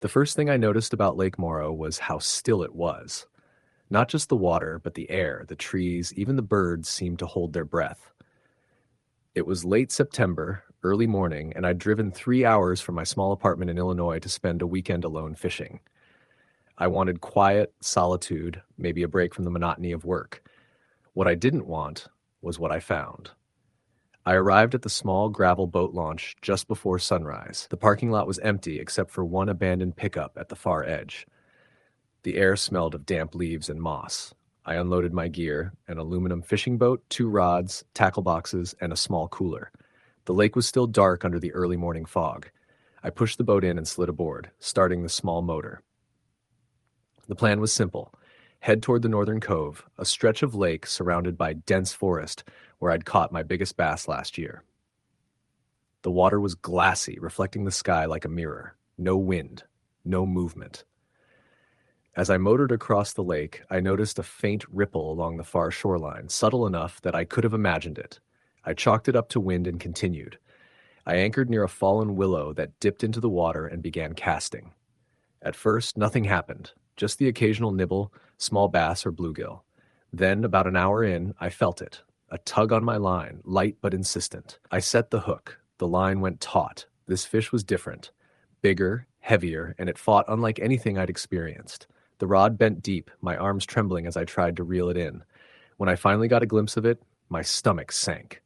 The first thing I noticed about Lake Morrow was how still it was. Not just the water, but the air, the trees, even the birds seemed to hold their breath. It was late September, early morning, and I'd driven 3 hours from my small apartment in Illinois to spend a weekend alone fishing. I wanted quiet, solitude, maybe a break from the monotony of work. What I didn't want was what I found. I arrived at the small gravel boat launch just before sunrise. The parking lot was empty except for one abandoned pickup at the far edge. The air smelled of damp leaves and moss. I unloaded my gear, an aluminum fishing boat, 2 rods, tackle boxes, and a small cooler. The lake was still dark under the early morning fog. I pushed the boat in and slid aboard, starting the small motor. The plan was simple. Head toward the northern cove, a stretch of lake surrounded by dense forest where I'd caught my biggest bass last year. The water was glassy, reflecting the sky like a mirror. No wind, no movement. As I motored across the lake, I noticed a faint ripple along the far shoreline, subtle enough that I could have imagined it. I chalked it up to wind and continued. I anchored near a fallen willow that dipped into the water and began casting. At first, nothing happened, just the occasional nibble, small bass or bluegill. Then, about an hour in, I felt it. A tug on my line, light but insistent. I set the hook. The line went taut. This fish was different. Bigger, heavier, and it fought unlike anything I'd experienced. The rod bent deep, my arms trembling as I tried to reel it in. When I finally got a glimpse of it, my stomach sank.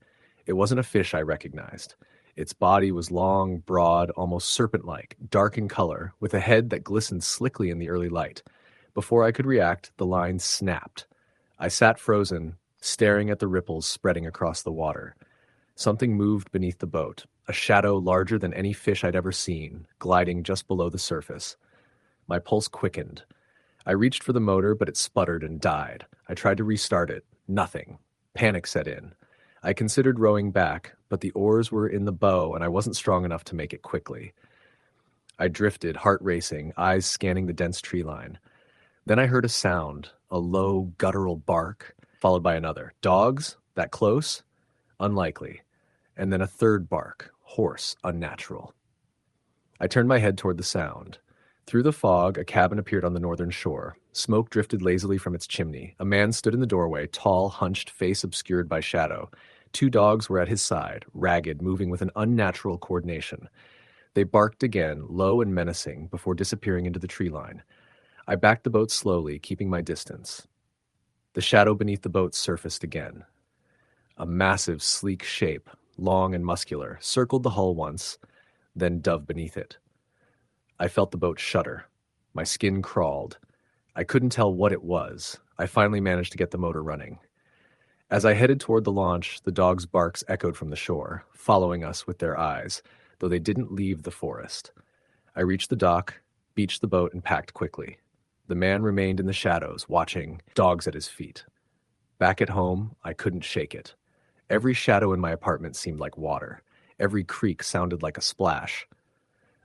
It wasn't a fish I recognized. Its body was long, broad, almost serpent-like, dark in color, with a head that glistened slickly in the early light. Before I could react, the line snapped. I sat frozen, staring at the ripples spreading across the water. Something moved beneath the boat, a shadow larger than any fish I'd ever seen, gliding just below the surface. My pulse quickened. I reached for the motor, but it sputtered and died. I tried to restart it. Nothing. Panic set in. I considered rowing back, but the oars were in the bow and I wasn't strong enough to make it quickly. I drifted, heart racing, eyes scanning the dense tree line. Then I heard a sound, a low, guttural bark, followed by another. Dogs? That close? Unlikely. And then a third bark, hoarse, unnatural. I turned my head toward the sound. Through the fog, a cabin appeared on the northern shore. Smoke drifted lazily from its chimney. A man stood in the doorway, tall, hunched, face obscured by shadow. 2 dogs were at his side, ragged, moving with an unnatural coordination. They barked again, low and menacing, before disappearing into the tree line. I backed the boat slowly, keeping my distance. The shadow beneath the boat surfaced again. A massive, sleek shape, long and muscular, circled the hull once, then dove beneath it. I felt the boat shudder. My skin crawled. I couldn't tell what it was. I finally managed to get the motor running. As I headed toward the launch, the dogs' barks echoed from the shore, following us with their eyes, though they didn't leave the forest. I reached the dock, beached the boat, and packed quickly. The man remained in the shadows, watching, dogs at his feet. Back at home, I couldn't shake it. Every shadow in my apartment seemed like water. Every creek sounded like a splash.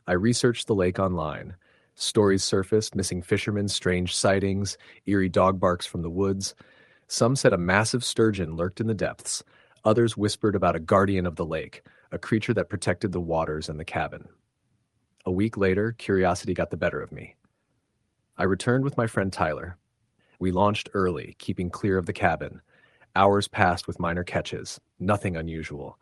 I researched the lake online. Stories surfaced, missing fishermen, strange sightings, eerie dog barks from the woods. Some said a massive sturgeon lurked in the depths. Others whispered about a guardian of the lake, a creature that protected the waters and the cabin. A week later, curiosity got the better of me. I returned with my friend Tyler. We launched early, keeping clear of the cabin. Hours passed with minor catches, nothing unusual.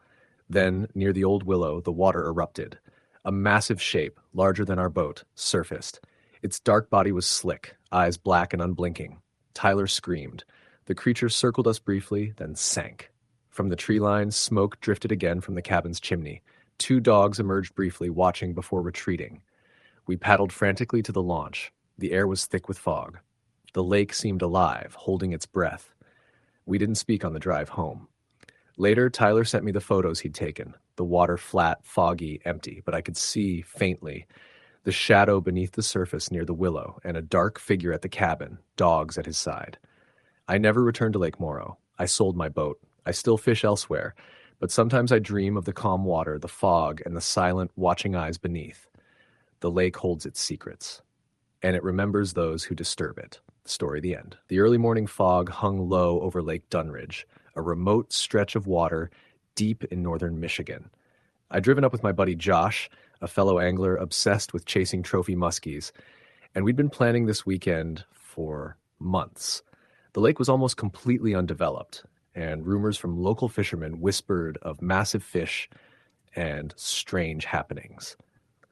Then, near the old willow, the water erupted. A massive shape, larger than our boat, surfaced. Its dark body was slick, eyes black and unblinking. Tyler screamed. The creature circled us briefly, then sank. From the tree line, smoke drifted again from the cabin's chimney. 2 dogs emerged briefly, watching before retreating. We paddled frantically to the launch. The air was thick with fog. The lake seemed alive, holding its breath. We didn't speak on the drive home. Later, Tyler sent me the photos he'd taken. The water flat, foggy, empty, but I could see, faintly, the shadow beneath the surface near the willow and a dark figure at the cabin, dogs at his side. I never returned to Lake Morrow. I sold my boat. I still fish elsewhere, but sometimes I dream of the calm water, the fog, and the silent, watching eyes beneath. The lake holds its secrets, and it remembers those who disturb it. Story the end. The early morning fog hung low over Lake Dunridge, a remote stretch of water deep in northern Michigan. I'd driven up with my buddy Josh, a fellow angler obsessed with chasing trophy muskies, and we'd been planning this weekend for months. The lake was almost completely undeveloped, and rumors from local fishermen whispered of massive fish and strange happenings.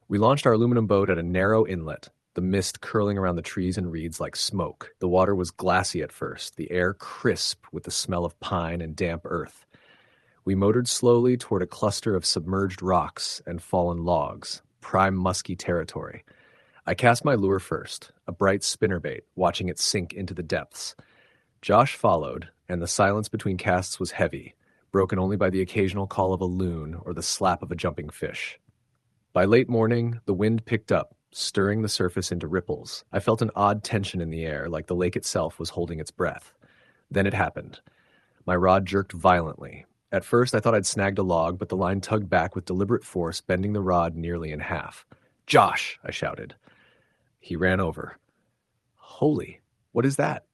We launched our aluminum boat at a narrow inlet, the mist curling around the trees and reeds like smoke. The water was glassy at first, the air crisp with the smell of pine and damp earth. We motored slowly toward a cluster of submerged rocks and fallen logs, prime musky territory. I cast my lure first, a bright spinnerbait, watching it sink into the depths. Josh followed, and the silence between casts was heavy, broken only by the occasional call of a loon or the slap of a jumping fish. By late morning, the wind picked up, stirring the surface into ripples. I felt an odd tension in the air, like the lake itself was holding its breath. Then it happened. My rod jerked violently. At first, I thought I'd snagged a log, but the line tugged back with deliberate force, bending the rod nearly in half. "Josh!" I shouted. He ran over. "Holy, what is that?"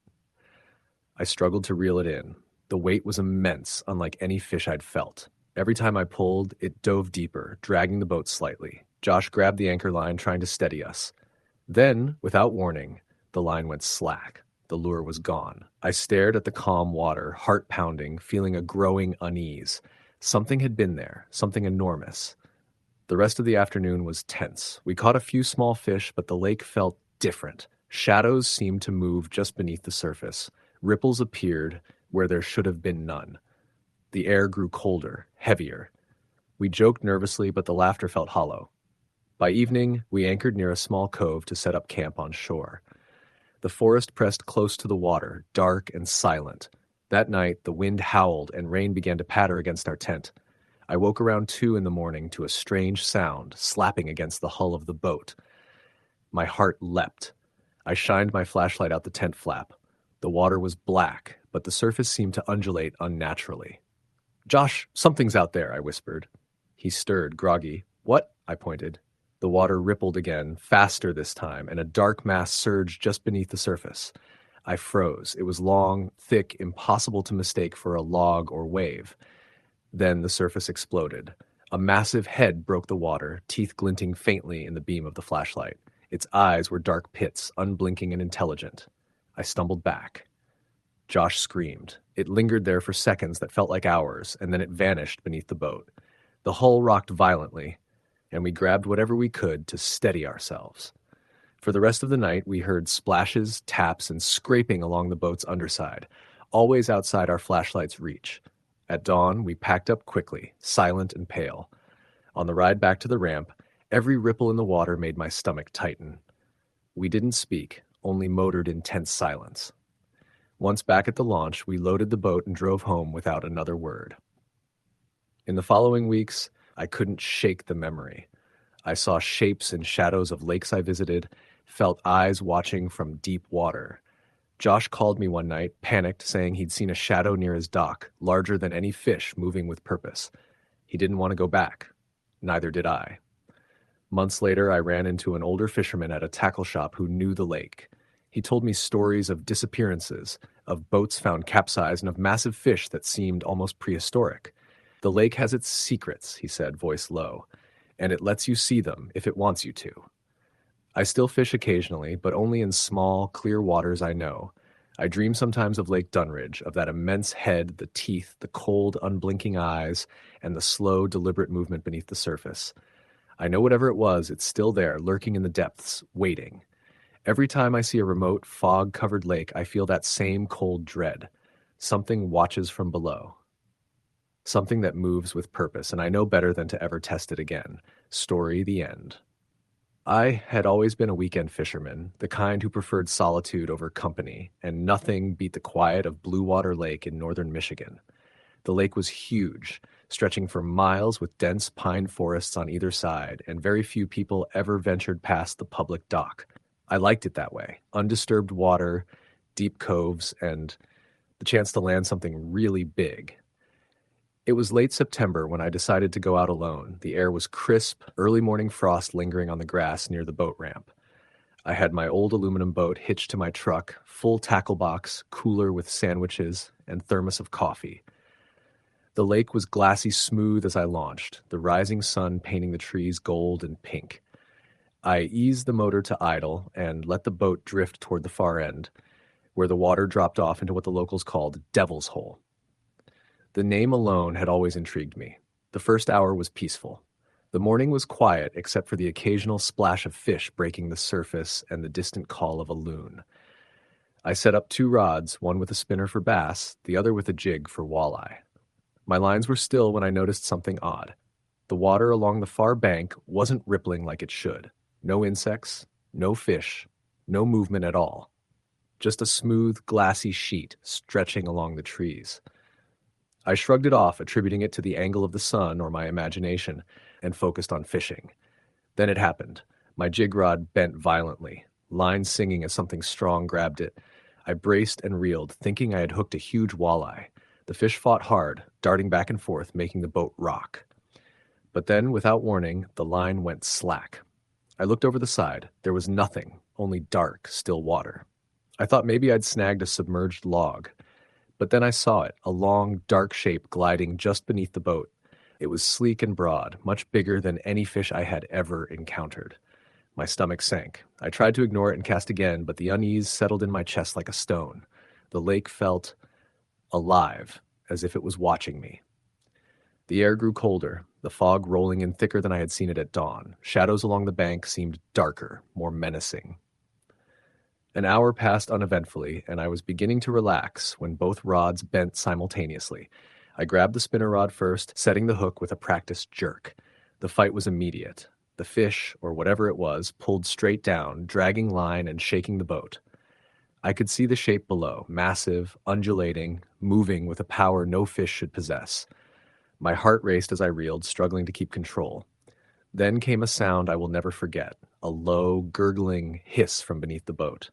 I struggled to reel it in. The weight was immense, unlike any fish I'd felt. Every time I pulled, it dove deeper, dragging the boat slightly. Josh grabbed the anchor line, trying to steady us. Then, without warning, the line went slack. The lure was gone. I stared at the calm water, heart pounding, feeling a growing unease. Something had been there, something enormous. The rest of the afternoon was tense. We caught a few small fish, but the lake felt different. Shadows seemed to move just beneath the surface. Ripples appeared where there should have been none. The air grew colder, heavier. We joked nervously, but the laughter felt hollow. By evening, we anchored near a small cove to set up camp on shore. The forest pressed close to the water, dark and silent. That night, the wind howled and rain began to patter against our tent. I woke around 2 a.m. to a strange sound slapping against the hull of the boat. My heart leapt. I shined my flashlight out the tent flap. The water was black, but the surface seemed to undulate unnaturally. "Josh, something's out there," I whispered. He stirred, groggy. "What?" I pointed. The water rippled again, faster this time, and a dark mass surged just beneath the surface. I froze. It was long, thick, impossible to mistake for a log or wave. Then the surface exploded. A massive head broke the water, teeth glinting faintly in the beam of the flashlight. Its eyes were dark pits, unblinking and intelligent. I stumbled back. Josh screamed. It lingered there for seconds that felt like hours, and then it vanished beneath the boat. The hull rocked violently, and we grabbed whatever we could to steady ourselves. For the rest of the night, we heard splashes, taps, and scraping along the boat's underside, always outside our flashlight's reach. At dawn, we packed up quickly, silent and pale. On the ride back to the ramp, every ripple in the water made my stomach tighten. We didn't speak, only motored in tense silence. Once back at the launch, we loaded the boat and drove home without another word. In the following weeks, I couldn't shake the memory. I saw shapes and shadows of lakes I visited, felt eyes watching from deep water. Josh called me one night, panicked, saying he'd seen a shadow near his dock, larger than any fish, moving with purpose. He didn't want to go back. Neither did I. Months later, I ran into an older fisherman at a tackle shop who knew the lake. He told me stories of disappearances, of boats found capsized, and of massive fish that seemed almost prehistoric. "The lake has its secrets," he said, voice low, "and it lets you see them if it wants you to." I still fish occasionally, but only in small, clear waters I know. I dream sometimes of Lake Dunridge, of that immense head, the teeth, the cold, unblinking eyes, and the slow, deliberate movement beneath the surface. I know whatever it was, it's still there, lurking in the depths, waiting. Every time I see a remote, fog-covered lake, I feel that same cold dread. Something watches from below. Something that moves with purpose, and I know better than to ever test it again. Story the end. I had always been a weekend fisherman, the kind who preferred solitude over company, and nothing beat the quiet of Blue Water Lake in northern Michigan. The lake was huge, stretching for miles with dense pine forests on either side, and very few people ever ventured past the public dock. I liked it that way. Undisturbed water, deep coves, and the chance to land something really big. It was late September when I decided to go out alone. The air was crisp, early morning frost lingering on the grass near the boat ramp. I had my old aluminum boat hitched to my truck, full tackle box, cooler with sandwiches, and thermos of coffee. The lake was glassy smooth as I launched, the rising sun painting the trees gold and pink. I eased the motor to idle and let the boat drift toward the far end, where the water dropped off into what the locals called Devil's Hole. The name alone had always intrigued me. The first hour was peaceful. The morning was quiet except for the occasional splash of fish breaking the surface and the distant call of a loon. I set up 2 rods, one with a spinner for bass, the other with a jig for walleye. My lines were still when I noticed something odd. The water along the far bank wasn't rippling like it should. No insects, no fish, no movement at all. Just a smooth, glassy sheet stretching along the trees. I shrugged it off, attributing it to the angle of the sun or my imagination, and focused on fishing. Then it happened. My jig rod bent violently, line singing as something strong grabbed it. I braced and reeled, thinking I had hooked a huge walleye. The fish fought hard, darting back and forth, making the boat rock. But then, without warning, the line went slack. I looked over the side. There was nothing, only dark, still water. I thought maybe I'd snagged a submerged log. But then I saw it, a long, dark shape gliding just beneath the boat. It was sleek and broad, much bigger than any fish I had ever encountered. My stomach sank. I tried to ignore it and cast again, but the unease settled in my chest like a stone. The lake felt alive, as if it was watching me. The air grew colder, the fog rolling in thicker than I had seen it at dawn. Shadows along the bank seemed darker, more menacing. An hour passed uneventfully, and I was beginning to relax when both rods bent simultaneously. I grabbed the spinner rod first, setting the hook with a practiced jerk. The fight was immediate. The fish, or whatever it was, pulled straight down, dragging line and shaking the boat. I could see the shape below, massive, undulating, moving with a power no fish should possess. My heart raced as I reeled, struggling to keep control. Then came a sound I will never forget, a low, gurgling hiss from beneath the boat.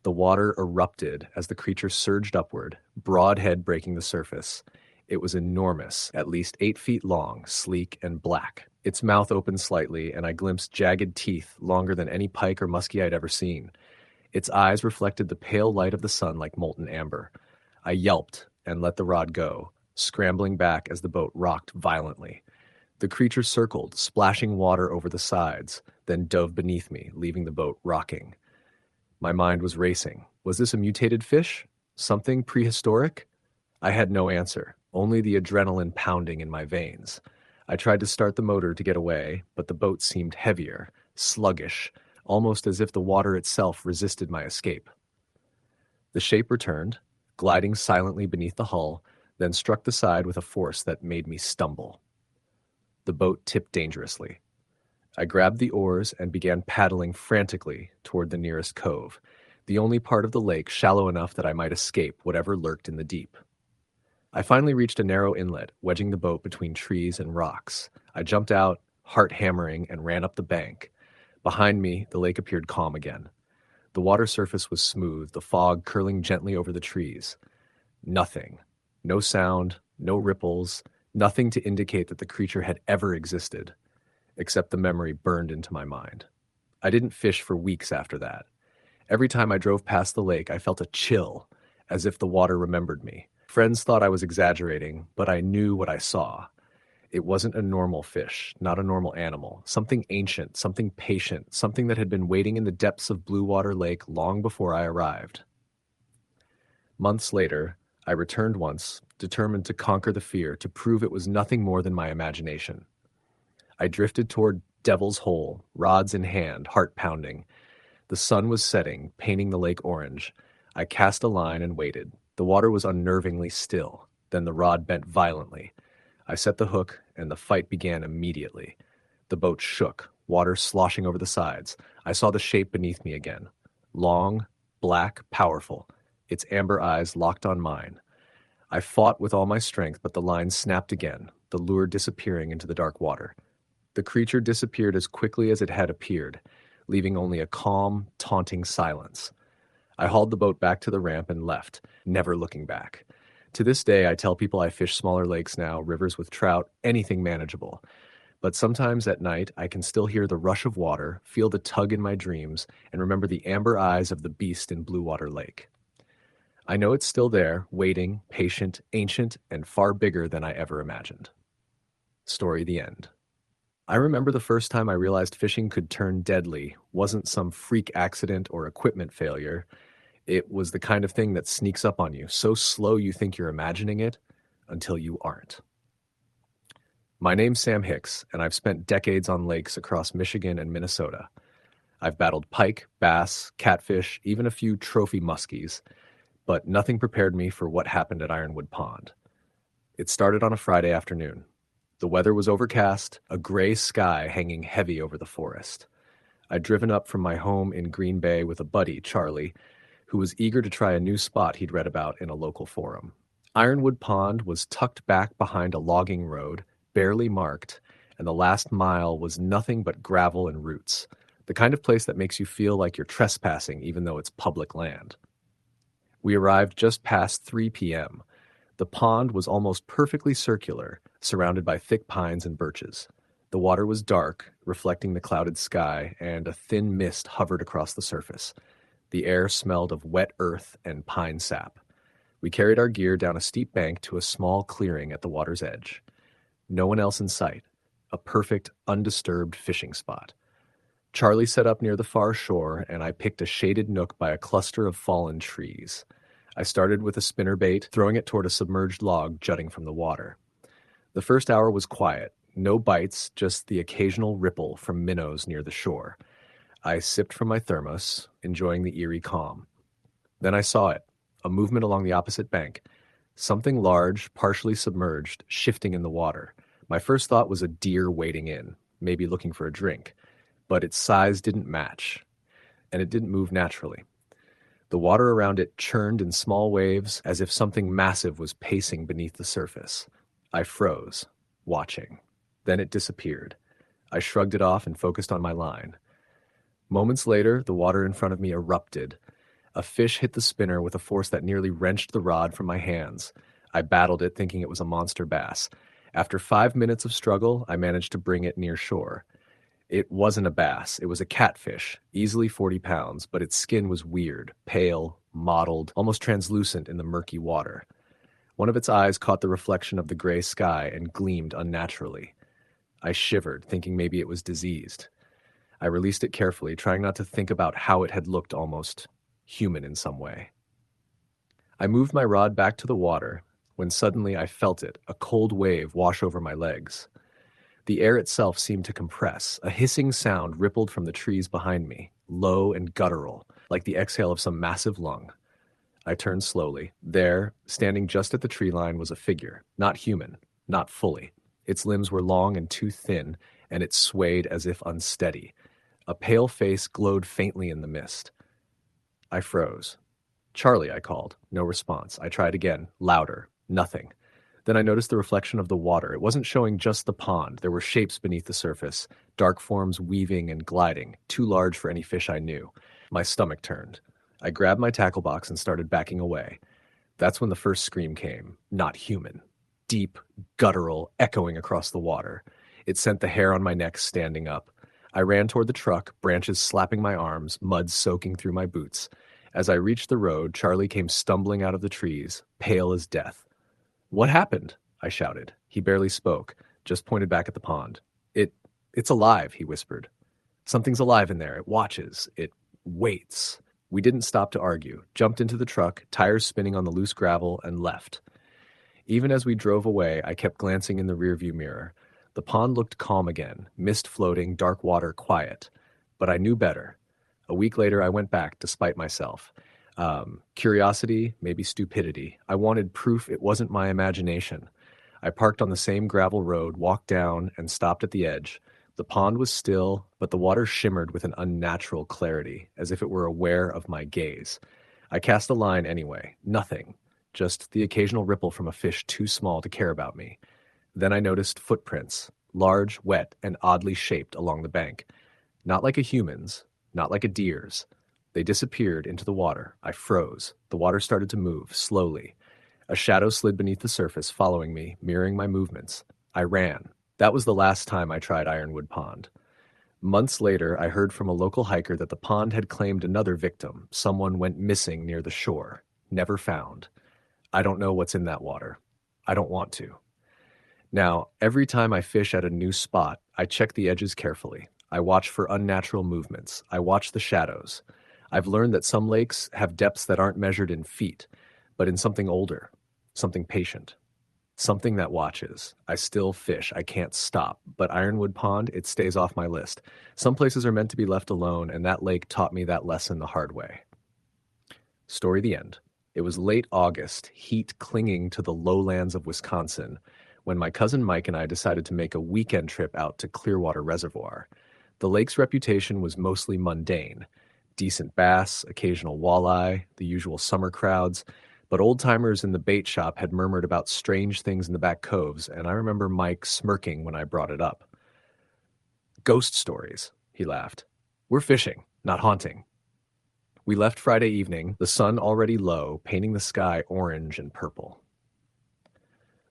The water erupted as the creature surged upward, broad head breaking the surface. It was enormous, at least 8 feet long, sleek and black. Its mouth opened slightly, and I glimpsed jagged teeth longer than any pike or muskie I'd ever seen. Its eyes reflected the pale light of the sun like molten amber. I yelped and let the rod go, scrambling back as the boat rocked violently. The creature circled, splashing water over the sides, then dove beneath me, leaving the boat rocking. My mind was racing. Was this a mutated fish? Something prehistoric? I had no answer, only the adrenaline pounding in my veins. I tried to start the motor to get away, but the boat seemed heavier, sluggish, almost as if the water itself resisted my escape. The shape returned, gliding silently beneath the hull, then struck the side with a force that made me stumble. The boat tipped dangerously. I grabbed the oars and began paddling frantically toward the nearest cove, the only part of the lake shallow enough that I might escape whatever lurked in the deep. I finally reached a narrow inlet, wedging the boat between trees and rocks. I jumped out, heart hammering, and ran up the bank. Behind me, the lake appeared calm again. The water surface was smooth, the fog curling gently over the trees. Nothing. No sound, no ripples, nothing to indicate that the creature had ever existed, except the memory burned into my mind. I didn't fish for weeks after that. Every time I drove past the lake, I felt a chill, as if the water remembered me. Friends thought I was exaggerating, but I knew what I saw. It wasn't a normal fish, not a normal animal, something ancient, something patient, something that had been waiting in the depths of Blue Water Lake long before I arrived. Months later, I returned once, determined to conquer the fear, to prove it was nothing more than my imagination. I drifted toward Devil's Hole, rods in hand, heart pounding. The sun was setting, painting the lake orange. I cast a line and waited. The water was unnervingly still. Then the rod bent violently. I set the hook, and the fight began immediately. The boat shook, water sloshing over the sides. I saw the shape beneath me again. Long, black, powerful. Its amber eyes locked on mine. I fought with all my strength, but the line snapped again, the lure disappearing into the dark water. The creature disappeared as quickly as it had appeared, leaving only a calm, taunting silence. I hauled the boat back to the ramp and left, never looking back. To this day, I tell people I fish smaller lakes now, rivers with trout, anything manageable. But sometimes at night, I can still hear the rush of water, feel the tug in my dreams, and remember the amber eyes of the beast in Blue Water Lake. I know it's still there, waiting, patient, ancient, and far bigger than I ever imagined. Story the end. I remember the first time I realized fishing could turn deadly wasn't some freak accident or equipment failure. It was the kind of thing that sneaks up on you, so slow you think you're imagining it until you aren't. My name's Sam Hicks, and I've spent decades on lakes across Michigan and Minnesota. I've battled pike, bass, catfish, even a few trophy muskies, but nothing prepared me for what happened at Ironwood Pond. It started on a Friday afternoon. The weather was overcast, a gray sky hanging heavy over the forest. I'd driven up from my home in Green Bay with a buddy, Charlie, who was eager to try a new spot he'd read about in a local forum. Ironwood Pond was tucked back behind a logging road, barely marked, and the last mile was nothing but gravel and roots, the kind of place that makes you feel like you're trespassing even though it's public land. We arrived just past 3 p.m. The pond was almost perfectly circular, surrounded by thick pines and birches. The water was dark, reflecting the clouded sky, and a thin mist hovered across the surface. The air smelled of wet earth and pine sap. We carried our gear down a steep bank to a small clearing at the water's edge. No one else in sight. A perfect, undisturbed fishing spot. Charlie set up near the far shore, and I picked a shaded nook by a cluster of fallen trees. I started with a spinnerbait, throwing it toward a submerged log jutting from the water. The first hour was quiet. No bites, just the occasional ripple from minnows near the shore. I sipped from my thermos, enjoying the eerie calm. Then I saw it, a movement along the opposite bank. Something large, partially submerged, shifting in the water. My first thought was a deer wading in, maybe looking for a drink. But its size didn't match, and it didn't move naturally. The water around it churned in small waves as if something massive was pacing beneath the surface. I froze, watching. Then it disappeared. I shrugged it off and focused on my line. Moments later, the water in front of me erupted. A fish hit the spinner with a force that nearly wrenched the rod from my hands. I battled it, thinking it was a monster bass. After 5 minutes of struggle, I managed to bring it near shore. It wasn't a bass, it was a catfish, easily 40 pounds, but its skin was weird, pale, mottled, almost translucent in the murky water. One of its eyes caught the reflection of the gray sky and gleamed unnaturally. I shivered, thinking maybe it was diseased. I released it carefully, trying not to think about how it had looked almost human in some way. I moved my rod back to the water when suddenly I felt it, a cold wave wash over my legs. The air itself seemed to compress. A hissing sound rippled from the trees behind me, low and guttural, like the exhale of some massive lung. I turned slowly. There, standing just at the tree line, was a figure, not human, not fully. Its limbs were long and too thin, and it swayed as if unsteady. A pale face glowed faintly in the mist. I froze. "Charlie," I called. No response. I tried again, louder. Nothing. Then I noticed the reflection of the water. It wasn't showing just the pond. There were shapes beneath the surface, dark forms weaving and gliding, too large for any fish I knew. My stomach turned. I grabbed my tackle box and started backing away. That's when the first scream came. Not human. Deep, guttural, echoing across the water. It sent the hair on my neck standing up. I ran toward the truck, branches slapping my arms, mud soaking through my boots. As I reached the road, Charlie came stumbling out of the trees, pale as death. "What happened?" I shouted. He barely spoke, just pointed back at the pond. It's alive," he whispered. "Something's alive in there. It watches. It waits." We didn't stop to argue, jumped into the truck, tires spinning on the loose gravel, and left. Even as we drove away, I kept glancing in the rearview mirror. The pond looked calm again, mist floating, dark water quiet. But I knew better. A week later, I went back, despite myself. Curiosity, maybe stupidity. I wanted proof it wasn't my imagination. I parked on the same gravel road, walked down, and stopped at the edge. The pond was still, but the water shimmered with an unnatural clarity, as if it were aware of my gaze. I cast a line anyway. Nothing. Just the occasional ripple from a fish too small to care about me. Then I noticed footprints, large, wet, and oddly shaped along the bank. Not like a human's, not like a deer's. They disappeared into the water. I froze. The water started to move, slowly. A shadow slid beneath the surface, following me, mirroring my movements. I ran. That was the last time I tried Ironwood Pond. Months later, I heard from a local hiker that the pond had claimed another victim. Someone went missing near the shore. never found. I don't know what's in that water. I don't want to. Now, every time I fish at a new spot, I check the edges carefully. I watch for unnatural movements. I watch the shadows. I've learned that some lakes have depths that aren't measured in feet, but in something older, something patient, something that watches. I still fish. I can't stop. But Ironwood Pond, it stays off my list. Some places are meant to be left alone, and that lake taught me that lesson the hard way. Story the end. It was late August, heat clinging to the lowlands of Wisconsin, when my cousin Mike and I decided to make a weekend trip out to Clearwater Reservoir. The lake's reputation was mostly mundane. Decent bass, occasional walleye, the usual summer crowds, but old-timers in the bait shop had murmured about strange things in the back coves, and I remember Mike smirking when I brought it up. Ghost stories, he laughed. We're fishing, not haunting. We left Friday evening, the sun already low, painting the sky orange and purple.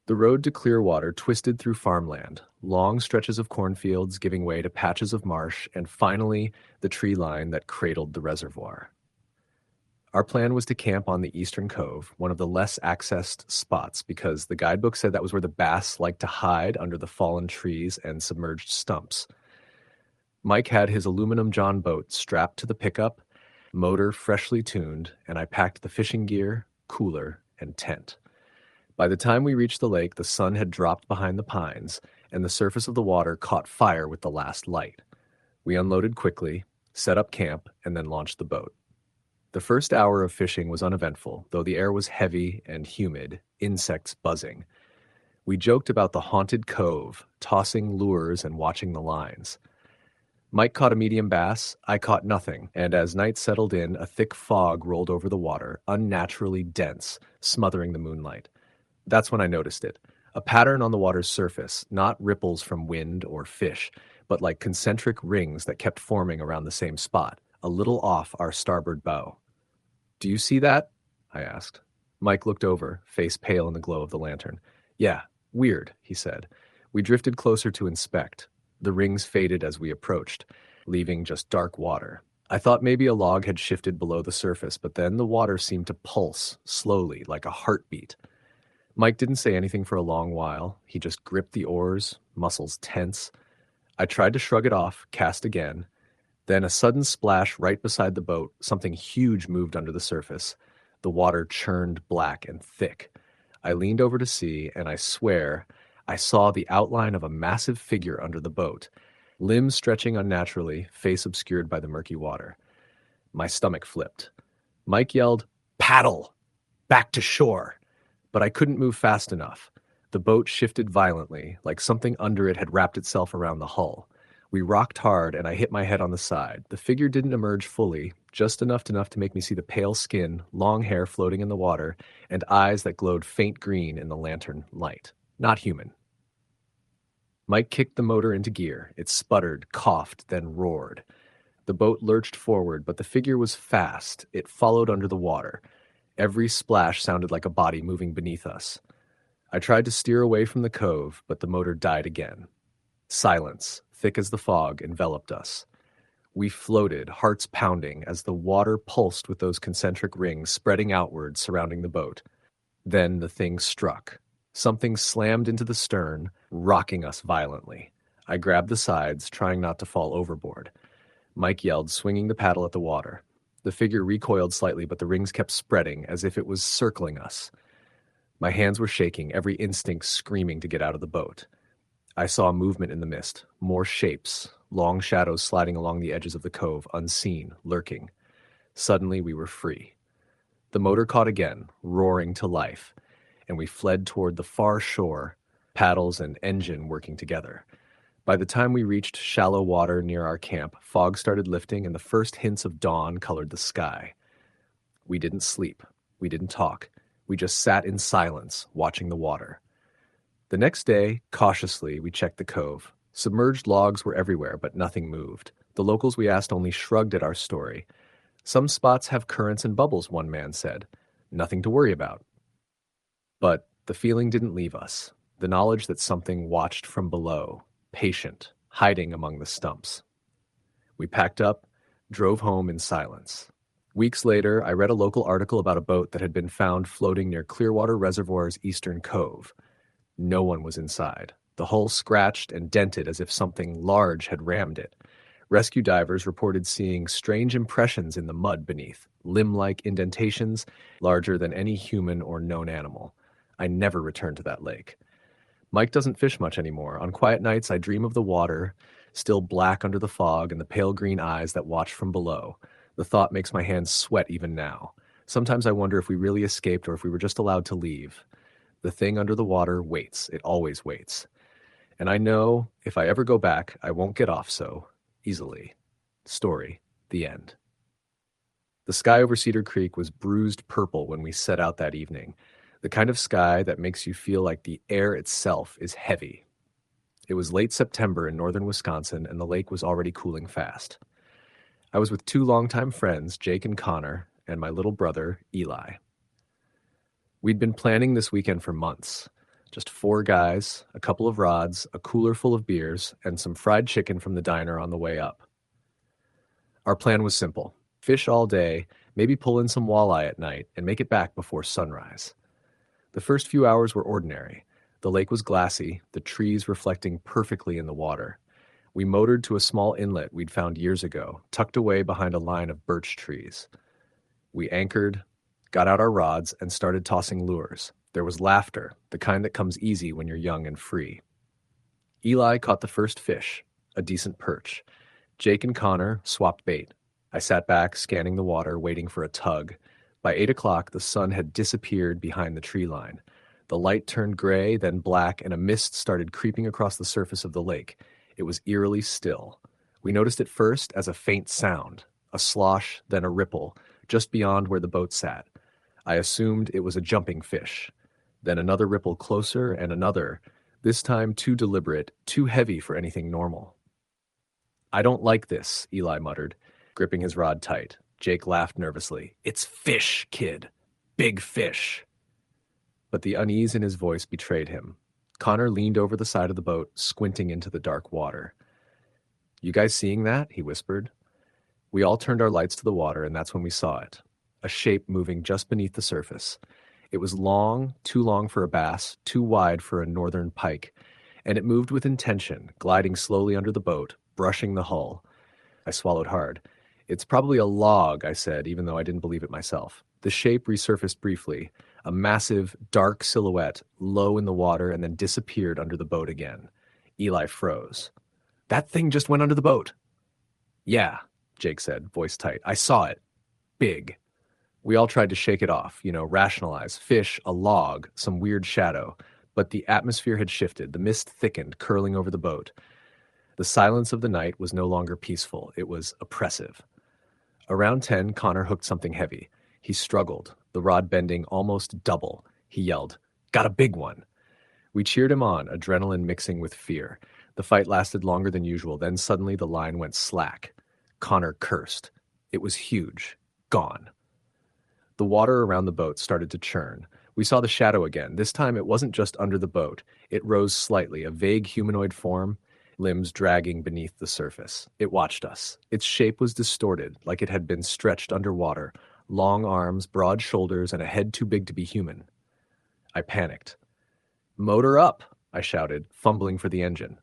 The road to Clearwater twisted through farmland, long stretches of cornfields giving way to patches of marsh, and finally the tree line that cradled the reservoir. Our plan was to camp on the eastern cove, one of the less accessed spots, because the guidebook said that was where the bass liked to hide under the fallen trees and submerged stumps. Mike had his aluminum John boat strapped to the pickup, motor freshly tuned, and I packed the fishing gear, cooler, and tent. By the time we reached the lake, the sun had dropped behind the pines, and the surface of the water caught fire with the last light. We unloaded quickly, set up camp, and then launched the boat. The first hour of fishing was uneventful, though the air was heavy and humid, insects buzzing. We joked about the haunted cove, tossing lures and watching the lines. Mike caught a medium bass, I caught nothing, and as night settled in, a thick fog rolled over the water, unnaturally dense, smothering the moonlight. That's when I noticed it. A pattern on the water's surface, not ripples from wind or fish, but like concentric rings that kept forming around the same spot, a little off our starboard bow. Do you see that? I asked. Mike looked over, face pale in the glow of the lantern. Yeah, weird, he said. We drifted closer to inspect. The rings faded as we approached, leaving just dark water. I thought maybe a log had shifted below the surface, but then the water seemed to pulse, slowly, like a heartbeat. Mike didn't say anything for a long while. He just gripped the oars, muscles tense. I tried to shrug it off, cast again. Then a sudden splash right beside the boat, something huge moved under the surface. The water churned black and thick. I leaned over to see, and I swear, I saw the outline of a massive figure under the boat, limbs stretching unnaturally, face obscured by the murky water. My stomach flipped. Mike yelled, "Paddle! Back to shore!" But I couldn't move fast enough. The boat shifted violently, like something under it had wrapped itself around the hull. We rocked hard, and I hit my head on the side. The figure didn't emerge fully, just enough to make me see the pale skin, long hair floating in the water, and eyes that glowed faint green in the lantern light. Not human. Mike kicked the motor into gear. It sputtered, coughed, then roared. The boat lurched forward, but the figure was fast. It followed under the water. Every splash sounded like a body moving beneath us. I tried to steer away from the cove, but the motor died again. Silence, thick as the fog, enveloped us. We floated, hearts pounding, as the water pulsed with those concentric rings spreading outward, surrounding the boat. Then the thing struck. Something slammed into the stern, rocking us violently. I grabbed the sides, trying not to fall overboard. Mike yelled, swinging the paddle at the water. The figure recoiled slightly, but the rings kept spreading, as if it was circling us. My hands were shaking, every instinct screaming to get out of the boat. I saw movement in the mist, more shapes, long shadows sliding along the edges of the cove, unseen, lurking. Suddenly we were free. The motor caught again, roaring to life, and we fled toward the far shore, paddles and engine working together. By the time we reached shallow water near our camp, fog started lifting and the first hints of dawn colored the sky. We didn't sleep. We didn't talk. We just sat in silence, watching the water. The next day, cautiously, we checked the cove. Submerged logs were everywhere, but nothing moved. The locals we asked only shrugged at our story. Some spots have currents and bubbles, one man said. Nothing to worry about. But the feeling didn't leave us. The knowledge that something watched from below, patient, hiding among the stumps. We packed up, drove home in silence. Weeks later, I read a local article about a boat that had been found floating near Clearwater Reservoir's eastern cove. No one was inside. The hull scratched and dented as if something large had rammed it. Rescue divers reported seeing strange impressions in the mud beneath, limb-like indentations larger than any human or known animal. I never returned to that lake. Mike doesn't fish much anymore. On quiet nights, I dream of the water, still black under the fog, and the pale green eyes that watch from below. The thought makes my hands sweat even now. Sometimes I wonder if we really escaped or if we were just allowed to leave. The thing under the water waits. It always waits. And I know if I ever go back, I won't get off so easily. Story. The end. The sky over Cedar Creek was bruised purple when we set out that evening, the kind of sky that makes you feel like the air itself is heavy. It was late September in northern Wisconsin, and the lake was already cooling fast. I was with two longtime friends, Jake and Connor, and my little brother, Eli. We'd been planning this weekend for months. Just 4 guys, a couple of rods, a cooler full of beers, and some fried chicken from the diner on the way up. Our plan was simple. Fish all day, maybe pull in some walleye at night, and make it back before sunrise. The first few hours were ordinary. The lake was glassy, the trees reflecting perfectly in the water. We motored to a small inlet we'd found years ago, tucked away behind a line of birch trees. We anchored, got out our rods, and started tossing lures. There was laughter, the kind that comes easy when you're young and free. Eli caught the first fish, a decent perch. Jake and Connor swapped bait. I sat back, scanning the water, waiting for a tug. By 8 o'clock, the sun had disappeared behind the tree line. The light turned gray, then black, and a mist started creeping across the surface of the lake. It was eerily still. We noticed it first as a faint sound, a slosh, then a ripple, just beyond where the boat sat. I assumed it was a jumping fish. Then another ripple closer and another, this time too deliberate, too heavy for anything normal. "I don't like this," Eli muttered, gripping his rod tight. Jake laughed nervously. "It's fish, kid. Big fish." But the unease in his voice betrayed him. Connor leaned over the side of the boat, squinting into the dark water. "You guys seeing that?" he whispered. We all turned our lights to the water, and that's when we saw it. A shape moving just beneath the surface. It was long, too long for a bass, too wide for a northern pike, and it moved with intention, gliding slowly under the boat, brushing the hull. I swallowed hard. "It's probably a log," I said, even though I didn't believe it myself. The shape resurfaced briefly, a massive, dark silhouette, low in the water, and then disappeared under the boat again. Eli froze. "That thing just went under the boat." "Yeah," Jake said, voice tight. "I saw it. Big." We all tried to shake it off, rationalize. Fish, a log, some weird shadow. But the atmosphere had shifted. The mist thickened, curling over the boat. The silence of the night was no longer peaceful. It was oppressive. Around 10, Connor hooked something heavy. He struggled, the rod bending almost double. He yelled, "Got a big one." We cheered him on, adrenaline mixing with fear. The fight lasted longer than usual. Then suddenly the line went slack. Connor cursed. It was huge. Gone. The water around the boat started to churn. We saw the shadow again. This time it wasn't just under the boat. It rose slightly, a vague humanoid form, limbs dragging beneath the surface. It watched us. Its shape was distorted, like it had been stretched underwater. Long arms, broad shoulders, and a head too big to be human. I panicked. "Motor up," I shouted, fumbling for the engine.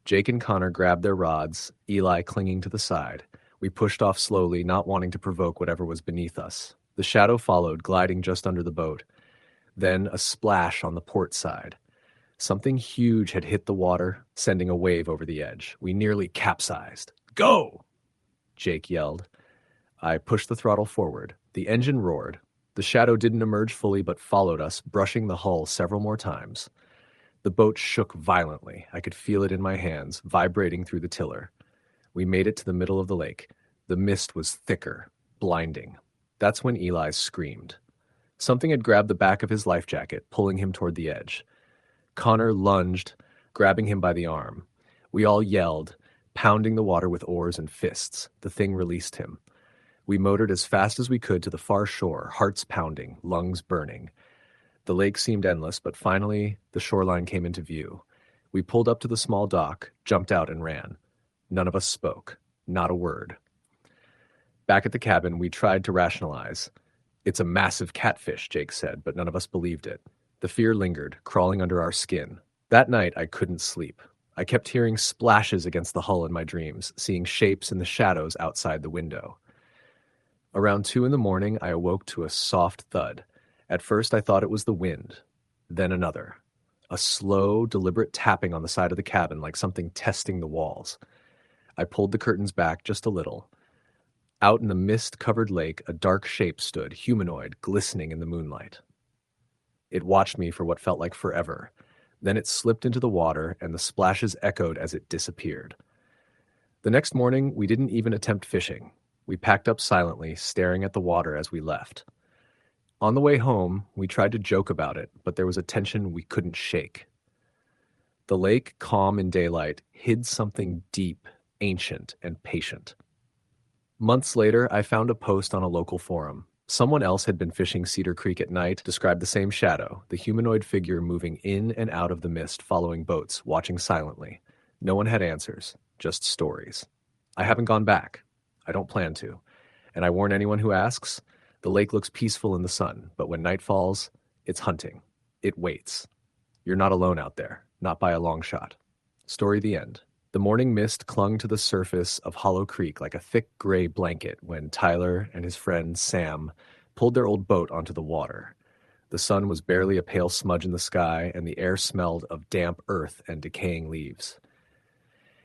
Jake and Connor grabbed their rods, Eli clinging to the side. We pushed off slowly, not wanting to provoke whatever was beneath us. The shadow followed, gliding just under the boat. Then a splash on the port side. Something huge had hit the water, sending a wave over the edge. We nearly capsized. "Go!" Jake yelled. I pushed the throttle forward. The engine roared. The shadow didn't emerge fully but followed us, brushing the hull several more times. The boat shook violently. I could feel it in my hands, vibrating through the tiller. We made it to the middle of the lake. The mist was thicker, blinding. That's when Eli screamed. Something had grabbed the back of his life jacket, pulling him toward the edge. Connor lunged, grabbing him by the arm. We all yelled, pounding the water with oars and fists. The thing released him. We motored as fast as we could to the far shore, hearts pounding, lungs burning. The lake seemed endless, but finally the shoreline came into view. We pulled up to the small dock, jumped out and ran. None of us spoke. Not a word. Back at the cabin, we tried to rationalize. "It's a massive catfish," Jake said, but none of us believed it. The fear lingered, crawling under our skin. That night, I couldn't sleep. I kept hearing splashes against the hull in my dreams, seeing shapes in the shadows outside the window. Around 2 in the morning, I awoke to a soft thud. At first, I thought it was the wind. Then another. A slow, deliberate tapping on the side of the cabin, like something testing the walls. I pulled the curtains back just a little. Out in the mist-covered lake, a dark shape stood, humanoid, glistening in the moonlight. It watched me for what felt like forever. Then it slipped into the water, and the splashes echoed as it disappeared. The next morning, we didn't even attempt fishing. We packed up silently, staring at the water as we left. On the way home, we tried to joke about it, but there was a tension we couldn't shake. The lake, calm in daylight, hid something deep, ancient, and patient. Months later, I found a post on a local forum. Someone else had been fishing Cedar Creek at night, described the same shadow, the humanoid figure moving in and out of the mist, following boats, watching silently. No one had answers, just stories. I haven't gone back. I don't plan to. And I warn anyone who asks, the lake looks peaceful in the sun, but when night falls, it's hunting. It waits. You're not alone out there, not by a long shot. Story the end. The morning mist clung to the surface of Hollow Creek like a thick gray blanket when Tyler and his friend Sam pulled their old boat onto the water. The sun was barely a pale smudge in the sky, and the air smelled of damp earth and decaying leaves.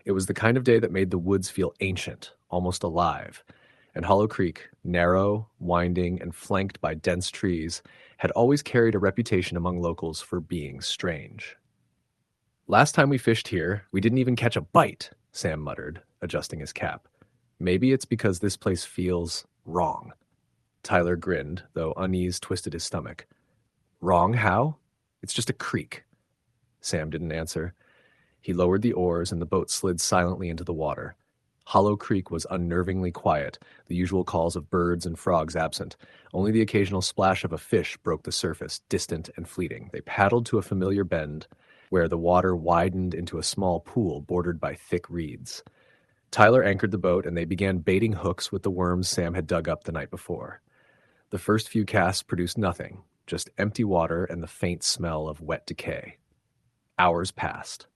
It was the kind of day that made the woods feel ancient, almost alive, and Hollow Creek, narrow, winding, and flanked by dense trees, had always carried a reputation among locals for being strange. "Last time we fished here, we didn't even catch a bite," Sam muttered, adjusting his cap. "Maybe it's because this place feels wrong." Tyler grinned, though unease twisted his stomach. "Wrong how? It's just a creek." Sam didn't answer. He lowered the oars and the boat slid silently into the water. Hollow Creek was unnervingly quiet, the usual calls of birds and frogs absent. Only the occasional splash of a fish broke the surface, distant and fleeting. They paddled to a familiar bend, where the water widened into a small pool bordered by thick reeds. Tyler anchored the boat, and they began baiting hooks with the worms Sam had dug up the night before. The first few casts produced nothing, just empty water and the faint smell of wet decay. Hours passed.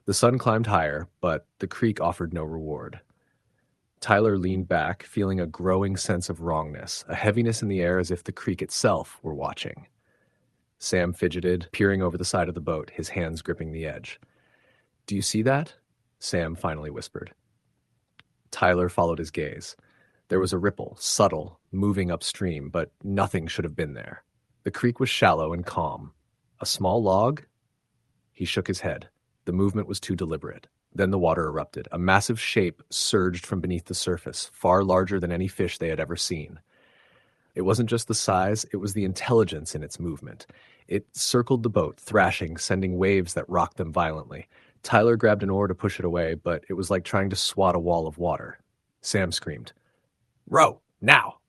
The sun climbed higher, but the creek offered no reward. Tyler leaned back, feeling a growing sense of wrongness, a heaviness in the air as if the creek itself were watching. Sam fidgeted, peering over the side of the boat, his hands gripping the edge. "Do you see that?" Sam finally whispered. Tyler followed his gaze. There was a ripple, subtle, moving upstream, but nothing should have been there. The creek was shallow and calm. A small log? He shook his head. The movement was too deliberate. Then the water erupted. A massive shape surged from beneath the surface, far larger than any fish they had ever seen. It wasn't just the size, it was the intelligence in its movement. It circled the boat, thrashing, sending waves that rocked them violently. Tyler grabbed an oar to push it away, but it was like trying to swat a wall of water. Sam screamed, "Row, now!"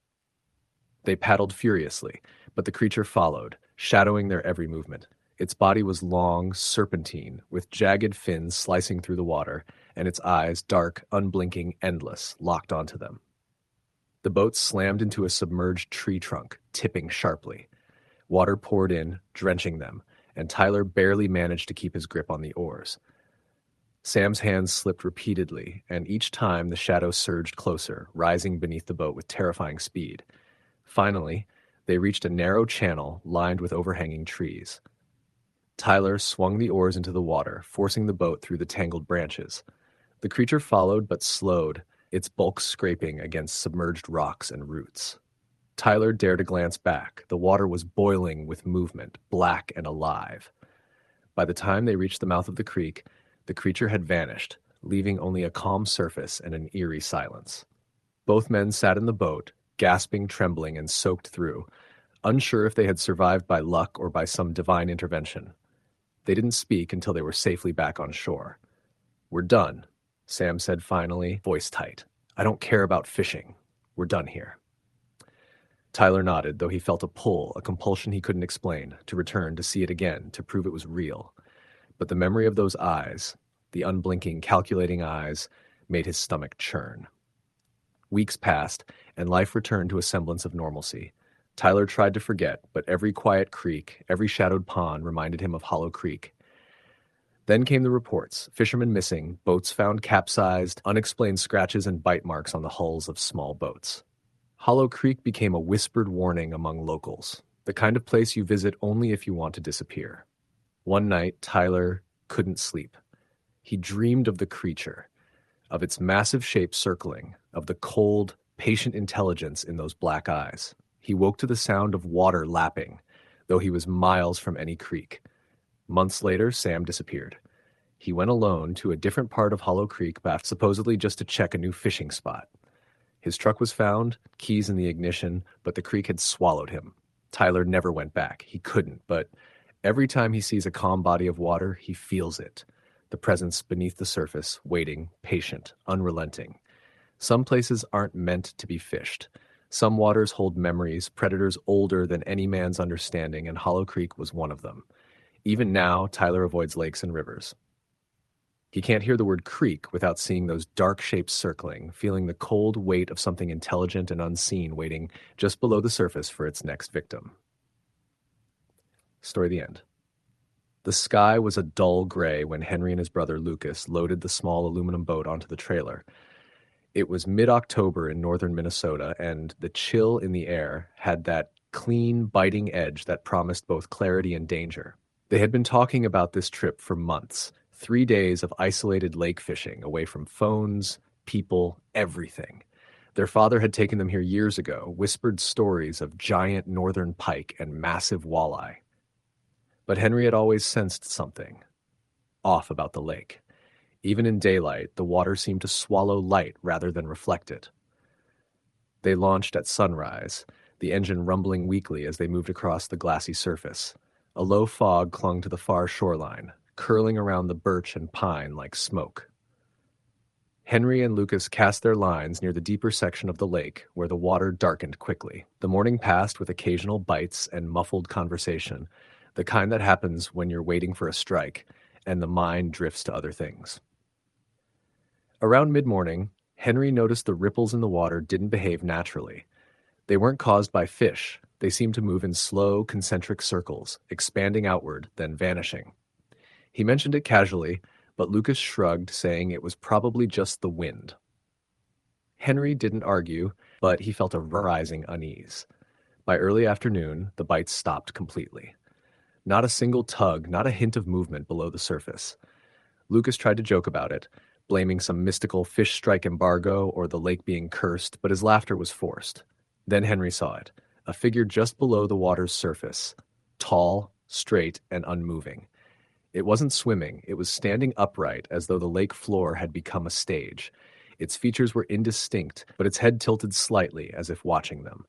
They paddled furiously, but the creature followed, shadowing their every movement. Its body was long, serpentine, with jagged fins slicing through the water, and its eyes, dark, unblinking, endless, locked onto them. The boat slammed into a submerged tree trunk, tipping sharply. Water poured in, drenching them, and Tyler barely managed to keep his grip on the oars. Sam's hands slipped repeatedly, and each time the shadow surged closer, rising beneath the boat with terrifying speed. Finally, they reached a narrow channel lined with overhanging trees. Tyler swung the oars into the water, forcing the boat through the tangled branches. The creature followed but slowed, its bulk scraping against submerged rocks and roots. Tyler dared a glance back. The water was boiling with movement, black and alive. By the time they reached the mouth of the creek, the creature had vanished, leaving only a calm surface and an eerie silence. Both men sat in the boat, gasping, trembling, and soaked through, unsure if they had survived by luck or by some divine intervention. They didn't speak until they were safely back on shore. "We're done," Sam said finally, voice tight. "I don't care about fishing. We're done here." Tyler nodded, though he felt a pull, a compulsion he couldn't explain, to return, to see it again, to prove it was real. But the memory of those eyes, the unblinking, calculating eyes, made his stomach churn. Weeks passed, and life returned to a semblance of normalcy. Tyler tried to forget, but every quiet creek, every shadowed pond reminded him of Hollow Creek. Then came the reports: fishermen missing, boats found capsized, unexplained scratches and bite marks on the hulls of small boats. Hollow Creek became a whispered warning among locals, the kind of place you visit only if you want to disappear. One night, Tyler couldn't sleep. He dreamed of the creature, of its massive shape circling, of the cold, patient intelligence in those black eyes. He woke to the sound of water lapping, though he was miles from any creek. Months later, Sam disappeared. He went alone to a different part of Hollow Creek, supposedly just to check a new fishing spot. His truck was found, keys in the ignition, but the creek had swallowed him. Tyler never went back. He couldn't, but every time he sees a calm body of water, he feels it. The presence beneath the surface, waiting, patient, unrelenting. Some places aren't meant to be fished. Some waters hold memories, predators older than any man's understanding, and Hollow Creek was one of them. Even now, Tyler avoids lakes and rivers. He can't hear the word creek without seeing those dark shapes circling, feeling the cold weight of something intelligent and unseen waiting just below the surface for its next victim. Story the end. The sky was a dull gray when Henry and his brother Lucas loaded the small aluminum boat onto the trailer. It was mid-October in northern Minnesota, and the chill in the air had that clean, biting edge that promised both clarity and danger. They had been talking about this trip for months, 3 days of isolated lake fishing, away from phones, people, everything. Their father had taken them here years ago, whispered stories of giant northern pike and massive walleye. But Henry had always sensed something off about the lake. Even in daylight, the water seemed to swallow light rather than reflect it. They launched at sunrise, the engine rumbling weakly as they moved across the glassy surface. A low fog clung to the far shoreline, curling around the birch and pine like smoke. Henry and Lucas cast their lines near the deeper section of the lake, where the water darkened quickly. The morning passed with occasional bites and muffled conversation, the kind that happens when you're waiting for a strike, and the mind drifts to other things. Around mid-morning, Henry noticed the ripples in the water didn't behave naturally. They weren't caused by fish. They seemed to move in slow, concentric circles, expanding outward, then vanishing. He mentioned it casually, but Lucas shrugged, saying it was probably just the wind. Henry didn't argue, but he felt a rising unease. By early afternoon, the bites stopped completely. Not a single tug, not a hint of movement below the surface. Lucas tried to joke about it, blaming some mystical fish strike embargo or the lake being cursed, but his laughter was forced. Then Henry saw it, a figure just below the water's surface, tall, straight, and unmoving. It wasn't swimming, it was standing upright as though the lake floor had become a stage. Its features were indistinct, but its head tilted slightly as if watching them.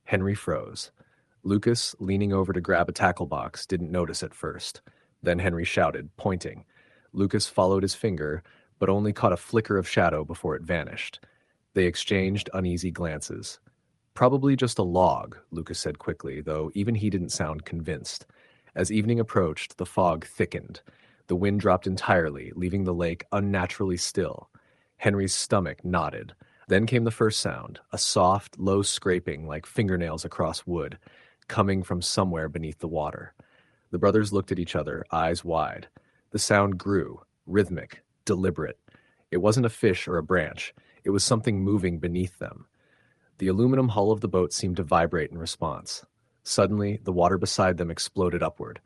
Henry froze. Lucas, leaning over to grab a tackle box, didn't notice at first. Then Henry shouted, pointing. Lucas followed his finger, but only caught a flicker of shadow before it vanished. They exchanged uneasy glances. Probably just a log, Lucas said quickly, though even he didn't sound convinced. As evening approached, the fog thickened. The wind dropped entirely, leaving the lake unnaturally still. Henry's stomach knotted. Then came the first sound, a soft, low scraping like fingernails across wood, coming from somewhere beneath the water. The brothers looked at each other, eyes wide. The sound grew, rhythmic, deliberate. It wasn't a fish or a branch. It was something moving beneath them. The aluminum hull of the boat seemed to vibrate in response. Suddenly, the water beside them exploded upward.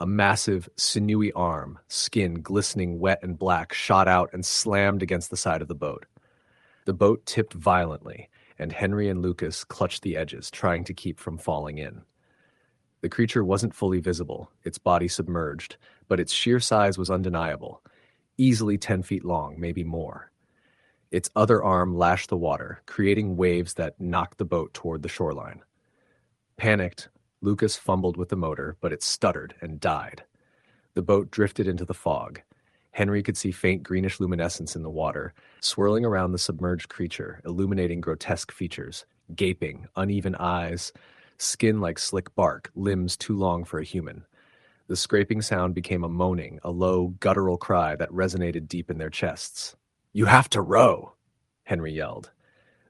A massive, sinewy arm, skin glistening wet and black, shot out and slammed against the side of the boat. The boat tipped violently, and Henry and Lucas clutched the edges, trying to keep from falling in. The creature wasn't fully visible, its body submerged, but its sheer size was undeniable. Easily 10 feet long, maybe more. Its other arm lashed the water, creating waves that knocked the boat toward the shoreline. Panicked, Lucas fumbled with the motor, but it stuttered and died. The boat drifted into the fog. Henry could see faint greenish luminescence in the water, swirling around the submerged creature, illuminating grotesque features, gaping, uneven eyes, skin like slick bark, limbs too long for a human. The scraping sound became a moaning, a low, guttural cry that resonated deep in their chests. "You have to row!" Henry yelled.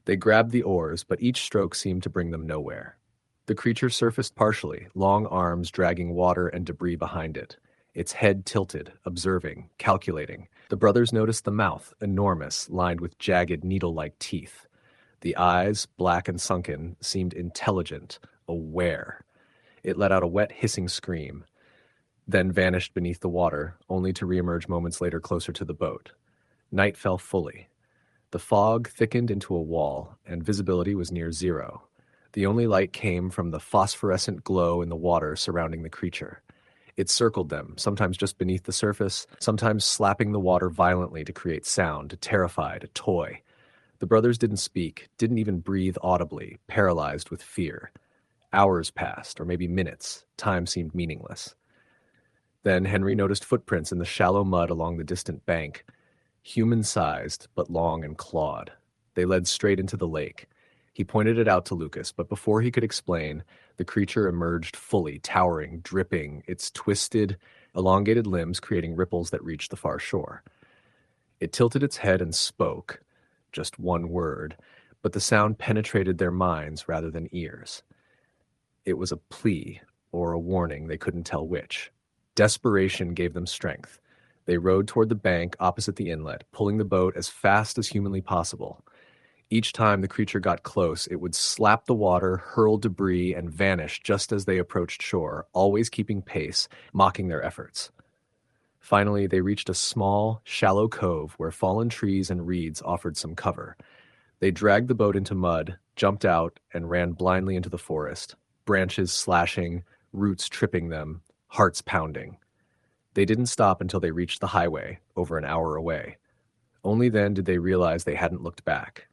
They grabbed the oars, but each stroke seemed to bring them nowhere. The creature surfaced partially, long arms dragging water and debris behind it. Its head tilted, observing, calculating. The brothers noticed the mouth, enormous, lined with jagged needle-like teeth. The eyes, black and sunken, seemed intelligent, aware. It let out a wet, hissing scream, then vanished beneath the water, only to reemerge moments later closer to the boat. Night fell fully. The fog thickened into a wall, and visibility was near zero. The only light came from the phosphorescent glow in the water surrounding the creature. It circled them, sometimes just beneath the surface, sometimes slapping the water violently to create sound, to terrify, to toy. The brothers didn't speak, didn't even breathe audibly, paralyzed with fear. Hours passed, or maybe minutes. Time seemed meaningless. Then Henry noticed footprints in the shallow mud along the distant bank, human-sized but long and clawed. They led straight into the lake. He pointed it out to Lucas, but before he could explain, the creature emerged fully, towering, dripping, its twisted, elongated limbs creating ripples that reached the far shore. It tilted its head and spoke, just one word, but the sound penetrated their minds rather than ears. It was a plea, or a warning, they couldn't tell which. Desperation gave them strength. They rowed toward the bank opposite the inlet, pulling the boat as fast as humanly possible. Each time the creature got close, it would slap the water, hurl debris, and vanish just as they approached shore, always keeping pace, mocking their efforts. Finally, they reached a small, shallow cove where fallen trees and reeds offered some cover. They dragged the boat into mud, jumped out, and ran blindly into the forest, branches slashing, roots tripping them, hearts pounding. They didn't stop until they reached the highway, over an hour away. Only then did they realize they hadn't looked back.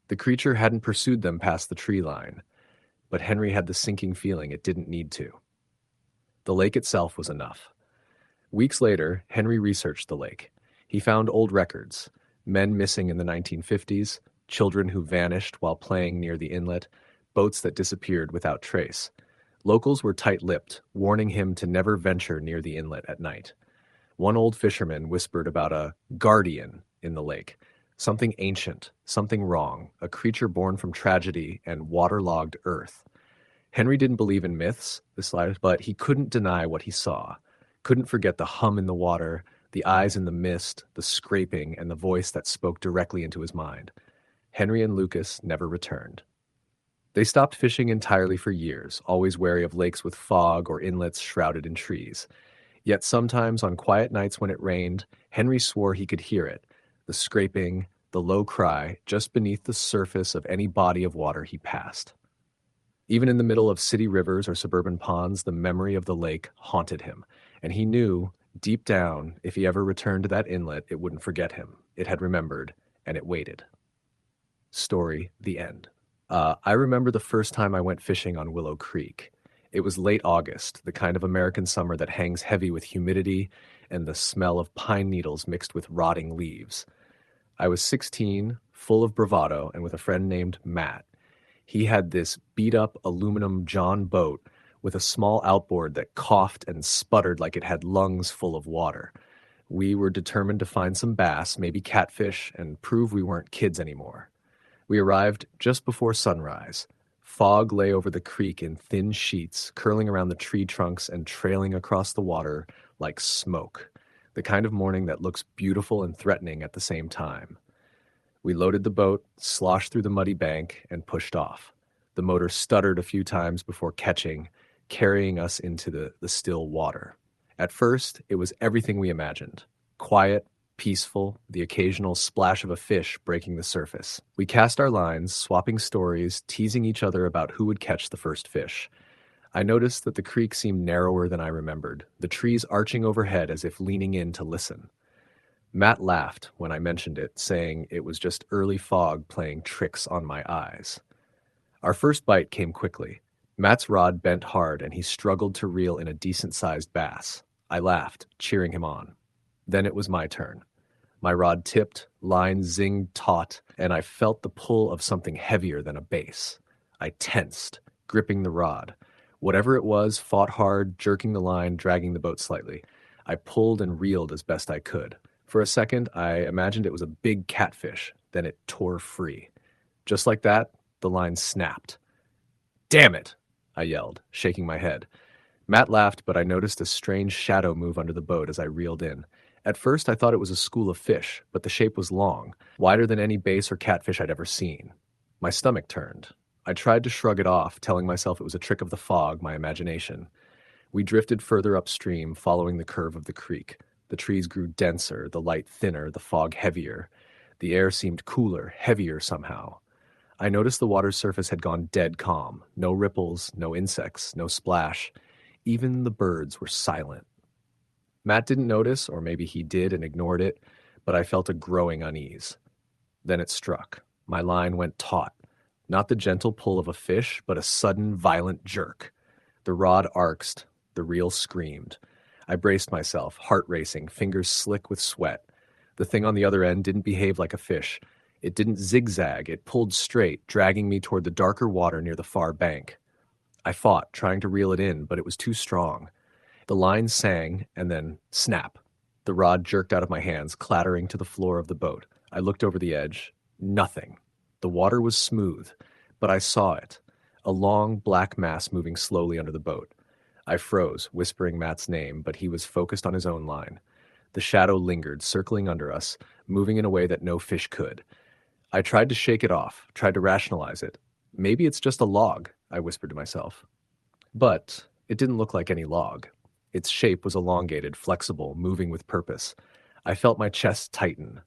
The creature hadn't pursued them past the tree line, but Henry had the sinking feeling it didn't need to. The lake itself was enough. Weeks later, Henry researched the lake. He found old records, men missing in the 1950s, children who vanished while playing near the inlet, boats that disappeared without trace. Locals were tight-lipped, warning him to never venture near the inlet at night. One old fisherman whispered about a guardian in the lake, something ancient, something wrong, a creature born from tragedy and waterlogged earth. Henry didn't believe in myths, but he couldn't deny what he saw, couldn't forget the hum in the water, the eyes in the mist, the scraping, and the voice that spoke directly into his mind. Henry and Lucas never returned. They stopped fishing entirely for years, always wary of lakes with fog or inlets shrouded in trees. Yet sometimes on quiet nights when it rained, Henry swore he could hear it, the scraping, the low cry, just beneath the surface of any body of water he passed. Even in the middle of city rivers or suburban ponds, the memory of the lake haunted him, and he knew, deep down, if he ever returned to that inlet, it wouldn't forget him. It had remembered, and it waited. Story, the end. I remember the first time I went fishing on Willow Creek. It was late August, the kind of American summer that hangs heavy with humidity and the smell of pine needles mixed with rotting leaves. I was 16, full of bravado, and with a friend named Matt. He had this beat-up aluminum John boat with a small outboard that coughed and sputtered like it had lungs full of water. We were determined to find some bass, maybe catfish, and prove we weren't kids anymore. We arrived just before sunrise. Fog lay over the creek in thin sheets, curling around the tree trunks and trailing across the water like smoke, the kind of morning that looks beautiful and threatening at the same time. We loaded the boat, sloshed through the muddy bank, and pushed off. The motor stuttered a few times before catching, carrying us into the still water. At first, it was everything we imagined. Quiet, peaceful, the occasional splash of a fish breaking the surface. We cast our lines, swapping stories, teasing each other about who would catch the first fish. I noticed that the creek seemed narrower than I remembered, the trees arching overhead as if leaning in to listen. Matt laughed when I mentioned it, saying it was just early fog playing tricks on my eyes. Our first bite came quickly. Matt's rod bent hard and he struggled to reel in a decent-sized bass. I laughed, cheering him on. Then it was my turn. My rod tipped, line zinged taut, and I felt the pull of something heavier than a base. I tensed, gripping the rod. Whatever it was fought hard, jerking the line, dragging the boat slightly. I pulled and reeled as best I could. For a second, I imagined it was a big catfish, then it tore free. Just like that, the line snapped. "Damn it!" I yelled, shaking my head. Matt laughed, but I noticed a strange shadow move under the boat as I reeled in. At first, I thought it was a school of fish, but the shape was long, wider than any bass or catfish I'd ever seen. My stomach turned. I tried to shrug it off, telling myself it was a trick of the fog, my imagination. We drifted further upstream, following the curve of the creek. The trees grew denser, the light thinner, the fog heavier. The air seemed cooler, heavier somehow. I noticed the water's surface had gone dead calm. No ripples, no insects, no splash. Even the birds were silent. Matt didn't notice, or maybe he did and ignored it, but I felt a growing unease. Then it struck. My line went taut. Not the gentle pull of a fish, but a sudden, violent jerk. The rod arced. The reel screamed. I braced myself, heart racing, fingers slick with sweat. The thing on the other end didn't behave like a fish. It didn't zigzag. It pulled straight, dragging me toward the darker water near the far bank. I fought, trying to reel it in, but it was too strong. The line sang, and then snap. The rod jerked out of my hands, clattering to the floor of the boat. I looked over the edge. Nothing. The water was smooth, but I saw it. A long, black mass moving slowly under the boat. I froze, whispering Matt's name, but he was focused on his own line. The shadow lingered, circling under us, moving in a way that no fish could. I tried to shake it off, tried to rationalize it. Maybe it's just a log, I whispered to myself. But it didn't look like any log. Its shape was elongated, flexible, moving with purpose. I felt my chest tighten.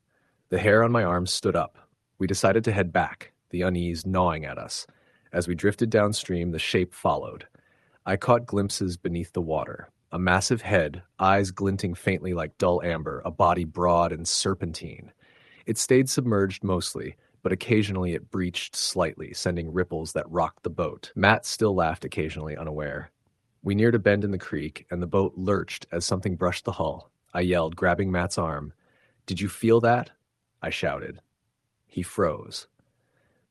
The hair on my arms stood up. We decided to head back, the unease gnawing at us. As we drifted downstream, the shape followed. I caught glimpses beneath the water. A massive head, eyes glinting faintly like dull amber, a body broad and serpentine. It stayed submerged mostly, but occasionally it breached slightly, sending ripples that rocked the boat. Matt still laughed occasionally, unaware. We neared a bend in the creek, and the boat lurched as something brushed the hull. I yelled, grabbing Matt's arm. "Did you feel that?" I shouted. He froze.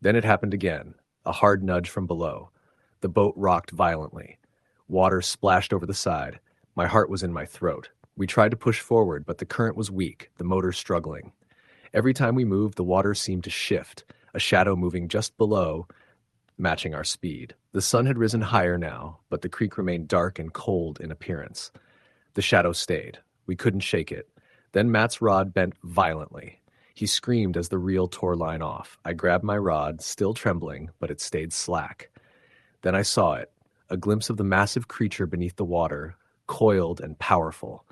Then it happened again, a hard nudge from below. The boat rocked violently. Water splashed over the side. My heart was in my throat. We tried to push forward, but the current was weak, the motor struggling. Every time we moved, the water seemed to shift, a shadow moving just below, matching our speed. The sun had risen higher now, but the creek remained dark and cold in appearance. The shadow stayed. We couldn't shake it. Then Matt's rod bent violently. He screamed as the reel tore line off. I grabbed my rod, still trembling, but it stayed slack. Then I saw it, a glimpse of the massive creature beneath the water, coiled and powerful.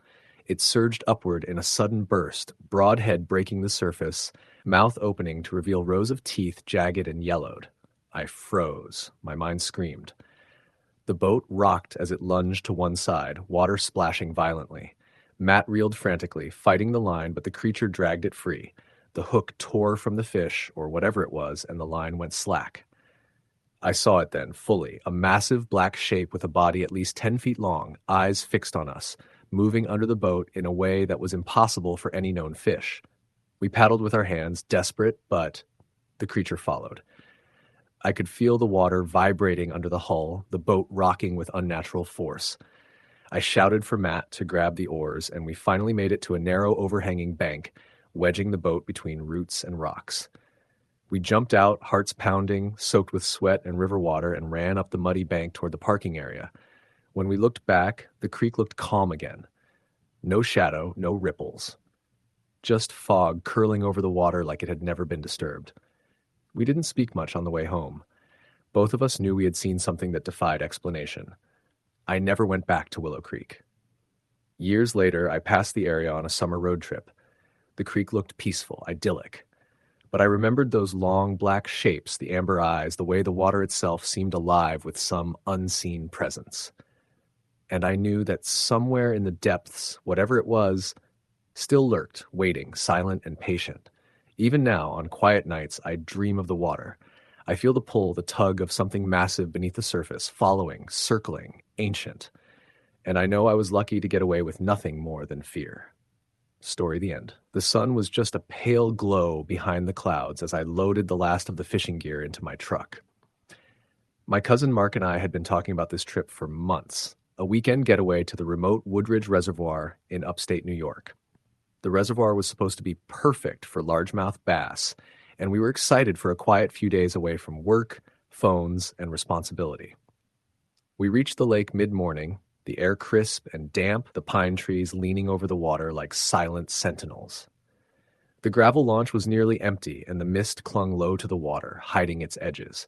It surged upward in a sudden burst, broad head breaking the surface, mouth opening to reveal rows of teeth jagged and yellowed. I froze. My mind screamed. The boat rocked as it lunged to one side, water splashing violently. Matt reeled frantically, fighting the line, but the creature dragged it free. The hook tore from the fish, or whatever it was, and the line went slack. I saw it then, fully, a massive black shape with a body at least 10 feet long, eyes fixed on us, moving under the boat in a way that was impossible for any known fish. We paddled with our hands, desperate, but the creature followed. I could feel the water vibrating under the hull, the boat rocking with unnatural force. I shouted for Matt to grab the oars, and we finally made it to a narrow overhanging bank, wedging the boat between roots and rocks. We jumped out, hearts pounding, soaked with sweat and river water, and ran up the muddy bank toward the parking area. When we looked back, the creek looked calm again. No shadow, no ripples. Just fog curling over the water like it had never been disturbed. We didn't speak much on the way home. Both of us knew we had seen something that defied explanation. I never went back to Willow Creek. Years later, I passed the area on a summer road trip. The creek looked peaceful, idyllic. But I remembered those long black shapes, the amber eyes, the way the water itself seemed alive with some unseen presence. And I knew that somewhere in the depths, whatever it was, still lurked, waiting, silent and patient. Even now, on quiet nights, I dream of the water. I feel the pull, the tug of something massive beneath the surface, following, circling, ancient. And I know I was lucky to get away with nothing more than fear. Story the end. The sun was just a pale glow behind the clouds as I loaded the last of the fishing gear into my truck. My cousin Mark and I had been talking about this trip for months, a weekend getaway to the remote Woodridge Reservoir in upstate New York. The reservoir was supposed to be perfect for largemouth bass, and we were excited for a quiet few days away from work, phones, and responsibility. We reached the lake mid-morning, the air crisp and damp, the pine trees leaning over the water like silent sentinels. The gravel launch was nearly empty, and the mist clung low to the water, hiding its edges.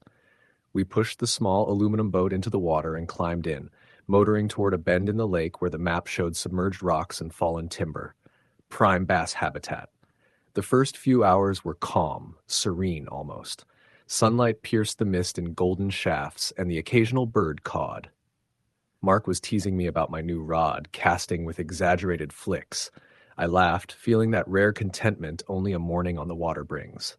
We pushed the small aluminum boat into the water and climbed in, motoring toward a bend in the lake where the map showed submerged rocks and fallen timber. Prime bass habitat. The first few hours were calm, serene almost. Sunlight pierced the mist in golden shafts, and the occasional bird cawed. Mark was teasing me about my new rod, casting with exaggerated flicks. I laughed, feeling that rare contentment only a morning on the water brings.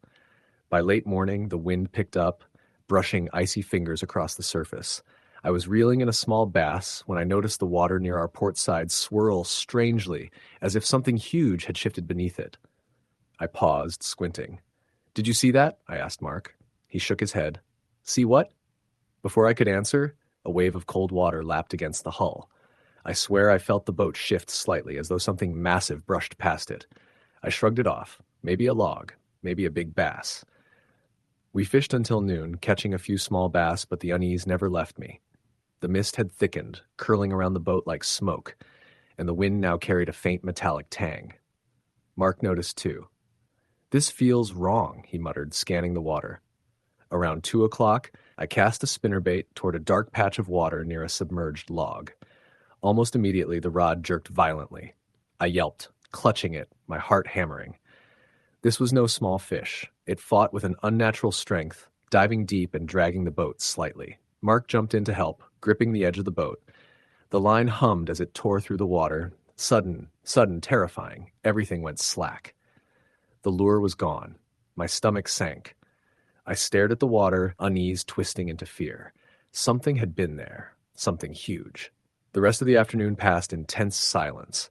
By late morning, the wind picked up, brushing icy fingers across the surface. I was reeling in a small bass when I noticed the water near our port side swirl strangely, as if something huge had shifted beneath it. I paused, squinting. "Did you see that?" I asked Mark. He shook his head. "See what?" Before I could answer, a wave of cold water lapped against the hull. I swear I felt the boat shift slightly, as though something massive brushed past it. I shrugged it off. Maybe a log, maybe a big bass. We fished until noon, catching a few small bass, but the unease never left me. The mist had thickened, curling around the boat like smoke, and the wind now carried a faint metallic tang. Mark noticed too. "This feels wrong," he muttered, scanning the water. Around 2 o'clock, I cast a spinnerbait toward a dark patch of water near a submerged log. Almost immediately, the rod jerked violently. I yelped, clutching it, my heart hammering. This was no small fish. It fought with an unnatural strength, diving deep and dragging the boat slightly. Mark jumped in to help, gripping the edge of the boat. The line hummed as it tore through the water. Sudden, terrifying. Everything went slack. The lure was gone. My stomach sank. I stared at the water, unease twisting into fear. Something had been there. Something huge. The rest of the afternoon passed in tense silence.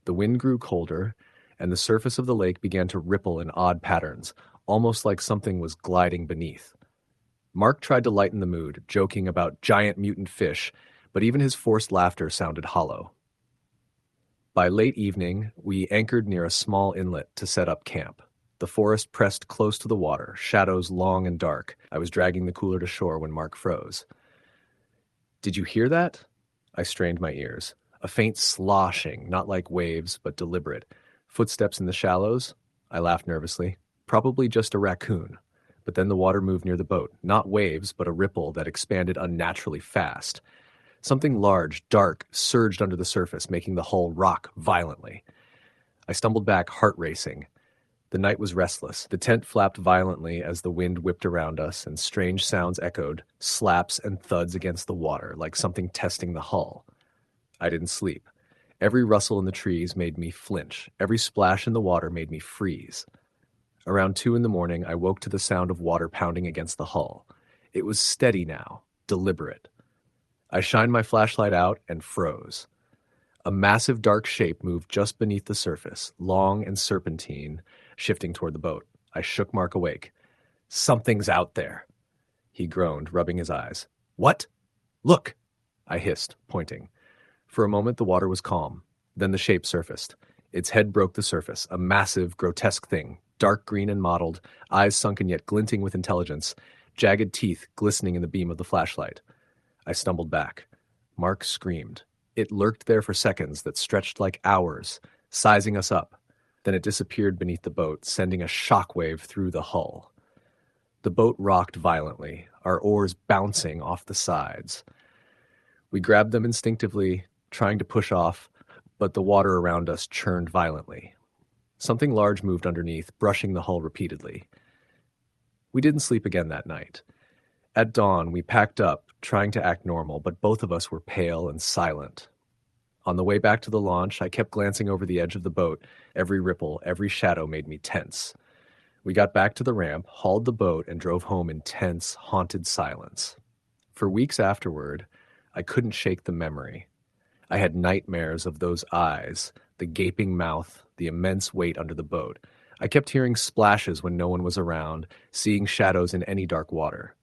The wind grew colder, and the surface of the lake began to ripple in odd patterns, almost like something was gliding beneath. Mark tried to lighten the mood, joking about giant mutant fish, but even his forced laughter sounded hollow. By late evening, we anchored near a small inlet to set up camp. The forest pressed close to the water, shadows long and dark. I was dragging the cooler to shore when Mark froze. "Did you hear that?" I strained my ears. A faint sloshing, not like waves, but deliberate. Footsteps in the shallows? I laughed nervously. Probably just a raccoon. But then the water moved near the boat. Not waves, but a ripple that expanded unnaturally fast. Something large, dark, surged under the surface, making the hull rock violently. I stumbled back, heart racing. The night was restless. The tent flapped violently as the wind whipped around us, and strange sounds echoed, slaps and thuds against the water, like something testing the hull. I didn't sleep. Every rustle in the trees made me flinch. Every splash in the water made me freeze. Around 2 a.m, I woke to the sound of water pounding against the hull. It was steady now, deliberate. I shined my flashlight out and froze. A massive dark shape moved just beneath the surface, long and serpentine, shifting toward the boat. I shook Mark awake. "Something's out there." He groaned, rubbing his eyes. "What?" "Look!" I hissed, pointing. For a moment the water was calm. Then the shape surfaced. Its head broke the surface, a massive, grotesque thing, dark green and mottled, eyes sunken yet glinting with intelligence, jagged teeth glistening in the beam of the flashlight. I stumbled back. Mark screamed. It lurked there for seconds that stretched like hours, sizing us up. Then it disappeared beneath the boat, sending a shockwave through the hull. The boat rocked violently, our oars bouncing off the sides. We grabbed them instinctively, trying to push off, but the water around us churned violently. Something large moved underneath, brushing the hull repeatedly. We didn't sleep again that night. At dawn, we packed up, trying to act normal, but both of us were pale and silent. On the way back to the launch, I kept glancing over the edge of the boat. Every ripple, every shadow made me tense. We got back to the ramp, hauled the boat, and drove home in tense, haunted silence. For weeks afterward, I couldn't shake the memory. I had nightmares of those eyes, the gaping mouth, the immense weight under the boat. I kept hearing splashes when no one was around, seeing shadows in any dark water.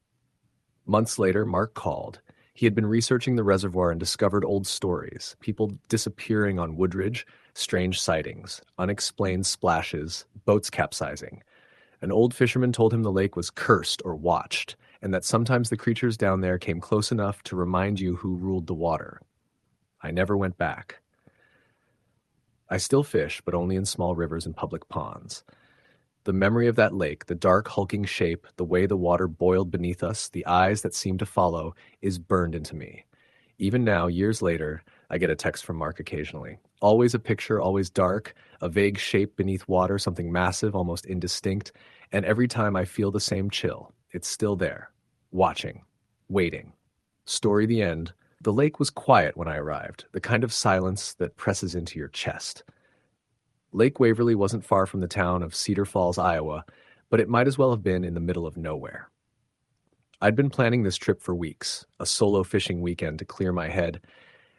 Months later, Mark called. He had been researching the reservoir and discovered old stories, people disappearing on Woodridge, strange sightings, unexplained splashes, boats capsizing. An old fisherman told him the lake was cursed or watched, and that sometimes the creatures down there came close enough to remind you who ruled the water. I never went back. I still fish, but only in small rivers and public ponds. The memory of that lake, the dark, hulking shape, the way the water boiled beneath us, the eyes that seemed to follow, is burned into me. Even now, years later, I get a text from Mark occasionally. Always a picture, always dark, a vague shape beneath water, something massive, almost indistinct, and every time I feel the same chill. It's still there, watching, waiting. Story the end. The lake was quiet when I arrived, the kind of silence that presses into your chest. Lake Waverly wasn't far from the town of Cedar Falls, Iowa, but it might as well have been in the middle of nowhere. I'd been planning this trip for weeks, a solo fishing weekend to clear my head,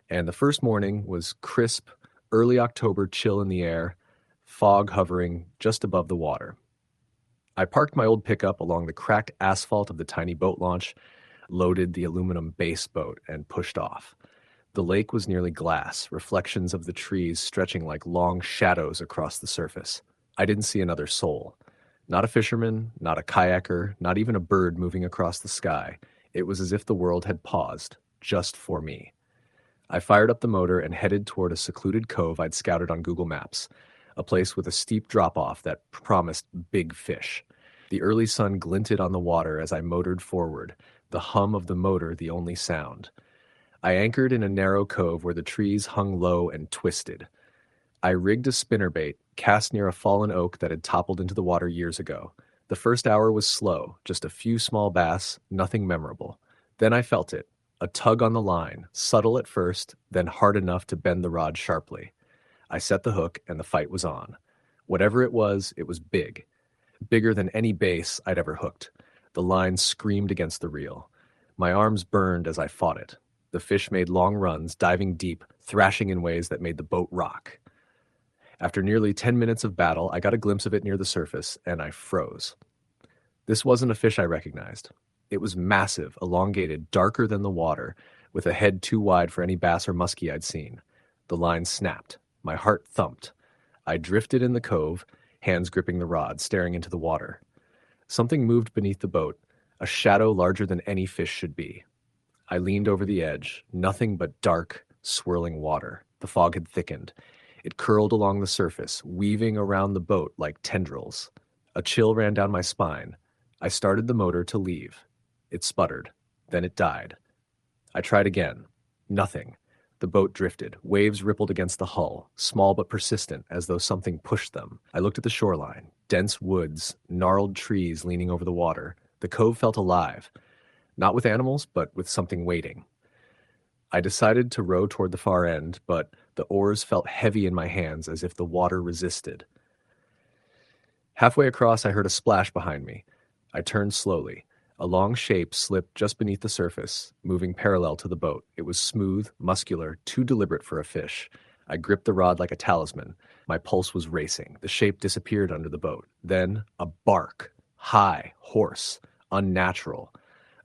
and the first morning was crisp, early October chill in the air, fog hovering just above the water. I parked my old pickup along the cracked asphalt of the tiny boat launch, loaded the aluminum base boat, and pushed off. The lake was nearly glass, reflections of the trees stretching like long shadows across the surface. I didn't see another soul. Not a fisherman, not a kayaker, not even a bird moving across the sky. It was as if the world had paused, just for me. I fired up the motor and headed toward a secluded cove I'd scouted on Google Maps, a place with a steep drop-off that promised big fish. The early sun glinted on the water as I motored forward, the hum of the motor the only sound. I anchored in a narrow cove where the trees hung low and twisted. I rigged a spinnerbait, cast near a fallen oak that had toppled into the water years ago. The first hour was slow, just a few small bass, nothing memorable. Then I felt it, a tug on the line, subtle at first, then hard enough to bend the rod sharply. I set the hook, and the fight was on. Whatever it was big. Bigger than any bass I'd ever hooked. The line screamed against the reel. My arms burned as I fought it. The fish made long runs, diving deep, thrashing in ways that made the boat rock. After nearly 10 minutes of battle, I got a glimpse of it near the surface, and I froze. This wasn't a fish I recognized. It was massive, elongated, darker than the water, with a head too wide for any bass or muskie I'd seen. The line snapped. My heart thumped. I drifted in the cove, hands gripping the rod, staring into the water. Something moved beneath the boat, a shadow larger than any fish should be. I leaned over the edge, nothing but dark, swirling water. The fog had thickened. It curled along the surface, weaving around the boat like tendrils. A chill ran down my spine. I started the motor to leave. It sputtered. Then it died. I tried again. Nothing. The boat drifted. Waves rippled against the hull, small but persistent, as though something pushed them. I looked at the shoreline. Dense woods, gnarled trees leaning over the water. The cove felt alive. Not with animals, but with something waiting. I decided to row toward the far end, but the oars felt heavy in my hands as if the water resisted. Halfway across, I heard a splash behind me. I turned slowly. A long shape slipped just beneath the surface, moving parallel to the boat. It was smooth, muscular, too deliberate for a fish. I gripped the rod like a talisman. My pulse was racing. The shape disappeared under the boat. Then a bark. High, hoarse, unnatural.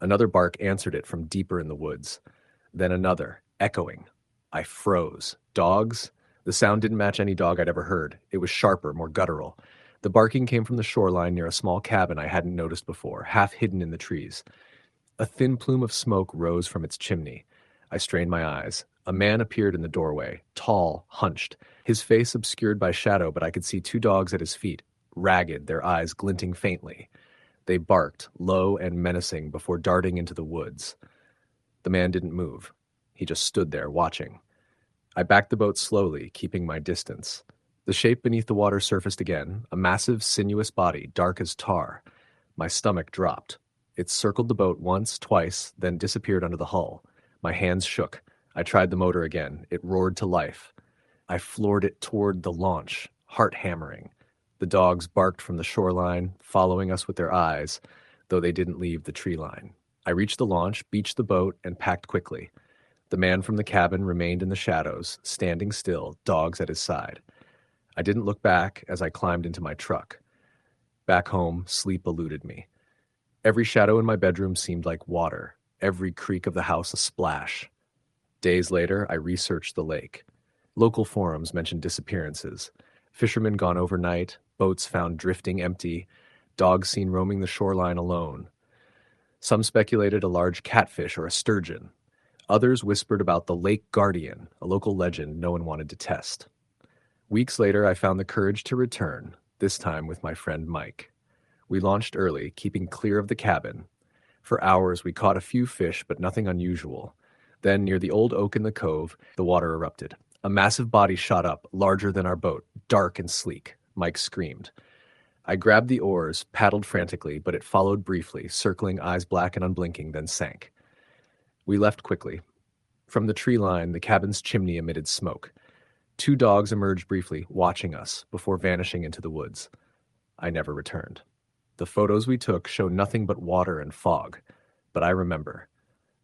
Another bark answered it from deeper in the woods. Then another, echoing. I froze. Dogs? The sound didn't match any dog I'd ever heard. It was sharper, more guttural. The barking came from the shoreline near a small cabin I hadn't noticed before, half hidden in the trees. A thin plume of smoke rose from its chimney. I strained my eyes. A man appeared in the doorway, tall, hunched, his face obscured by shadow, but I could see two dogs at his feet, ragged, their eyes glinting faintly. They barked, low and menacing, before darting into the woods. The man didn't move. He just stood there, watching. I backed the boat slowly, keeping my distance. The shape beneath the water surfaced again, a massive, sinuous body, dark as tar. My stomach dropped. It circled the boat once, twice, then disappeared under the hull. My hands shook. I tried the motor again. It roared to life. I floored it toward the launch, heart hammering. The dogs barked from the shoreline, following us with their eyes, though they didn't leave the tree line. I reached the launch, beached the boat, and packed quickly. The man from the cabin remained in the shadows, standing still, dogs at his side. I didn't look back as I climbed into my truck. Back home, sleep eluded me. Every shadow in my bedroom seemed like water, every creak of the house a splash. Days later, I researched the lake. Local forums mentioned disappearances. Fishermen gone overnight, boats found drifting empty, dogs seen roaming the shoreline alone. Some speculated a large catfish or a sturgeon. Others whispered about the Lake Guardian, a local legend no one wanted to test. Weeks later, I found the courage to return, this time with my friend Mike. We launched early, keeping clear of the cabin. For hours, we caught a few fish, but nothing unusual. Then, near the old oak in the cove, the water erupted. A massive body shot up, larger than our boat, dark and sleek. Mike screamed. I grabbed the oars, paddled frantically, but it followed briefly, circling, eyes black and unblinking, then sank. We left quickly. From the tree line, the cabin's chimney emitted smoke. 2 dogs emerged briefly, watching us, before vanishing into the woods. I never returned. The photos we took show nothing but water and fog, but I remember.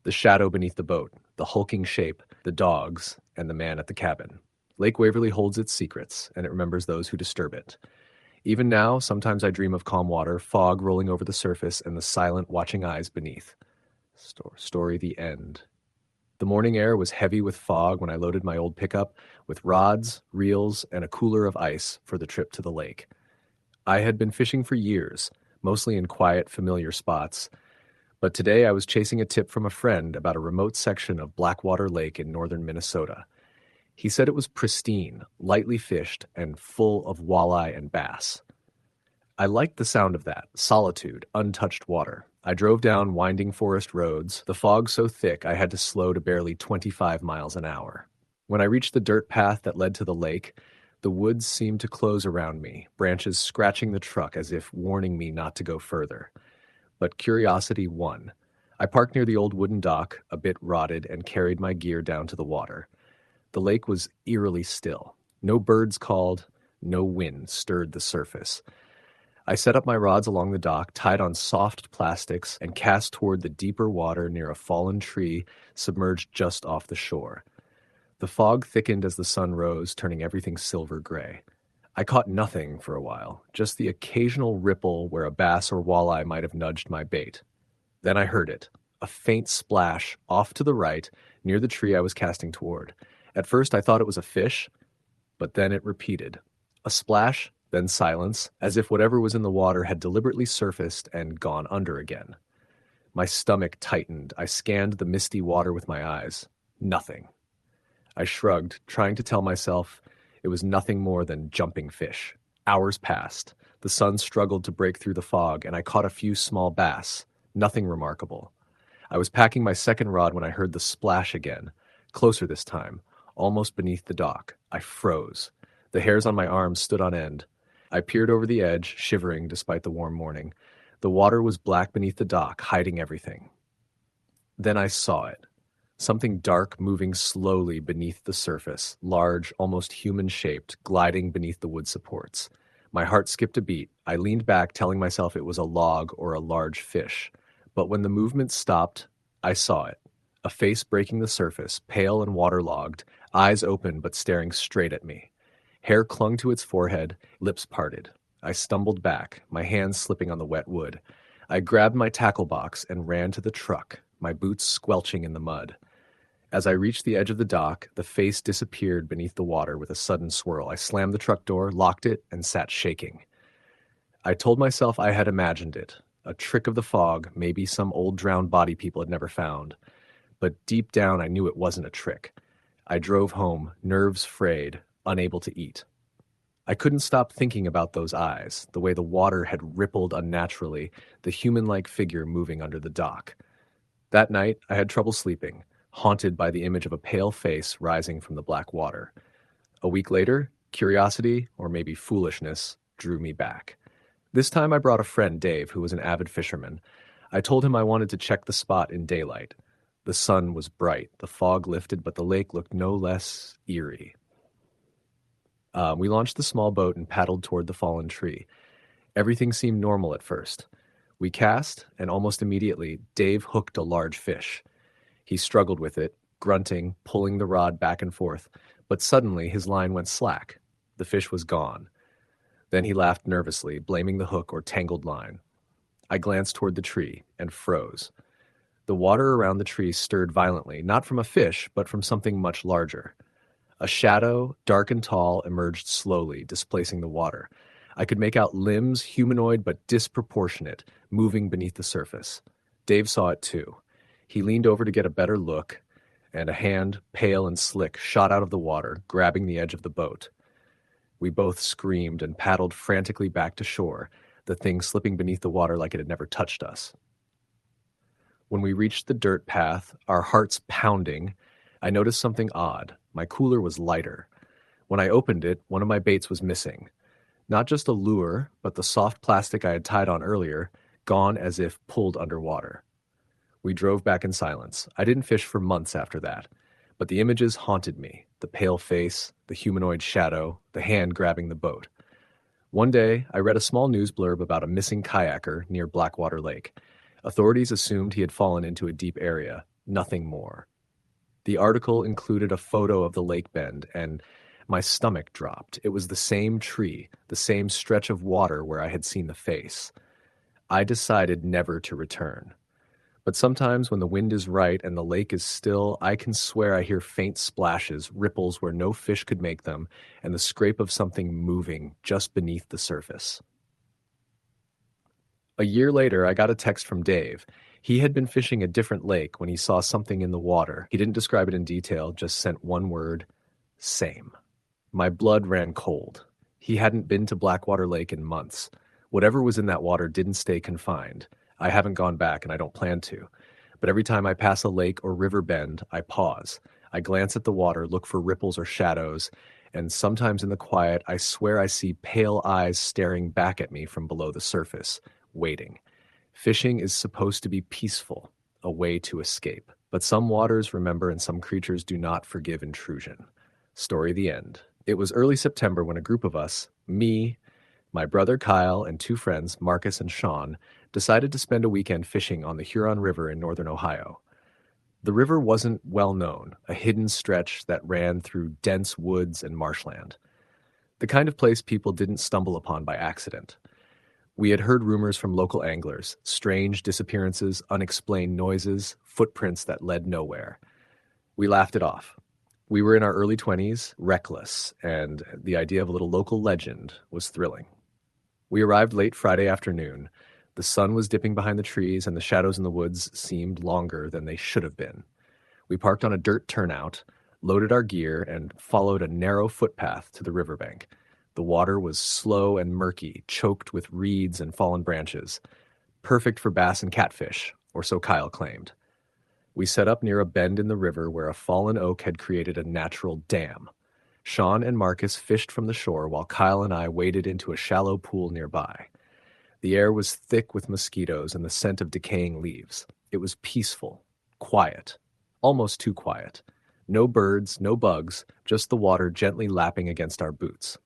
The shadow beneath the boat, the hulking shape, the dogs, and the man at the cabin. Lake Waverly holds its secrets, and it remembers those who disturb it. Even now, sometimes I dream of calm water, fog rolling over the surface, and the silent, watching eyes beneath. Story the end. The morning air was heavy with fog when I loaded my old pickup with rods, reels, and a cooler of ice for the trip to the lake. I had been fishing for years, mostly in quiet, familiar spots, but today I was chasing a tip from a friend about a remote section of Blackwater Lake in northern Minnesota. He said it was pristine, lightly fished, and full of walleye and bass. I liked the sound of that, solitude, untouched water. I drove down winding forest roads, the fog so thick I had to slow to barely 25 miles an hour. When I reached the dirt path that led to the lake, the woods seemed to close around me, branches scratching the truck as if warning me not to go further. But curiosity won. I parked near the old wooden dock, a bit rotted, and carried my gear down to the water. The lake was eerily still. No birds called, no wind stirred the surface. I set up my rods along the dock, tied on soft plastics, and cast toward the deeper water near a fallen tree submerged just off the shore. The fog thickened as the sun rose, turning everything silver gray. I caught nothing for a while, just the occasional ripple where a bass or walleye might have nudged my bait. Then I heard it, a faint splash off to the right, near the tree I was casting toward. At first I thought it was a fish, but then it repeated. A splash, then silence, as if whatever was in the water had deliberately surfaced and gone under again. My stomach tightened. I scanned the misty water with my eyes. Nothing. I shrugged, trying to tell myself it was nothing more than jumping fish. Hours passed. The sun struggled to break through the fog, and I caught a few small bass. Nothing remarkable. I was packing my second rod when I heard the splash again, closer this time, almost beneath the dock. I froze. The hairs on my arms stood on end. I peered over the edge, shivering despite the warm morning. The water was black beneath the dock, hiding everything. Then I saw it. Something dark moving slowly beneath the surface, large, almost human-shaped, gliding beneath the wood supports. My heart skipped a beat. I leaned back, telling myself it was a log or a large fish. But when the movement stopped, I saw it. A face breaking the surface, pale and waterlogged, eyes open but staring straight at me. Hair clung to its forehead, lips parted. I stumbled back, my hands slipping on the wet wood. I grabbed my tackle box and ran to the truck, my boots squelching in the mud. As I reached the edge of the dock, the face disappeared beneath the water with a sudden swirl. I slammed the truck door, locked it, and sat shaking. I told myself I had imagined it, a trick of the fog, maybe some old drowned body people had never found. But deep down I knew it wasn't a trick. I drove home, nerves frayed, unable to eat. I couldn't stop thinking about those eyes, the way the water had rippled unnaturally, the human-like figure moving under the dock. That night, I had trouble sleeping, haunted by the image of a pale face rising from the black water. A week later, curiosity, or maybe foolishness, drew me back. This time I brought a friend, Dave, who was an avid fisherman. I told him I wanted to check the spot in daylight. The sun was bright, the fog lifted, but the lake looked no less eerie. We launched the small boat and paddled toward the fallen tree. Everything seemed normal at first. We cast, and almost immediately, Dave hooked a large fish. He struggled with it, grunting, pulling the rod back and forth, but suddenly his line went slack. The fish was gone. Then he laughed nervously, blaming the hook or tangled line. I glanced toward the tree and froze. The water around the tree stirred violently, not from a fish, but from something much larger. A shadow, dark and tall, emerged slowly, displacing the water. I could make out limbs, humanoid but disproportionate, moving beneath the surface. Dave saw it too. He leaned over to get a better look, and a hand, pale and slick, shot out of the water, grabbing the edge of the boat. We both screamed and paddled frantically back to shore, the thing slipping beneath the water like it had never touched us. When we reached the dirt path, our hearts pounding, I noticed something odd. My cooler was lighter. When I opened it, one of my baits was missing. Not just a lure, but the soft plastic I had tied on earlier, gone as if pulled underwater. We drove back in silence. I didn't fish for months after that, but the images haunted me. The pale face, the humanoid shadow, the hand grabbing the boat. One day, I read a small news blurb about a missing kayaker near Blackwater Lake. Authorities assumed he had fallen into a deep area, nothing more. The article included a photo of the lake bend, and my stomach dropped. It was the same tree, the same stretch of water where I had seen the face. I decided never to return. But sometimes when the wind is right and the lake is still, I can swear I hear faint splashes, ripples where no fish could make them, and the scrape of something moving just beneath the surface. A year later, I got a text from Dave. He had been fishing a different lake when he saw something in the water. He didn't describe it in detail, just sent one word, same. My blood ran cold. He hadn't been to Blackwater Lake in months. Whatever was in that water didn't stay confined. I haven't gone back and I don't plan to. But every time I pass a lake or river bend, I pause. I glance at the water, look for ripples or shadows, and sometimes in the quiet, I swear I see pale eyes staring back at me from below the surface, waiting. Fishing is supposed to be peaceful, a way to escape. But some waters remember and some creatures do not forgive intrusion. Story the end. It was early September when a group of us, me, my brother Kyle, and two friends, Marcus and Sean, decided to spend a weekend fishing on the Huron River in northern Ohio. The river wasn't well known, a hidden stretch that ran through dense woods and marshland. The kind of place people didn't stumble upon by accident. We had heard rumors from local anglers, strange disappearances, unexplained noises, footprints that led nowhere. We laughed it off. We were in our early 20s, reckless, and the idea of a little local legend was thrilling. We arrived late Friday afternoon. The sun was dipping behind the trees, and the shadows in the woods seemed longer than they should have been. We parked on a dirt turnout, loaded our gear, and followed a narrow footpath to the riverbank. The water was slow and murky, choked with reeds and fallen branches. Perfect for bass and catfish, or so Kyle claimed. We set up near a bend in the river where a fallen oak had created a natural dam. Sean and Marcus fished from the shore while Kyle and I waded into a shallow pool nearby. The air was thick with mosquitoes and the scent of decaying leaves. It was peaceful, quiet, almost too quiet. No birds, no bugs, just the water gently lapping against our boots.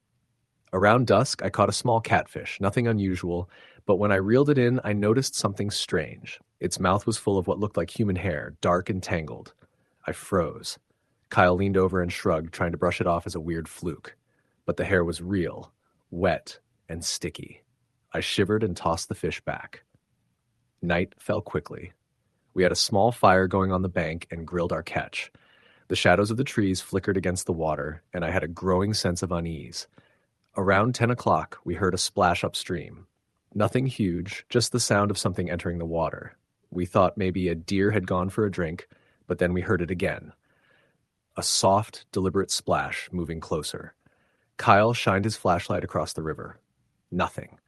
Around dusk, I caught a small catfish, nothing unusual, but when I reeled it in, I noticed something strange. Its mouth was full of what looked like human hair, dark and tangled. I froze. Kyle leaned over and shrugged, trying to brush it off as a weird fluke. But the hair was real, wet, and sticky. I shivered and tossed the fish back. Night fell quickly. We had a small fire going on the bank and grilled our catch. The shadows of the trees flickered against the water, and I had a growing sense of unease. Around 10 o'clock, we heard a splash upstream. Nothing huge, just the sound of something entering the water. We thought maybe a deer had gone for a drink, but then we heard it again. A soft, deliberate splash moving closer. Kyle shined his flashlight across the river. Nothing.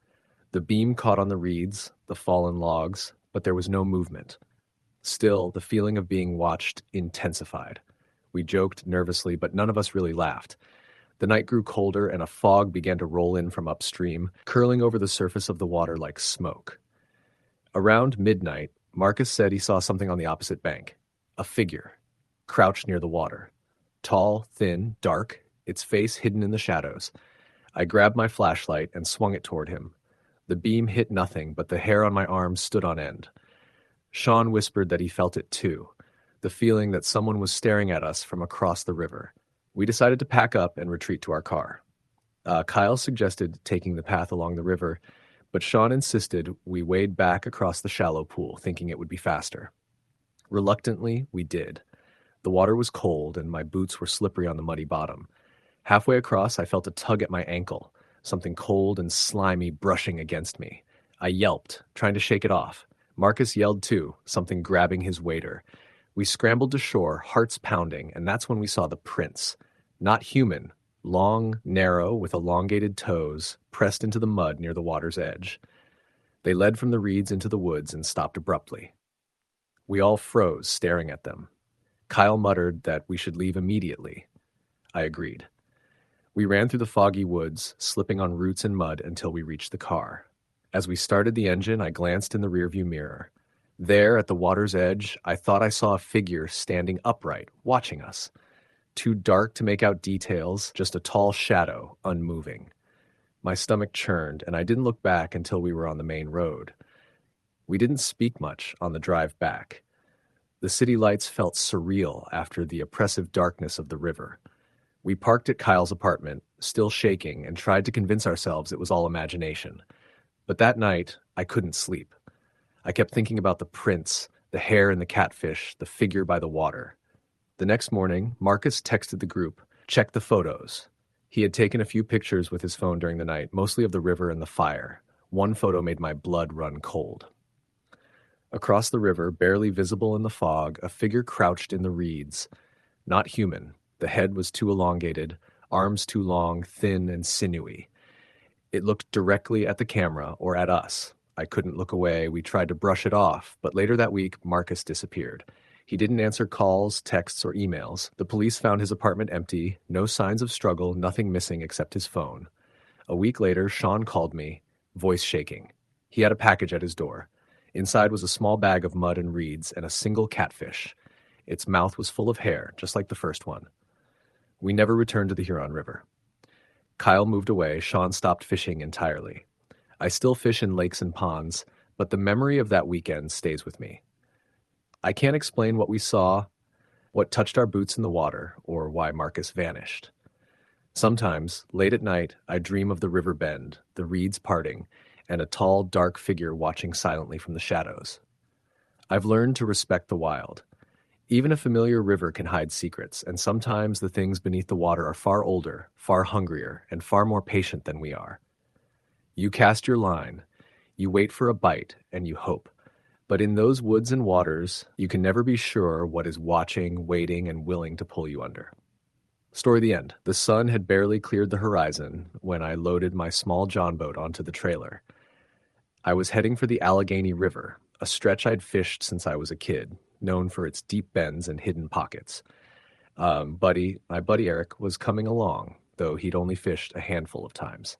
The beam caught on the reeds, the fallen logs, but there was no movement. Still, the feeling of being watched intensified. We joked nervously, but none of us really laughed. The night grew colder and a fog began to roll in from upstream, curling over the surface of the water like smoke. Around midnight, Marcus said he saw something on the opposite bank. A figure, crouched near the water. Tall, thin, dark, its face hidden in the shadows. I grabbed my flashlight and swung it toward him. The beam hit nothing, but the hair on my arm stood on end. Sean whispered that he felt it too, the feeling that someone was staring at us from across the river. We decided to pack up and retreat to our car. Kyle suggested taking the path along the river, but Sean insisted we wade back across the shallow pool, thinking it would be faster. Reluctantly, we did. The water was cold, and my boots were slippery on the muddy bottom. Halfway across, I felt a tug at my ankle. something cold and slimy brushing against me. I yelped, trying to shake it off. Marcus yelled too, something grabbing his wader. We scrambled to shore, hearts pounding, and that's when we saw the prints. Not human, long, narrow, with elongated toes, pressed into the mud near the water's edge. They led from the reeds into the woods and stopped abruptly. We all froze, staring at them. Kyle muttered that we should leave immediately. I agreed. We ran through the foggy woods, slipping on roots and mud until we reached the car. As we started the engine, I glanced in the rearview mirror. There, at the water's edge, I thought I saw a figure standing upright, watching us. Too dark to make out details, just a tall shadow, unmoving. My stomach churned, and I didn't look back until we were on the main road. We didn't speak much on the drive back. The city lights felt surreal after the oppressive darkness of the river. We parked at Kyle's apartment, still shaking, and tried to convince ourselves it was all imagination. But that night, I couldn't sleep. I kept thinking about the prints, the hair and the catfish, the figure by the water. The next morning, Marcus texted the group, "Check the photos." He had taken a few pictures with his phone during the night, mostly of the river and the fire. One photo made my blood run cold. Across the river, barely visible in the fog, a figure crouched in the reeds. Not human. The head was too elongated, arms too long, thin and sinewy. It looked directly at the camera, or at us. I couldn't look away. We tried to brush it off, but later that week, Marcus disappeared. He didn't answer calls, texts, or emails. The police found his apartment empty, no signs of struggle, nothing missing except his phone. A week later, Sean called me, voice shaking. He had a package at his door. Inside was a small bag of mud and reeds and a single catfish. Its mouth was full of hair, just like the first one. We never returned to the Huron River. Kyle moved away. Sean stopped fishing entirely. I still fish in lakes and ponds, but the memory of that weekend stays with me. I can't explain what we saw, what touched our boots in the water, or why Marcus vanished. Sometimes, late at night, I dream of the river bend, the reeds parting, and a tall, dark figure watching silently from the shadows. I've learned to respect the wild. Even a familiar river can hide secrets, and sometimes the things beneath the water are far older, far hungrier, and far more patient than we are. You cast your line, you wait for a bite, and you hope. But in those woods and waters, you can never be sure what is watching, waiting, and willing to pull you under. Story the end. The sun had barely cleared the horizon when I loaded my small John boat onto the trailer. I was heading for the Allegheny River, a stretch I'd fished since I was a kid, known for its deep bends and hidden pockets. My buddy Eric was coming along, though he'd only fished a handful of times.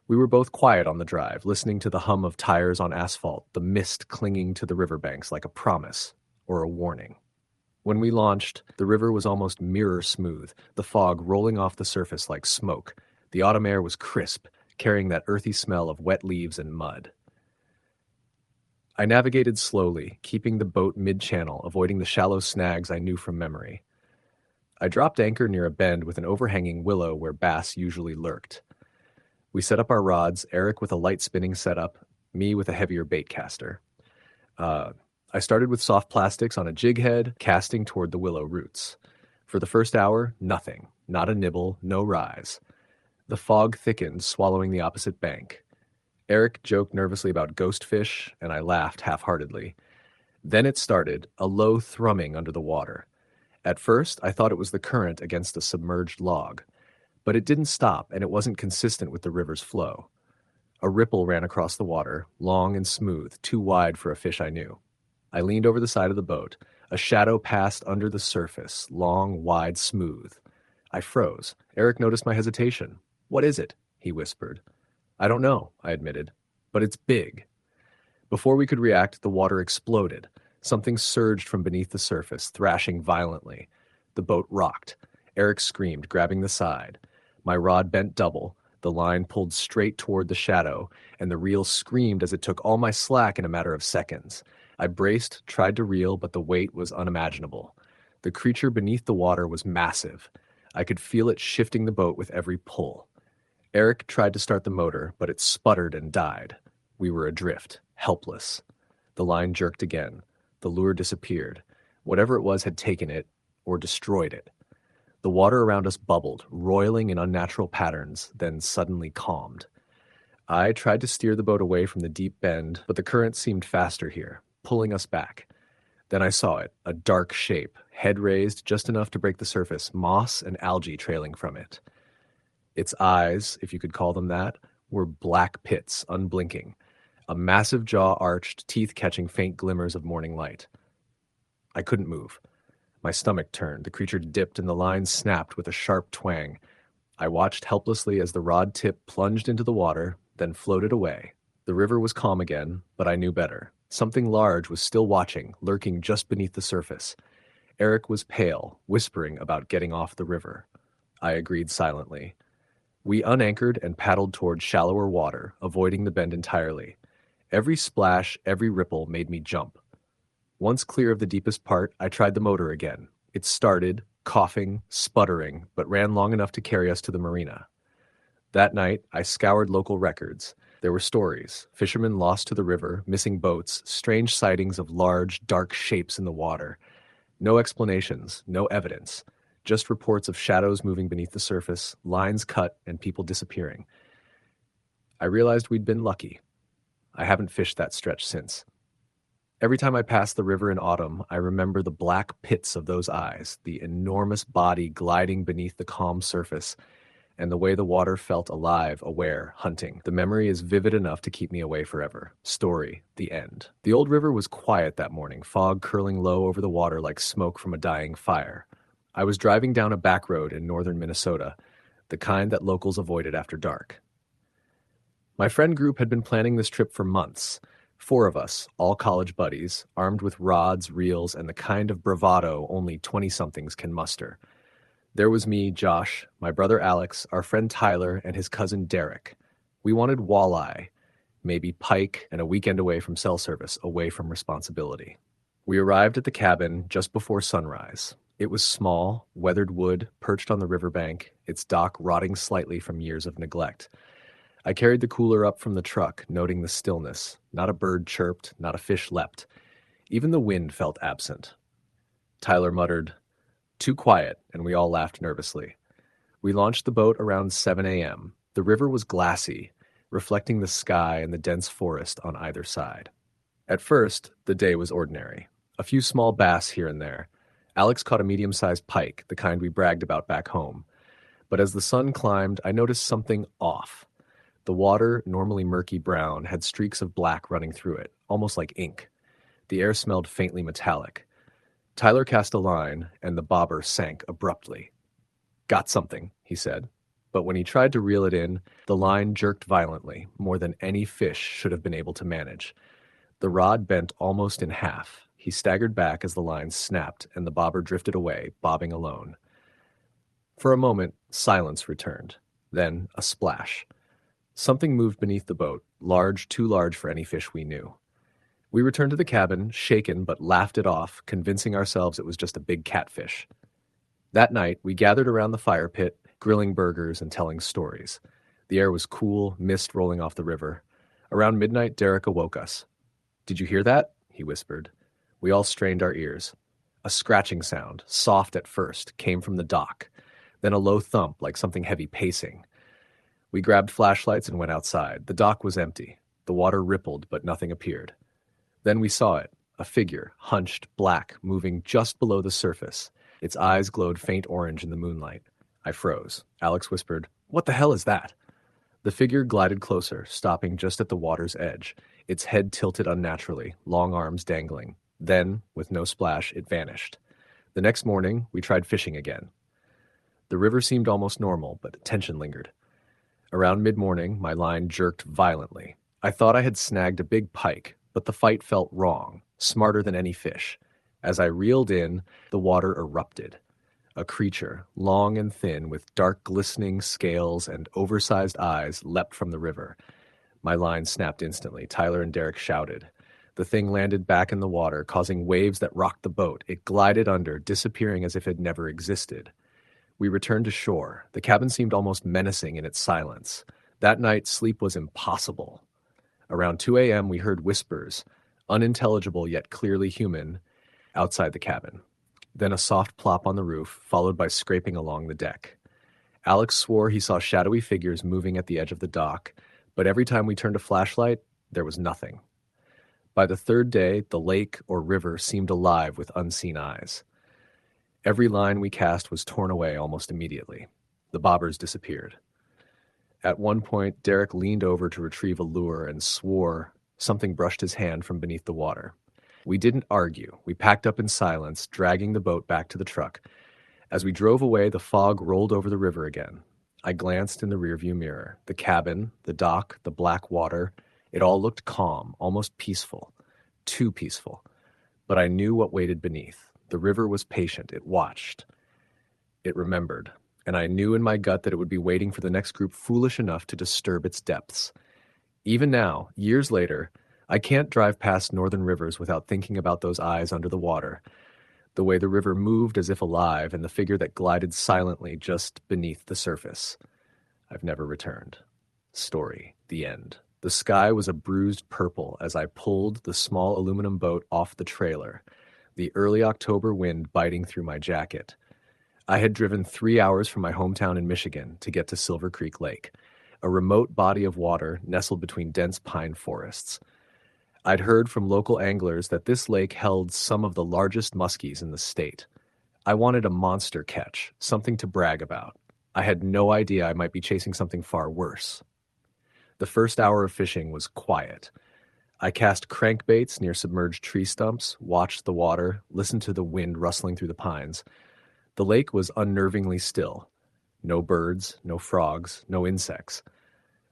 We were both quiet on the drive, listening to the hum of tires on asphalt, the mist clinging to the riverbanks like a promise or a warning. When we launched, the river was almost mirror smooth, the fog rolling off the surface like smoke. The autumn air was crisp, carrying that earthy smell of wet leaves and mud. I navigated slowly, keeping the boat mid-channel, avoiding the shallow snags I knew from memory. I dropped anchor near a bend with an overhanging willow where bass usually lurked. We set up our rods, Eric with a light spinning setup, me with a heavier bait caster. I started with soft plastics on a jig head, casting toward the willow roots. For the first hour, nothing. Not a nibble, no rise. The fog thickened, swallowing the opposite bank. Eric joked nervously about ghost fish, and I laughed half-heartedly. Then it started, a low thrumming under the water. At first, I thought it was the current against a submerged log. But it didn't stop, and it wasn't consistent with the river's flow. A ripple ran across the water, long and smooth, too wide for a fish I knew. I leaned over the side of the boat. A shadow passed under the surface, long, wide, smooth. I froze. Eric noticed my hesitation. "What is it?" he whispered. "I don't know," I admitted, "but it's big." Before we could react, the water exploded. Something surged from beneath the surface, thrashing violently. The boat rocked. Eric screamed, grabbing the side. My rod bent double. The line pulled straight toward the shadow, and the reel screamed as it took all my slack in a matter of seconds. I braced, tried to reel, but the weight was unimaginable. The creature beneath the water was massive. I could feel it shifting the boat with every pull. Eric tried to start the motor, but it sputtered and died. We were adrift, helpless. The line jerked again. The lure disappeared. Whatever it was had taken it, or destroyed it. The water around us bubbled, roiling in unnatural patterns, then suddenly calmed. I tried to steer the boat away from the deep bend, but the current seemed faster here, pulling us back. Then I saw it, a dark shape, head raised just enough to break the surface, moss and algae trailing from it. Its eyes, if you could call them that, were black pits, unblinking, a massive jaw arched, teeth catching faint glimmers of morning light. I couldn't move. My stomach turned, the creature dipped, and the line snapped with a sharp twang. I watched helplessly as the rod tip plunged into the water, then floated away. The river was calm again, but I knew better. Something large was still watching, lurking just beneath the surface. Eric was pale, whispering about getting off the river. I agreed silently. We unanchored and paddled toward shallower water, avoiding the bend entirely. Every splash, every ripple made me jump. Once clear of the deepest part, I tried the motor again. It started, coughing, sputtering, but ran long enough to carry us to the marina. That night, I scoured local records. There were stories, fishermen lost to the river, missing boats, strange sightings of large, dark shapes in the water. No explanations, no evidence, just reports of shadows moving beneath the surface, lines cut, and people disappearing. I realized we'd been lucky. I haven't fished that stretch since. Every time I pass the river in autumn, I remember the black pits of those eyes, the enormous body gliding beneath the calm surface, and the way the water felt alive, aware, hunting. The memory is vivid enough to keep me away forever. Story, the end. The old river was quiet that morning, fog curling low over the water like smoke from a dying fire. I was driving down a back road in northern Minnesota, the kind that locals avoided after dark. My friend group had been planning this trip for months. 4 of us, all college buddies, armed with rods, reels, and the kind of bravado only 20-somethings can muster. There was me, Josh, my brother Alex, our friend Tyler, and his cousin Derek. We wanted walleye, maybe pike, and a weekend away from cell service, away from responsibility. We arrived at the cabin just before sunrise. It was small, weathered wood, perched on the riverbank, its dock rotting slightly from years of neglect. I carried the cooler up from the truck, noting the stillness. Not a bird chirped, not a fish leapt. Even the wind felt absent. Tyler muttered, "Too quiet," and we all laughed nervously. We launched the boat around 7 a.m. The river was glassy, reflecting the sky and the dense forest on either side. At first, the day was ordinary. A few small bass here and there. Alex caught a medium-sized pike, the kind we bragged about back home. But as the sun climbed, I noticed something off. The water, normally murky brown, had streaks of black running through it, almost like ink. The air smelled faintly metallic. Tyler cast a line, and the bobber sank abruptly. "Got something," he said. But when he tried to reel it in, the line jerked violently, more than any fish should have been able to manage. The rod bent almost in half. He staggered back as the line snapped, and the bobber drifted away, bobbing alone. For a moment, silence returned. Then a splash. Something moved beneath the boat, large, too large for any fish we knew. We returned to the cabin, shaken, but laughed it off, convincing ourselves it was just a big catfish. That night, we gathered around the fire pit, grilling burgers and telling stories. The air was cool, mist rolling off the river. Around midnight, Derek awoke us. "Did you hear that?" he whispered. We all strained our ears. A scratching sound, soft at first, came from the dock, then a low thump like something heavy pacing. We grabbed flashlights and went outside. The dock was empty. The water rippled, but nothing appeared. Then we saw it, a figure, hunched, black, moving just below the surface. Its eyes glowed faint orange in the moonlight. I froze. Alex whispered, "What the hell is that?" The figure glided closer, stopping just at the water's edge, its head tilted unnaturally, long arms dangling. Then, with no splash, it vanished. The next morning, we tried fishing again. The river seemed almost normal, but tension lingered. Around mid-morning, my line jerked violently. I thought I had snagged a big pike, but the fight felt wrong, smarter than any fish. As I reeled in, the water erupted. A creature, long and thin, with dark glistening scales and oversized eyes, leapt from the river. My line snapped instantly. Tyler and Derek shouted. The thing landed back in the water, causing waves that rocked the boat. It glided under, disappearing as if it never existed. We returned to shore. The cabin seemed almost menacing in its silence. That night, sleep was impossible. Around 2 a.m., we heard whispers, unintelligible yet clearly human, outside the cabin. Then a soft plop on the roof, followed by scraping along the deck. Alex swore he saw shadowy figures moving at the edge of the dock, but every time we turned a flashlight, there was nothing. By the third day, the lake or river seemed alive with unseen eyes. Every line we cast was torn away almost immediately. The bobbers disappeared. At one point, Derek leaned over to retrieve a lure and swore something brushed his hand from beneath the water. We didn't argue. We packed up in silence, dragging the boat back to the truck. As we drove away, the fog rolled over the river again. I glanced in the rearview mirror. The cabin, the dock, the black water, it all looked calm, almost peaceful. Too peaceful. But I knew what waited beneath. The river was patient. It watched. It remembered. And I knew in my gut that it would be waiting for the next group foolish enough to disturb its depths. Even now, years later, I can't drive past northern rivers without thinking about those eyes under the water, the way the river moved as if alive, and the figure that glided silently just beneath the surface. I've never returned. Story. The end. The sky was a bruised purple as I pulled the small aluminum boat off the trailer, the early October wind biting through my jacket. I had driven 3 hours from my hometown in Michigan to get to Silver Creek Lake, a remote body of water nestled between dense pine forests. I'd heard from local anglers that this lake held some of the largest muskies in the state. I wanted a monster catch, something to brag about. I had no idea I might be chasing something far worse. The first hour of fishing was quiet. I cast crankbaits near submerged tree stumps, watched the water, listened to the wind rustling through the pines. The lake was unnervingly still. No birds, no frogs, no insects.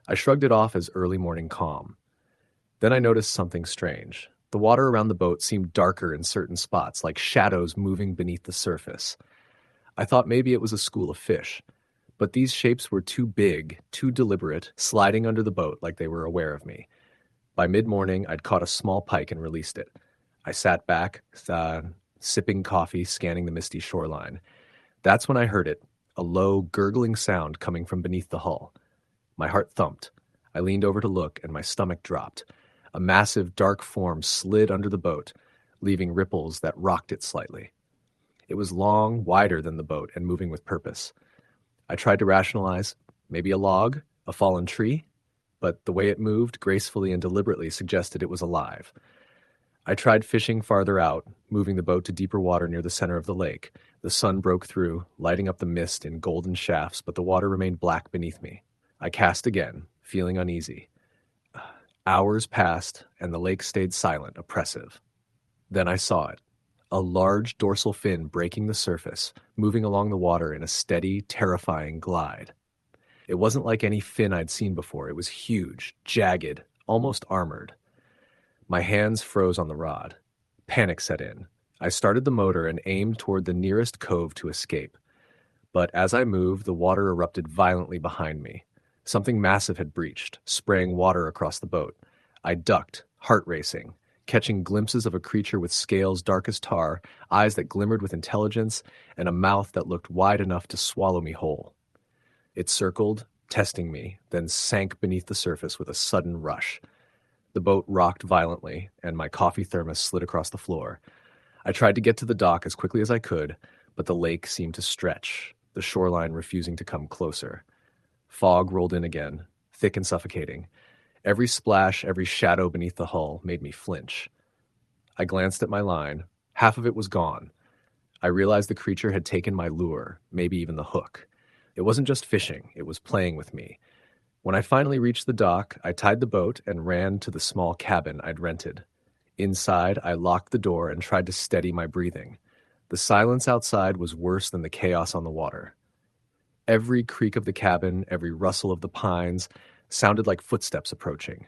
I shrugged it off as early morning calm. Then I noticed something strange. The water around the boat seemed darker in certain spots, like shadows moving beneath the surface. I thought maybe it was a school of fish, but these shapes were too big, too deliberate, sliding under the boat like they were aware of me. By mid-morning, I'd caught a small pike and released it. I sat back, sipping coffee, scanning the misty shoreline. That's when I heard it, a low, gurgling sound coming from beneath the hull. My heart thumped. I leaned over to look, and my stomach dropped. A massive, dark form slid under the boat, leaving ripples that rocked it slightly. It was long, wider than the boat, and moving with purpose. I tried to rationalize, maybe a log, a fallen tree, but the way it moved gracefully and deliberately suggested it was alive. I tried fishing farther out, moving the boat to deeper water near the center of the lake. The sun broke through, lighting up the mist in golden shafts, but the water remained black beneath me. I cast again, feeling uneasy. Hours passed, and the lake stayed silent, oppressive. Then I saw it. A large dorsal fin breaking the surface, moving along the water in a steady, terrifying glide. It wasn't like any fin I'd seen before. It was huge, jagged, almost armored. My hands froze on the rod. Panic set in. I started the motor and aimed toward the nearest cove to escape. But as I moved, the water erupted violently behind me. Something massive had breached, spraying water across the boat. I ducked, heart racing, catching glimpses of a creature with scales dark as tar, eyes that glimmered with intelligence, and a mouth that looked wide enough to swallow me whole. It circled, testing me, then sank beneath the surface with a sudden rush. The boat rocked violently, and my coffee thermos slid across the floor. I tried to get to the dock as quickly as I could, but the lake seemed to stretch, the shoreline refusing to come closer. Fog rolled in again, thick and suffocating. Every splash, every shadow beneath the hull made me flinch. I glanced at my line. Half of it was gone. I realized the creature had taken my lure, maybe even the hook. It wasn't just fishing, it was playing with me. When I finally reached the dock, I tied the boat and ran to the small cabin I'd rented. Inside, I locked the door and tried to steady my breathing. The silence outside was worse than the chaos on the water. Every creak of the cabin, every rustle of the pines, sounded like footsteps approaching.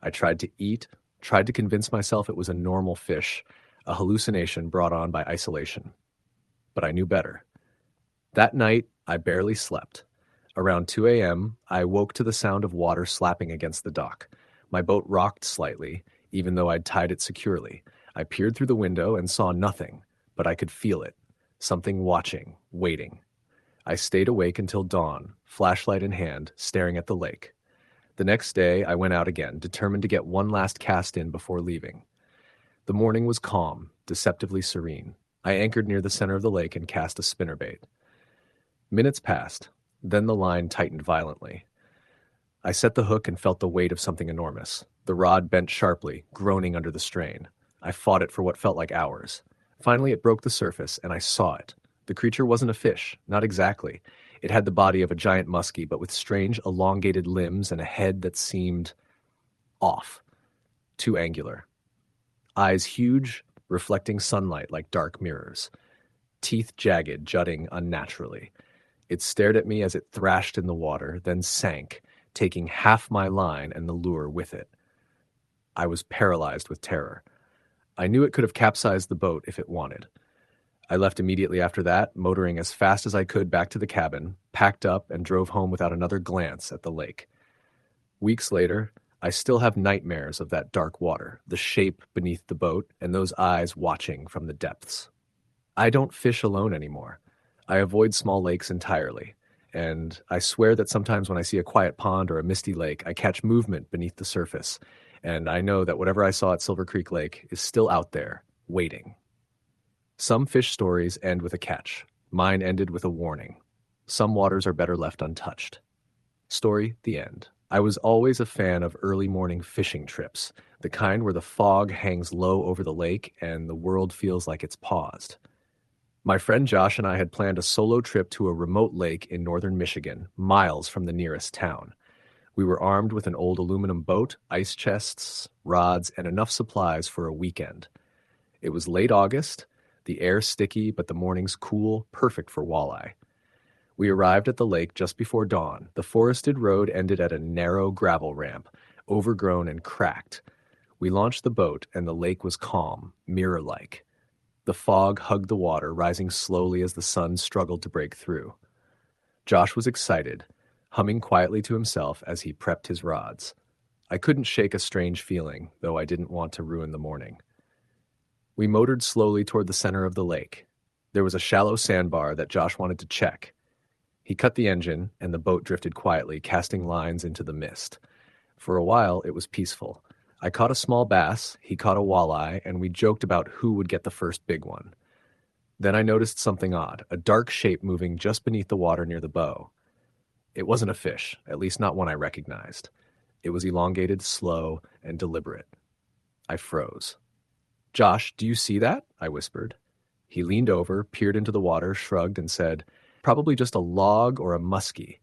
I tried to eat, tried to convince myself it was a normal fish, a hallucination brought on by isolation. But I knew better. That night, I barely slept. Around 2 a.m., I woke to the sound of water slapping against the dock. My boat rocked slightly, even though I'd tied it securely. I peered through the window and saw nothing, but I could feel it. Something watching, waiting. I stayed awake until dawn, flashlight in hand, staring at the lake. The next day, I went out again, determined to get one last cast in before leaving. The morning was calm, deceptively serene. I anchored near the center of the lake and cast a spinnerbait. Minutes passed. Then the line tightened violently. I set the hook and felt the weight of something enormous. The rod bent sharply, groaning under the strain. I fought it for what felt like hours. Finally, it broke the surface, and I saw it. The creature wasn't a fish, not exactly. It had the body of a giant muskie, but with strange, elongated limbs and a head that seemed off, too angular. Eyes huge, reflecting sunlight like dark mirrors. Teeth jagged, jutting unnaturally. It stared at me as it thrashed in the water, then sank, taking half my line and the lure with it. I was paralyzed with terror. I knew it could have capsized the boat if it wanted. I left immediately after that, motoring as fast as I could back to the cabin, packed up, and drove home without another glance at the lake. Weeks later, I still have nightmares of that dark water, the shape beneath the boat, and those eyes watching from the depths. I don't fish alone anymore. I avoid small lakes entirely, and I swear that sometimes when I see a quiet pond or a misty lake, I catch movement beneath the surface, and I know that whatever I saw at Silver Creek Lake is still out there, waiting. Some fish stories end with a catch. Mine ended with a warning. Some waters are better left untouched. Story, the end. I was always a fan of early morning fishing trips, the kind where the fog hangs low over the lake and the world feels like it's paused. My friend Josh and I had planned a solo trip to a remote lake in northern Michigan, miles from the nearest town. We were armed with an old aluminum boat, ice chests, rods, and enough supplies for a weekend. It was late August, the air sticky but the mornings cool, perfect for walleye. We arrived at the lake just before dawn. The forested road ended at a narrow gravel ramp, overgrown and cracked. We launched the boat and the lake was calm, mirror-like. The fog hugged the water, rising slowly as the sun struggled to break through. Josh was excited, humming quietly to himself as he prepped his rods. I couldn't shake a strange feeling, though I didn't want to ruin the morning. We motored slowly toward the center of the lake. There was a shallow sandbar that Josh wanted to check. He cut the engine, and the boat drifted quietly, casting lines into the mist. For a while, it was peaceful. I caught a small bass, he caught a walleye, and we joked about who would get the first big one. Then I noticed something odd, a dark shape moving just beneath the water near the bow. It wasn't a fish, at least not one I recognized. It was elongated, slow, and deliberate. I froze. "Josh, do you see that?" I whispered. He leaned over, peered into the water, shrugged, and said, "Probably just a log or a muskie."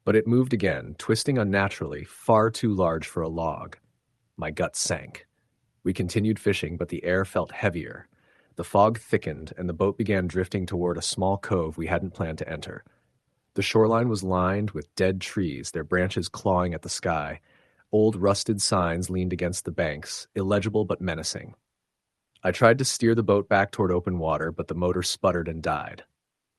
But it moved again, twisting unnaturally, far too large for a log. My gut sank. We continued fishing, but the air felt heavier. The fog thickened, and the boat began drifting toward a small cove we hadn't planned to enter. The shoreline was lined with dead trees, their branches clawing at the sky. Old rusted signs leaned against the banks, illegible but menacing. I tried to steer the boat back toward open water, but the motor sputtered and died.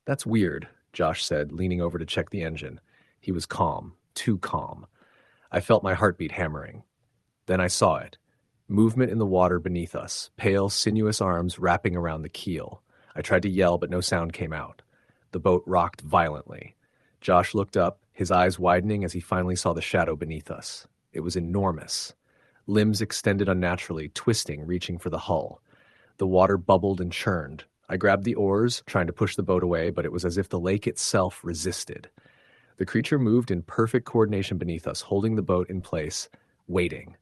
"That's weird," Josh said, leaning over to check the engine. He was calm, too calm. I felt my heartbeat hammering. Then I saw it. Movement in the water beneath us, pale, sinuous arms wrapping around the keel. I tried to yell, but no sound came out. The boat rocked violently. Josh looked up, his eyes widening as he finally saw the shadow beneath us. It was enormous. Limbs extended unnaturally, twisting, reaching for the hull. The water bubbled and churned. I grabbed the oars, trying to push the boat away, but it was as if the lake itself resisted. The creature moved in perfect coordination beneath us, holding the boat in place, waiting.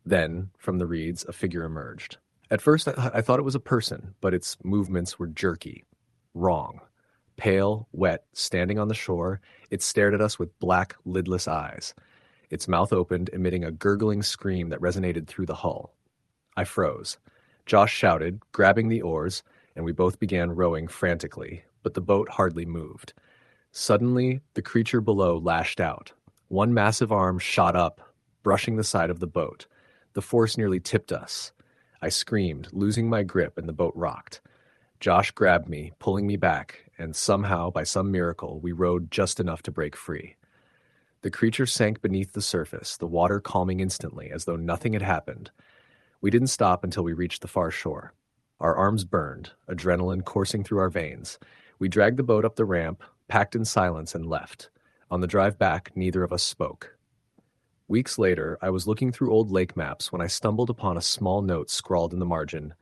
Then, from the reeds, a figure emerged. At first, I thought it was a person, but its movements were jerky. Wrong. Pale, wet, standing on the shore, it stared at us with black, lidless eyes. Its mouth opened, emitting a gurgling scream that resonated through the hull. I froze. Josh shouted, grabbing the oars, and we both began rowing frantically, but the boat hardly moved. Suddenly, the creature below lashed out. One massive arm shot up, brushing the side of the boat. The force nearly tipped us. I screamed, losing my grip, and the boat rocked. Josh grabbed me, pulling me back, and somehow, by some miracle, we rowed just enough to break free. The creature sank beneath the surface, the water calming instantly, as though nothing had happened. We didn't stop until we reached the far shore. Our arms burned, adrenaline coursing through our veins. We dragged the boat up the ramp, packed in silence, and left. On the drive back, neither of us spoke. Weeks later, I was looking through old lake maps when I stumbled upon a small note scrawled in the margin,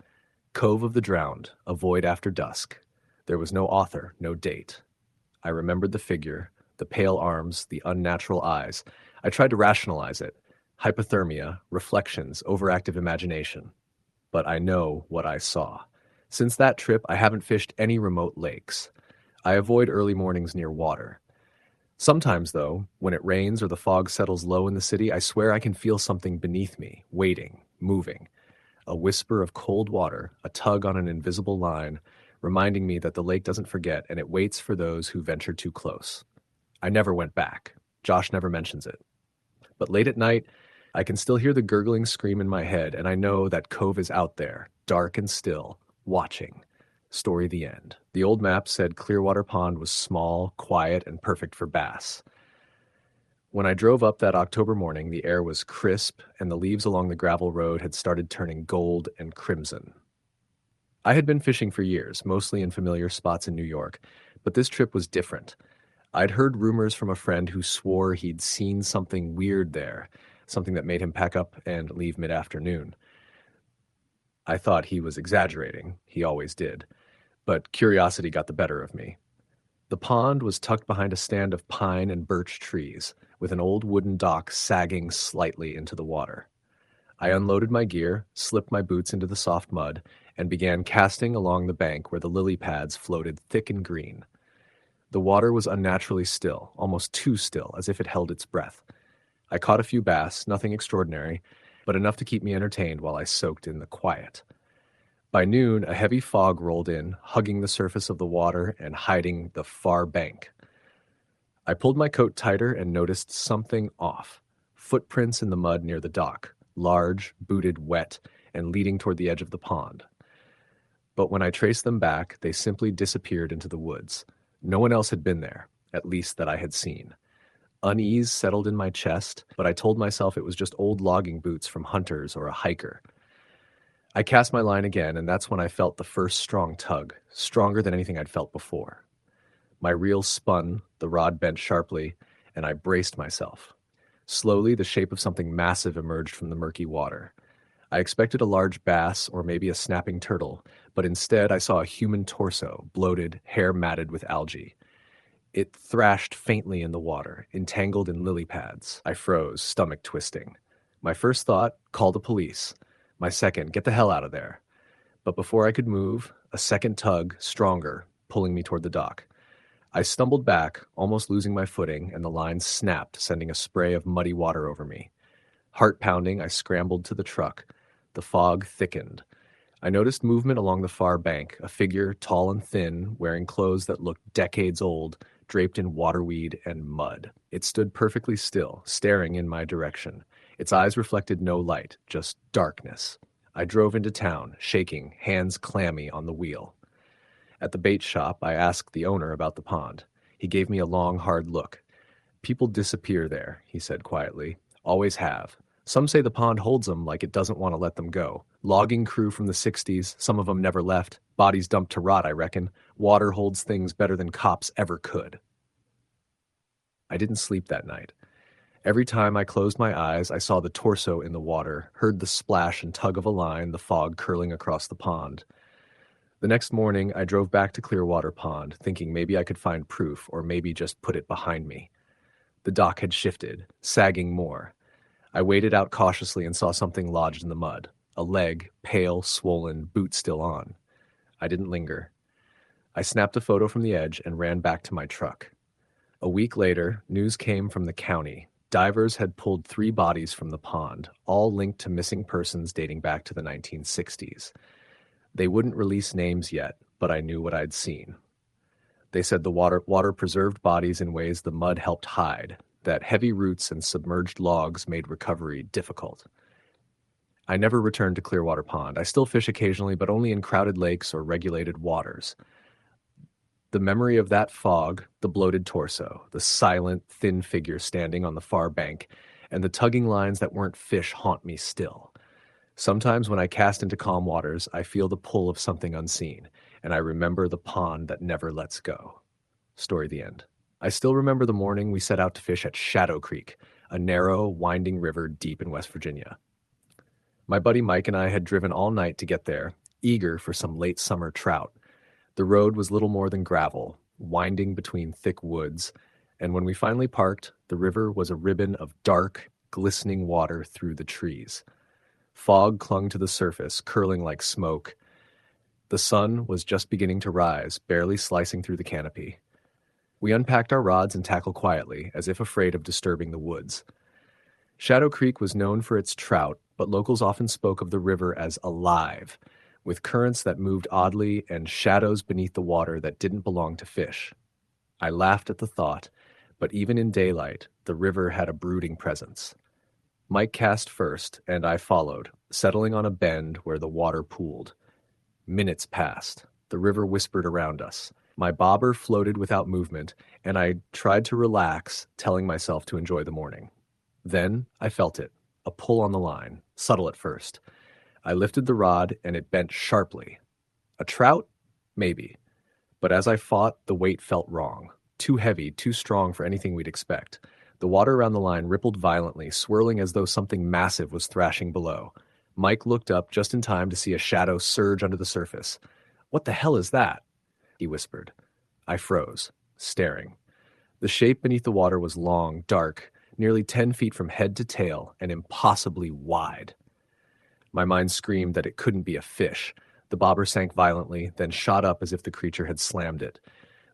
Cove of the Drowned, A Void After Dusk. There was no author, no date. I remembered the figure, the pale arms, the unnatural eyes. I tried to rationalize it. Hypothermia, reflections, overactive imagination. But I know what I saw. Since that trip, I haven't fished any remote lakes. I avoid early mornings near water. Sometimes, though, when it rains or the fog settles low in the city, I swear I can feel something beneath me, waiting, moving. A whisper of cold water, a tug on an invisible line, reminding me that the lake doesn't forget and it waits for those who venture too close. I never went back. Josh never mentions it. But late at night, I can still hear the gurgling scream in my head, and I know that Cove is out there, dark and still, watching. Story the end. The old map said Clearwater Pond was small, quiet, and perfect for bass. When I drove up that October morning, the air was crisp, and the leaves along the gravel road had started turning gold and crimson. I had been fishing for years, mostly in familiar spots in New York, but this trip was different. I'd heard rumors from a friend who swore he'd seen something weird there, something that made him pack up and leave mid-afternoon. I thought he was exaggerating. He always did. But curiosity got the better of me. The pond was tucked behind a stand of pine and birch trees, with an old wooden dock sagging slightly into the water. I unloaded my gear, slipped my boots into the soft mud, and began casting along the bank where the lily pads floated thick and green. The water was unnaturally still, almost too still, as if it held its breath. I caught a few bass, nothing extraordinary, but enough to keep me entertained while I soaked in the quiet. By noon, a heavy fog rolled in, hugging the surface of the water and hiding the far bank. I pulled my coat tighter and noticed something off. Footprints in the mud near the dock, large, booted, wet, and leading toward the edge of the pond. But when I traced them back, they simply disappeared into the woods. No one else had been there, at least that I had seen. Unease settled in my chest, but I told myself it was just old logging boots from hunters or a hiker. I cast my line again, and that's when I felt the first strong tug, stronger than anything I'd felt before. My reel spun, the rod bent sharply, and I braced myself. Slowly, the shape of something massive emerged from the murky water. I expected a large bass or maybe a snapping turtle, but instead I saw a human torso, bloated, hair matted with algae. It thrashed faintly in the water, entangled in lily pads. I froze, stomach twisting. My first thought, call the police. My second, get the hell out of there. But before I could move, a second tug, stronger, pulling me toward the dock. I stumbled back, almost losing my footing, and the line snapped, sending a spray of muddy water over me. Heart pounding, I scrambled to the truck. The fog thickened. I noticed movement along the far bank, a figure tall and thin, wearing clothes that looked decades old, draped in waterweed and mud. It stood perfectly still, staring in my direction. Its eyes reflected no light, just darkness. I drove into town, shaking, hands clammy on the wheel. At the bait shop, I asked the owner about the pond. He gave me a long, hard look. People disappear there, he said quietly. Always have. Some say the pond holds them like it doesn't want to let them go. Logging crew from the 60s, some of them never left. Bodies dumped to rot, I reckon. Water holds things better than cops ever could. I didn't sleep that night. Every time I closed my eyes, I saw the torso in the water, heard the splash and tug of a line, the fog curling across the pond. The next morning, I drove back to Clearwater Pond, thinking maybe I could find proof, or maybe just put it behind me. The dock had shifted, sagging more. I waded out cautiously and saw something lodged in the mud. A leg, pale, swollen, boot still on. I didn't linger. I snapped a photo from the edge and ran back to my truck. A week later, news came from the county. Divers had pulled 3 bodies from the pond, all linked to missing persons dating back to the 1960s. They wouldn't release names yet, but I knew what I'd seen. They said the water preserved bodies in ways the mud helped hide, that heavy roots and submerged logs made recovery difficult. I never returned to Clearwater Pond. I still fish occasionally, but only in crowded lakes or regulated waters. The memory of that fog, the bloated torso, the silent, thin figure standing on the far bank, and the tugging lines that weren't fish haunt me still. Sometimes when I cast into calm waters, I feel the pull of something unseen, and I remember the pond that never lets go. Story the end. I still remember the morning we set out to fish at Shadow Creek, a narrow, winding river deep in West Virginia. My buddy Mike and I had driven all night to get there, eager for some late summer trout. The road was little more than gravel, winding between thick woods, and when we finally parked, the river was a ribbon of dark, glistening water through the trees. Fog clung to the surface, curling like smoke. The sun was just beginning to rise, barely slicing through the canopy. We unpacked our rods and tackled quietly, as if afraid of disturbing the woods. Shadow Creek was known for its trout, but locals often spoke of the river as alive, with currents that moved oddly and shadows beneath the water that didn't belong to fish. I laughed at the thought, but even in daylight, the river had a brooding presence. Mike cast first, and I followed, settling on a bend where the water pooled. Minutes passed. The river whispered around us. My bobber floated without movement, and I tried to relax, telling myself to enjoy the morning. Then I felt it, a pull on the line, subtle at first. I lifted the rod, and it bent sharply. A trout? Maybe. But as I fought, the weight felt wrong. Too heavy, too strong for anything we'd expect. The water around the line rippled violently, swirling as though something massive was thrashing below. Mike looked up just in time to see a shadow surge under the surface. "What the hell is that?" he whispered. I froze, staring. The shape beneath the water was long, dark, nearly 10 feet from head to tail, and impossibly wide. My mind screamed that it couldn't be a fish. The bobber sank violently, then shot up as if the creature had slammed it.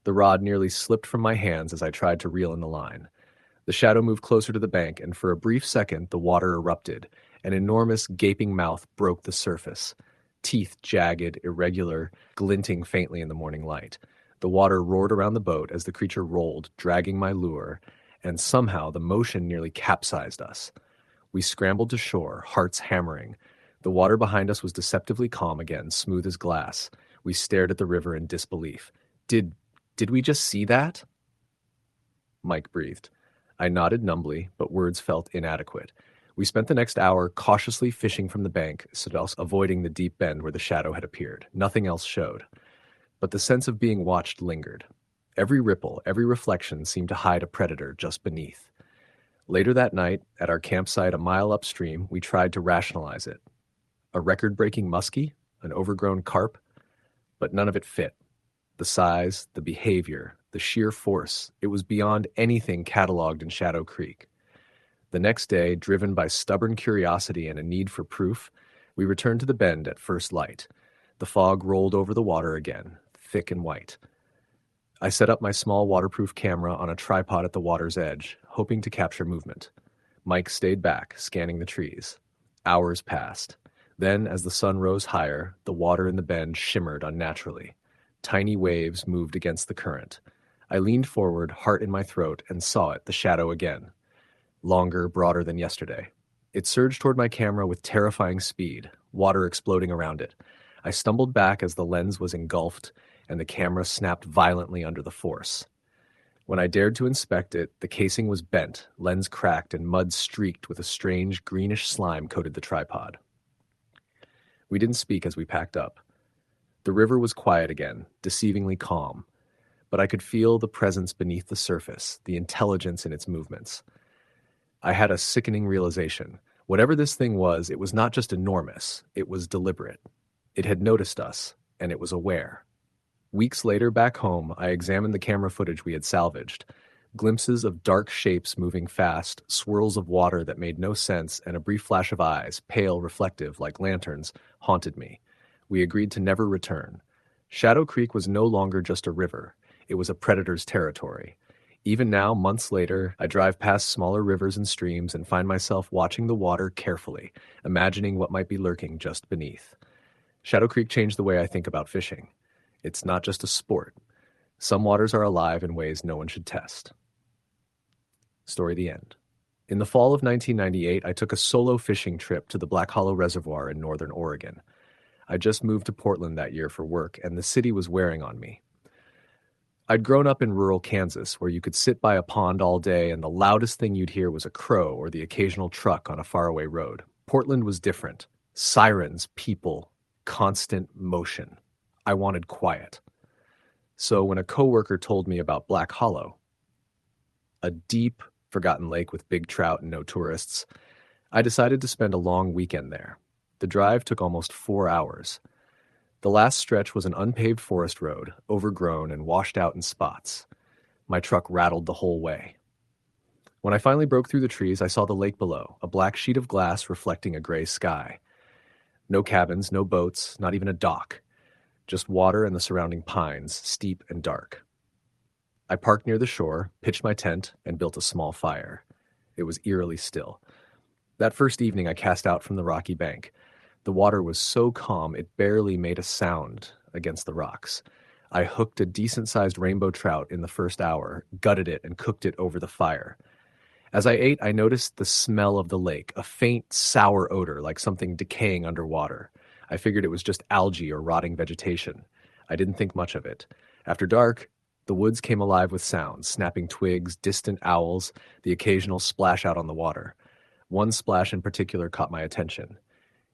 The rod nearly slipped from my hands as I tried to reel in the line. The shadow moved closer to the bank, and for a brief second the water erupted. An enormous, gaping mouth broke the surface. Teeth jagged, irregular, glinting faintly in the morning light. The water roared around the boat as the creature rolled, dragging my lure, and somehow the motion nearly capsized us. We scrambled to shore, hearts hammering. The water behind us was deceptively calm again, smooth as glass. We stared at the river in disbelief. Did we just see that?" Mike breathed. I nodded numbly, but words felt inadequate. We spent the next hour cautiously fishing from the bank, avoiding the deep bend where the shadow had appeared. Nothing else showed. But the sense of being watched lingered. Every ripple, every reflection seemed to hide a predator just beneath. Later that night, at our campsite a mile upstream, we tried to rationalize it. A record-breaking muskie? An overgrown carp? But none of it fit. The size, the behavior, the sheer force, it was beyond anything cataloged in Shadow Creek. The next day, driven by stubborn curiosity and a need for proof, we returned to the bend at first light. The fog rolled over the water again, thick and white. I set up my small waterproof camera on a tripod at the water's edge, hoping to capture movement. Mike stayed back, scanning the trees. Hours passed. Then, as the sun rose higher, the water in the bend shimmered unnaturally. Tiny waves moved against the current. I leaned forward, heart in my throat, and saw it, the shadow again. Longer, broader than yesterday. It surged toward my camera with terrifying speed, water exploding around it. I stumbled back as the lens was engulfed, and the camera snapped violently under the force. When I dared to inspect it, the casing was bent, lens cracked, and mud streaked with a strange greenish slime coated the tripod. We didn't speak as we packed up. The river was quiet again, deceivingly calm, but I could feel the presence beneath the surface, the intelligence in its movements. I had a sickening realization. Whatever this thing was, it was not just enormous, it was deliberate. It had noticed us, and it was aware. Weeks later, back home, I examined the camera footage we had salvaged. Glimpses of dark shapes moving fast, swirls of water that made no sense, and a brief flash of eyes, pale, reflective, like lanterns, haunted me. We agreed to never return. Shadow Creek was no longer just a river. It was a predator's territory. Even now, months later, I drive past smaller rivers and streams and find myself watching the water carefully, imagining what might be lurking just beneath. Shadow Creek changed the way I think about fishing. It's not just a sport. Some waters are alive in ways no one should test. Story the end. In the fall of 1998, I took a solo fishing trip to the Black Hollow Reservoir in northern Oregon. I just moved to Portland that year for work, and the city was wearing on me. I'd grown up in rural Kansas, where you could sit by a pond all day and the loudest thing you'd hear was a crow or the occasional truck on a faraway road. Portland was different. Sirens, people, constant motion. I wanted quiet. So when a coworker told me about Black Hollow, a deep, forgotten lake with big trout and no tourists, I decided to spend a long weekend there. The drive took almost 4 hours. The last stretch was an unpaved forest road, overgrown and washed out in spots. My truck rattled the whole way. When I finally broke through the trees, I saw the lake below, a black sheet of glass reflecting a gray sky. No cabins, no boats, not even a dock. Just water and the surrounding pines, steep and dark. I parked near the shore, pitched my tent, and built a small fire. It was eerily still. That first evening I cast out from the rocky bank. The water was so calm it barely made a sound against the rocks. I hooked a decent-sized rainbow trout in the first hour, gutted it, and cooked it over the fire. As I ate, I noticed the smell of the lake, a faint, sour odor like something decaying underwater. I figured it was just algae or rotting vegetation. I didn't think much of it. After dark, the woods came alive with sounds, snapping twigs, distant owls, the occasional splash out on the water. One splash in particular caught my attention.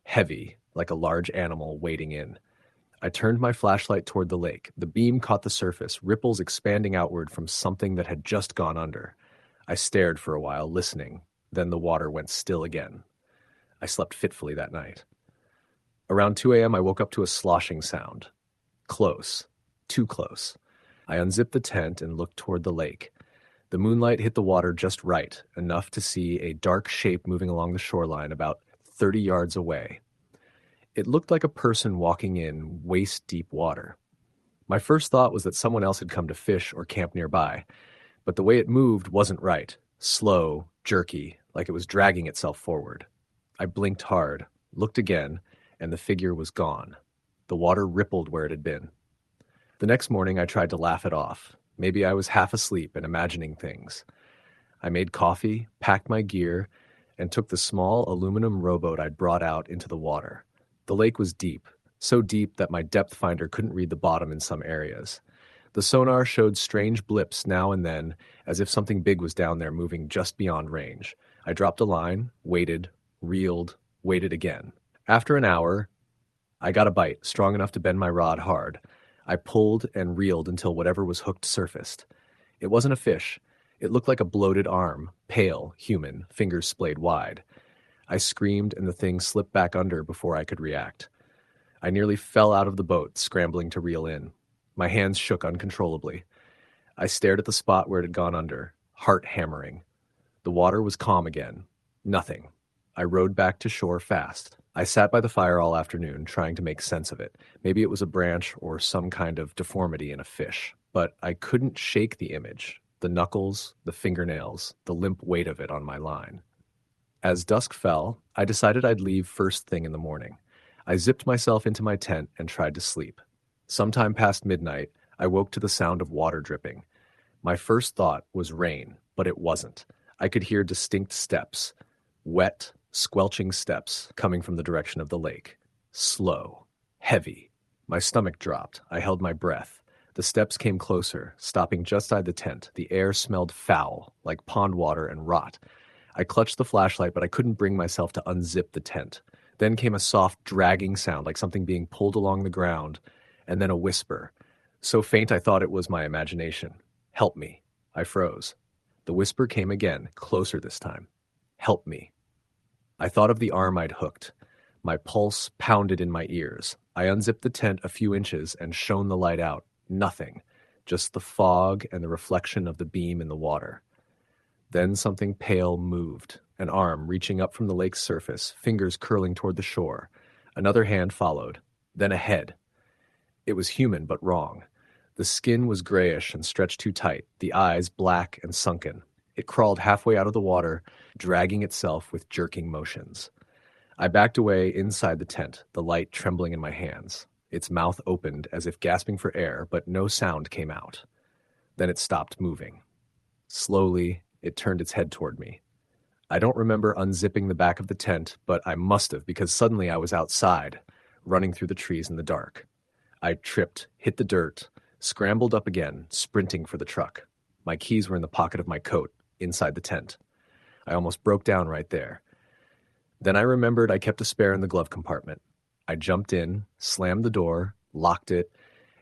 Heavy, like a large animal wading in. I turned my flashlight toward the lake. The beam caught the surface, ripples expanding outward from something that had just gone under. I stared for a while, listening. Then the water went still again. I slept fitfully that night. Around 2 a.m., I woke up to a sloshing sound. Close. Too close. I unzipped the tent and looked toward the lake. The moonlight hit the water just right, enough to see a dark shape moving along the shoreline about 30 yards away. It looked like a person walking in waist-deep water. My first thought was that someone else had come to fish or camp nearby, but the way it moved wasn't right. Slow, jerky, like it was dragging itself forward. I blinked hard, looked again, and the figure was gone. The water rippled where it had been. The next morning I tried to laugh it off. Maybe I was half asleep and imagining things. I made coffee, packed my gear, and took the small aluminum rowboat I'd brought out into the water. The lake was deep, so deep that my depth finder couldn't read the bottom in some areas. The sonar showed strange blips now and then, as if something big was down there moving just beyond range. I dropped a line, waited, reeled, waited again. After an hour, I got a bite, strong enough to bend my rod hard. I pulled and reeled until whatever was hooked surfaced. It wasn't a fish. It looked like a bloated arm, pale, human, fingers splayed wide. I screamed and the thing slipped back under before I could react. I nearly fell out of the boat, scrambling to reel in. My hands shook uncontrollably. I stared at the spot where it had gone under, heart hammering. The water was calm again. Nothing. I rowed back to shore fast. I sat by the fire all afternoon, trying to make sense of it. Maybe it was a branch or some kind of deformity in a fish. But I couldn't shake the image. The knuckles, the fingernails, the limp weight of it on my line. As dusk fell, I decided I'd leave first thing in the morning. I zipped myself into my tent and tried to sleep. Sometime past midnight, I woke to the sound of water dripping. My first thought was rain, but it wasn't. I could hear distinct steps, wet, squelching steps coming from the direction of the lake. Slow, heavy. My stomach dropped. I held my breath. The steps came closer, stopping just outside the tent. The air smelled foul, like pond water and rot. I clutched the flashlight, but I couldn't bring myself to unzip the tent. Then came a soft, dragging sound, like something being pulled along the ground, and then a whisper. So faint I thought it was my imagination. Help me. I froze. The whisper came again, closer this time. Help me. I thought of the arm I'd hooked. My pulse pounded in my ears. I unzipped the tent a few inches and shone the light out. Nothing. Just the fog and the reflection of the beam in the water. Then something pale moved, an arm reaching up from the lake's surface, fingers curling toward the shore. Another hand followed, then a head. It was human, but wrong. The skin was grayish and stretched too tight, the eyes black and sunken. It crawled halfway out of the water, dragging itself with jerking motions. I backed away inside the tent, the light trembling in my hands. Its mouth opened as if gasping for air, but no sound came out. Then it stopped moving. Slowly, it turned its head toward me. I don't remember unzipping the back of the tent, but I must have, because suddenly I was outside, running through the trees in the dark. I tripped, hit the dirt, scrambled up again, sprinting for the truck. My keys were in the pocket of my coat, inside the tent. I almost broke down right there. Then I remembered I kept a spare in the glove compartment. I jumped in, slammed the door, locked it,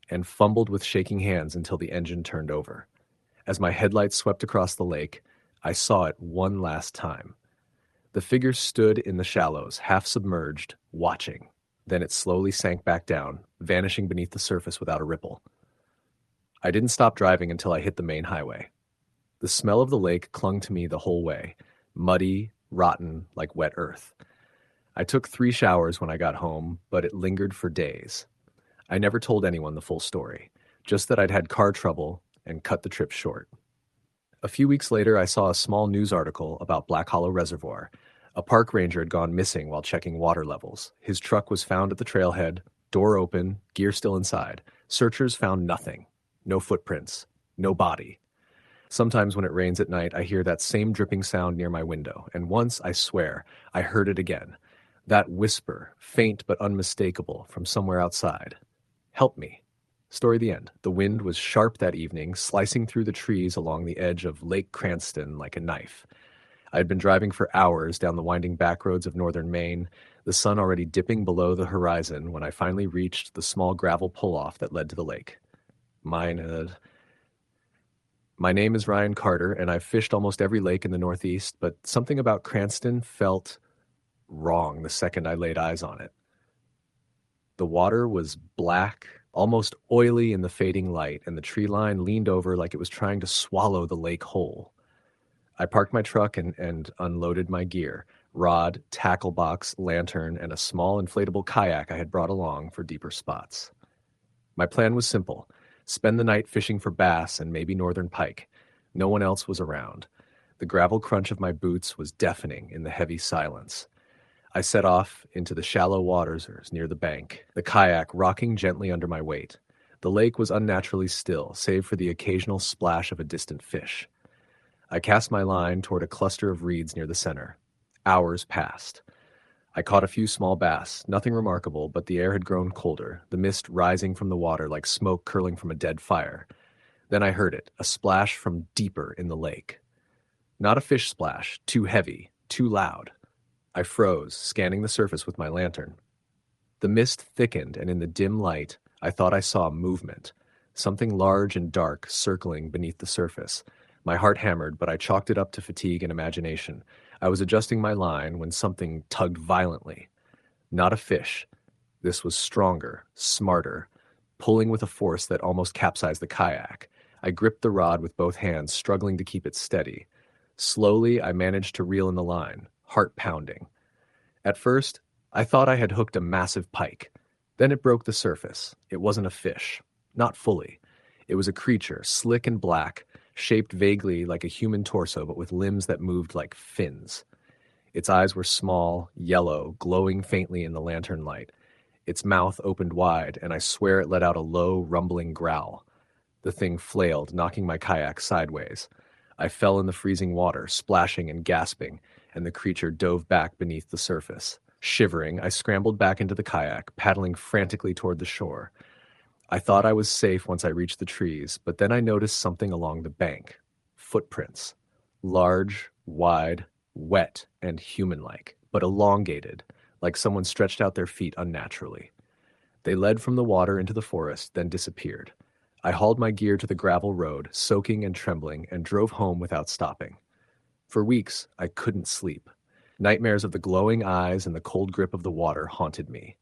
and fumbled with shaking hands until the engine turned over. As my headlights swept across the lake, I saw it one last time. The figure stood in the shallows, half submerged, watching. Then it slowly sank back down, vanishing beneath the surface without a ripple. I didn't stop driving until I hit the main highway. The smell of the lake clung to me the whole way, muddy, rotten, like wet earth. I took 3 showers when I got home, but it lingered for days. I never told anyone the full story, just that I'd had car trouble and cut the trip short. A few weeks later, I saw a small news article about Black Hollow Reservoir. A park ranger had gone missing while checking water levels. His truck was found at the trailhead, door open, gear still inside. Searchers found nothing. No footprints. No body. Sometimes when it rains at night, I hear that same dripping sound near my window, and once, I swear, I heard it again. That whisper, faint but unmistakable, from somewhere outside. Help me. Story the end. The wind was sharp that evening, slicing through the trees along the edge of Lake Cranston like a knife. I had been driving for hours down the winding back roads of northern Maine, the sun already dipping below the horizon when I finally reached the small gravel pull-off that led to the lake. My name is Ryan Carter, and I've fished almost every lake in the Northeast, but something about Cranston felt wrong the second I laid eyes on it. The water was black, almost oily in the fading light, and the tree line leaned over like it was trying to swallow the lake whole. I parked my truck and unloaded my gear, rod, tackle box, lantern, and a small inflatable kayak I had brought along for deeper spots. My plan was simple. Spend the night fishing for bass and maybe northern pike. No one else was around. The gravel crunch of my boots was deafening in the heavy silence. I set off into the shallow waters near the bank, the kayak rocking gently under my weight. The lake was unnaturally still, save for the occasional splash of a distant fish. I cast my line toward a cluster of reeds near the center. Hours passed. I caught a few small bass, nothing remarkable, but the air had grown colder, the mist rising from the water like smoke curling from a dead fire. Then I heard it, a splash from deeper in the lake. Not a fish splash, too heavy, too loud. I froze, scanning the surface with my lantern. The mist thickened, and in the dim light, I thought I saw movement, something large and dark circling beneath the surface. My heart hammered, but I chalked it up to fatigue and imagination. I was adjusting my line when something tugged violently. Not a fish. This was stronger, smarter, pulling with a force that almost capsized the kayak. I gripped the rod with both hands, struggling to keep it steady. Slowly, I managed to reel in the line, heart pounding. At first, I thought I had hooked a massive pike. Then it broke the surface. It wasn't a fish. Not fully. It was a creature, slick and black, shaped vaguely like a human torso but with limbs that moved like fins. Its eyes were small, yellow, glowing faintly in the lantern light. Its mouth opened wide, and I swear it let out a low, rumbling growl. The thing flailed, knocking my kayak sideways. I fell in the freezing water, splashing and gasping, and the creature dove back beneath the surface. Shivering, I scrambled back into the kayak, paddling frantically toward the shore. I thought I was safe once I reached the trees, but then I noticed something along the bank. Footprints. Large, wide, wet, and human-like, but elongated, like someone stretched out their feet unnaturally. They led from the water into the forest, then disappeared. I hauled my gear to the gravel road, soaking and trembling, and drove home without stopping. For weeks, I couldn't sleep. Nightmares of the glowing eyes and the cold grip of the water haunted me.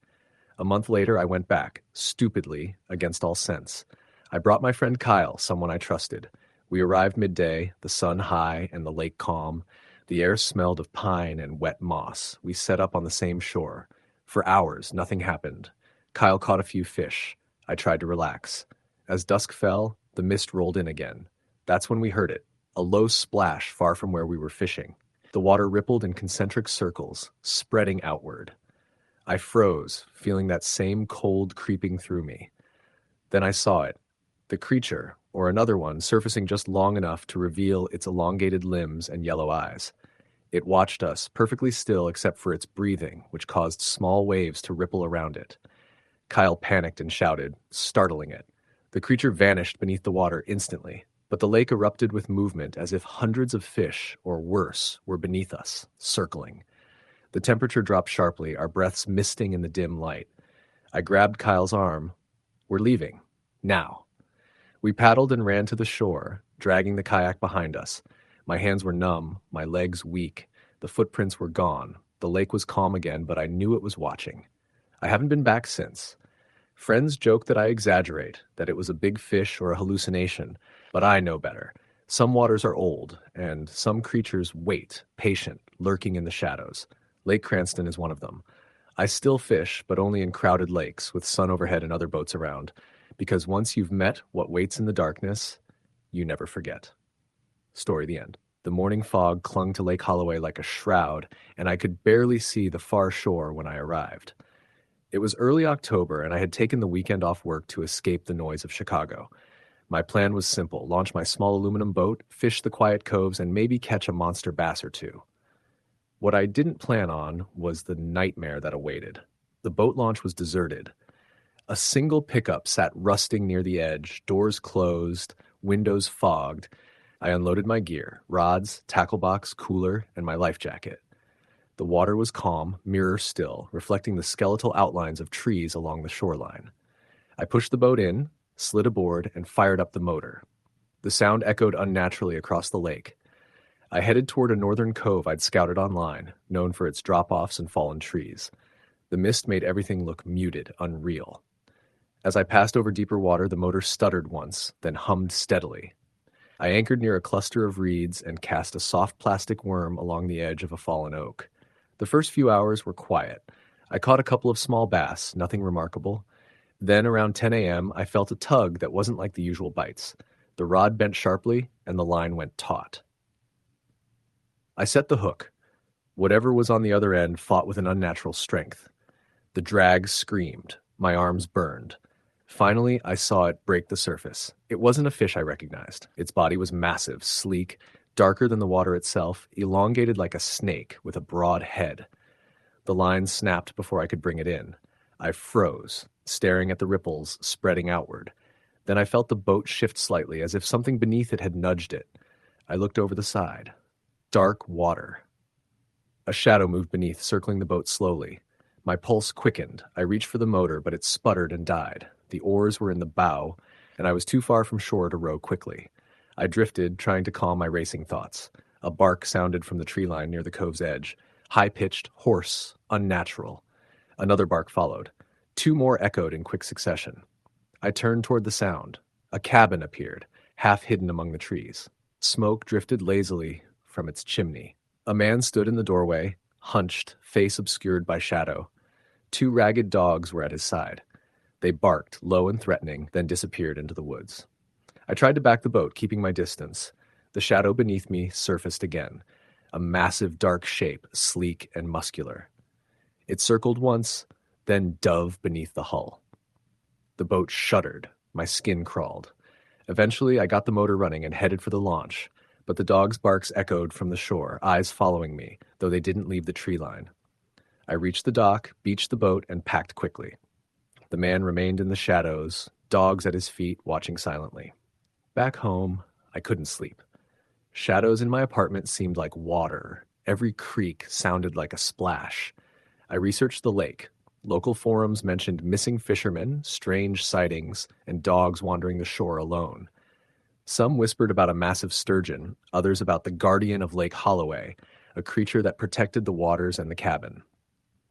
A month later, I went back, stupidly, against all sense. I brought my friend Kyle, someone I trusted. We arrived midday, the sun high and the lake calm. The air smelled of pine and wet moss. We set up on the same shore. For hours, nothing happened. Kyle caught a few fish. I tried to relax. As dusk fell, the mist rolled in again. That's when we heard it, a low splash far from where we were fishing. The water rippled in concentric circles, spreading outward. I froze, feeling that same cold creeping through me. Then I saw it, the creature, or another one, surfacing just long enough to reveal its elongated limbs and yellow eyes. It watched us, perfectly still except for its breathing, which caused small waves to ripple around it. Kyle panicked and shouted, startling it. The creature vanished beneath the water instantly, but the lake erupted with movement as if hundreds of fish, or worse, were beneath us, circling. The temperature dropped sharply, our breaths misting in the dim light. I grabbed Kyle's arm. We're leaving. Now. We paddled and ran to the shore, dragging the kayak behind us. My hands were numb, my legs weak. The footprints were gone. The lake was calm again, but I knew it was watching. I haven't been back since. Friends joke that I exaggerate, that it was a big fish or a hallucination, but I know better. Some waters are old, and some creatures wait, patient, lurking in the shadows. Lake Cranston is one of them. I still fish, but only in crowded lakes with sun overhead and other boats around, because once you've met what waits in the darkness, you never forget. Story the end. The morning fog clung to Lake Holloway like a shroud, and I could barely see the far shore when I arrived. It was early October, and I had taken the weekend off work to escape the noise of Chicago. My plan was simple: launch my small aluminum boat, fish the quiet coves, and maybe catch a monster bass or two. What I didn't plan on was the nightmare that awaited. The boat launch was deserted. A single pickup sat rusting near the edge, doors closed, windows fogged. I unloaded my gear: rods, tackle box, cooler, and my life jacket. The water was calm, mirror still, reflecting the skeletal outlines of trees along the shoreline. I pushed the boat in, slid aboard, and fired up the motor. The sound echoed unnaturally across the lake. I headed toward a northern cove I'd scouted online, known for its drop-offs and fallen trees. The mist made everything look muted, unreal. As I passed over deeper water, the motor stuttered once, then hummed steadily. I anchored near a cluster of reeds and cast a soft plastic worm along the edge of a fallen oak. The first few hours were quiet. I caught a couple of small bass, nothing remarkable. Then, around 10 a.m., I felt a tug that wasn't like the usual bites. The rod bent sharply, and the line went taut. I set the hook. Whatever was on the other end fought with an unnatural strength. The drag screamed. My arms burned. Finally, I saw it break the surface. It wasn't a fish I recognized. Its body was massive, sleek, darker than the water itself, elongated like a snake with a broad head. The line snapped before I could bring it in. I froze, staring at the ripples spreading outward. Then I felt the boat shift slightly, as if something beneath it had nudged it. I looked over the side. Dark water. A shadow moved beneath, circling the boat slowly. My pulse quickened. I reached for the motor, but it sputtered and died. The oars were in the bow, and I was too far from shore to row quickly. I drifted, trying to calm my racing thoughts. A bark sounded from the tree line near the cove's edge. High-pitched, hoarse, unnatural. Another bark followed. Two more echoed in quick succession. I turned toward the sound. A cabin appeared, half hidden among the trees. Smoke drifted lazily from its chimney. A man stood in the doorway, hunched, face obscured by shadow. Two ragged dogs were at his side. They barked, low and threatening, then disappeared into the woods. I tried to back the boat, keeping my distance. The shadow beneath me surfaced again, a massive dark shape, sleek and muscular. It circled once, then dove beneath the hull. The boat shuddered. My skin crawled. Eventually, I got the motor running and headed for the launch, but the dog's barks echoed from the shore, eyes following me, though they didn't leave the tree line. I reached the dock, beached the boat, and packed quickly. The man remained in the shadows, dogs at his feet, watching silently. Back home, I couldn't sleep. Shadows in my apartment seemed like water. Every creak sounded like a splash. I researched the lake. Local forums mentioned missing fishermen, strange sightings, and dogs wandering the shore alone. Some whispered about a massive sturgeon, others about the guardian of Lake Holloway, a creature that protected the waters and the cabin.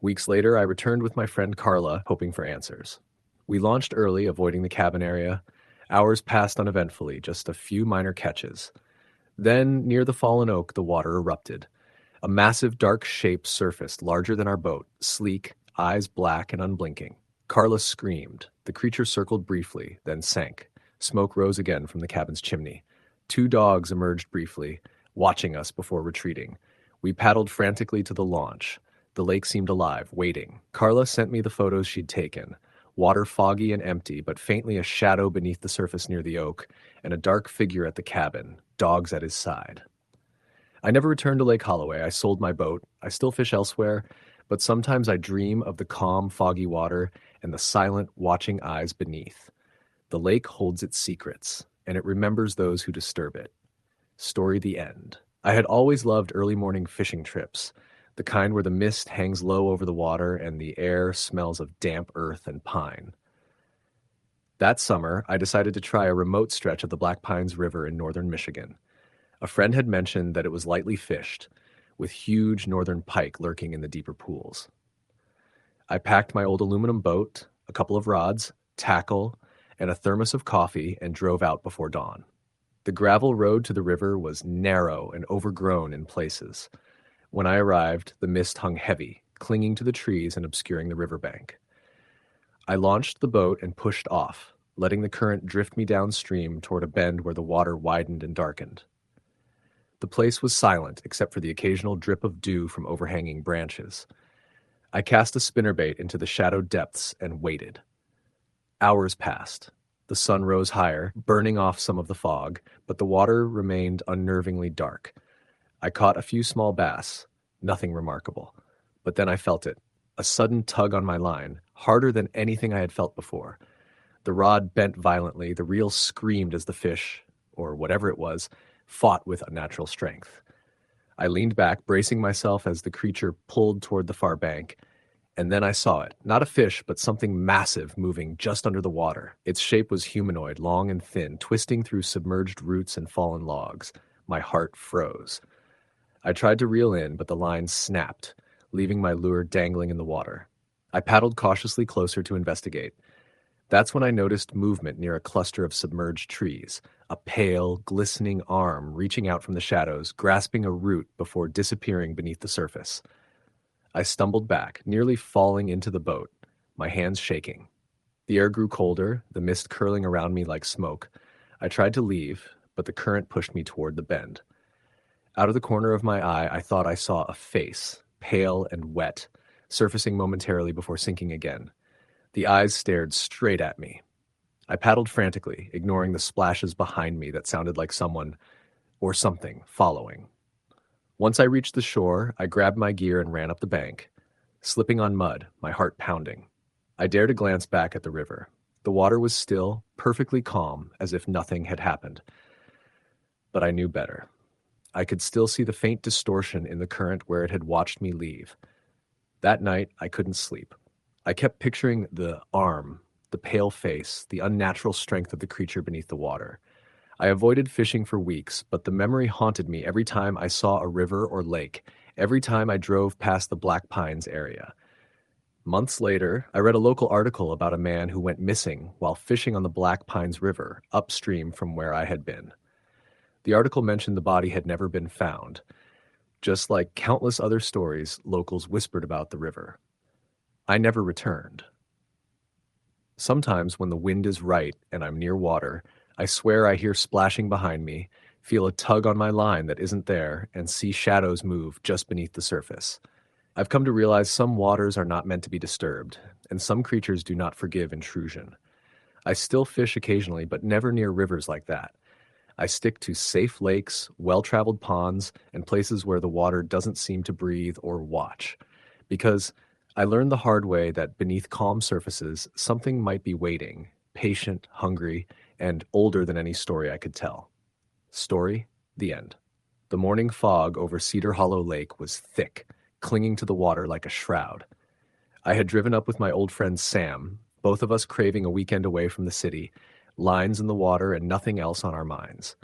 Weeks later, I returned with my friend Carla, hoping for answers. We launched early, avoiding the cabin area. Hours passed uneventfully, just a few minor catches. Then, near the fallen oak, the water erupted. A massive dark shape surfaced, larger than our boat, sleek, eyes black and unblinking. Carla screamed. The creature circled briefly, then sank. Smoke rose again from the cabin's chimney. Two dogs emerged briefly, watching us before retreating. We paddled frantically to the launch. The lake seemed alive, waiting. Carla sent me the photos she'd taken. Water foggy and empty, but faintly a shadow beneath the surface near the oak, and a dark figure at the cabin, dogs at his side. I never returned to Lake Holloway. I sold my boat. I still fish elsewhere, but sometimes I dream of the calm, foggy water and the silent, watching eyes beneath. The lake holds its secrets, and it remembers those who disturb it. Story the end. I had always loved early morning fishing trips, the kind where the mist hangs low over the water and the air smells of damp earth and pine. That summer, I decided to try a remote stretch of the Black Pines River in northern Michigan. A friend had mentioned that it was lightly fished, with huge northern pike lurking in the deeper pools. I packed my old aluminum boat, a couple of rods, tackle, and a thermos of coffee and drove out before dawn. The gravel road to the river was narrow and overgrown in places. When I arrived, the mist hung heavy, clinging to the trees and obscuring the riverbank. I launched the boat and pushed off, letting the current drift me downstream toward a bend where the water widened and darkened. The place was silent except for the occasional drip of dew from overhanging branches. I cast a spinnerbait into the shadowed depths and waited. Hours passed. The sun rose higher, burning off some of the fog, but the water remained unnervingly dark. I caught a few small bass, nothing remarkable. But then I felt it, a sudden tug on my line, harder than anything I had felt before. The rod bent violently, the reel screamed as the fish, or whatever it was, fought with unnatural strength. I leaned back, bracing myself as the creature pulled toward the far bank, and then I saw it, not a fish, but something massive moving just under the water. Its shape was humanoid, long and thin, twisting through submerged roots and fallen logs. My heart froze. I tried to reel in, but the line snapped, leaving my lure dangling in the water. I paddled cautiously closer to investigate. That's when I noticed movement near a cluster of submerged trees, a pale, glistening arm reaching out from the shadows, grasping a root before disappearing beneath the surface. I stumbled back, nearly falling into the boat, my hands shaking. The air grew colder, the mist curling around me like smoke. I tried to leave, but the current pushed me toward the bend. Out of the corner of my eye, I thought I saw a face, pale and wet, surfacing momentarily before sinking again. The eyes stared straight at me. I paddled frantically, ignoring the splashes behind me that sounded like someone, or something, following. Once I reached the shore, I grabbed my gear and ran up the bank, slipping on mud, my heart pounding. I dared to glance back at the river. The water was still, perfectly calm, as if nothing had happened. But I knew better. I could still see the faint distortion in the current where it had watched me leave. That night, I couldn't sleep. I kept picturing the arm, the pale face, the unnatural strength of the creature beneath the water. I avoided fishing for weeks, but the memory haunted me every time I saw a river or lake, every time I drove past the Black Pines area. Months later, I read a local article about a man who went missing while fishing on the Black Pines River, upstream from where I had been. The article mentioned the body had never been found. Just like countless other stories, locals whispered about the river. I never returned. Sometimes when the wind is right and I'm near water, I swear I hear splashing behind me, feel a tug on my line that isn't there, and see shadows move just beneath the surface. I've come to realize some waters are not meant to be disturbed, and some creatures do not forgive intrusion. I still fish occasionally, but never near rivers like that. I stick to safe lakes, well-traveled ponds, and places where the water doesn't seem to breathe or watch. Because I learned the hard way that beneath calm surfaces, something might be waiting, patient, hungry, and older than any story I could tell. Story, the end. The morning fog over Cedar Hollow Lake was thick, clinging to the water like a shroud. I had driven up with my old friend Sam, both of us craving a weekend away from the city, lines in the water and nothing else on our minds.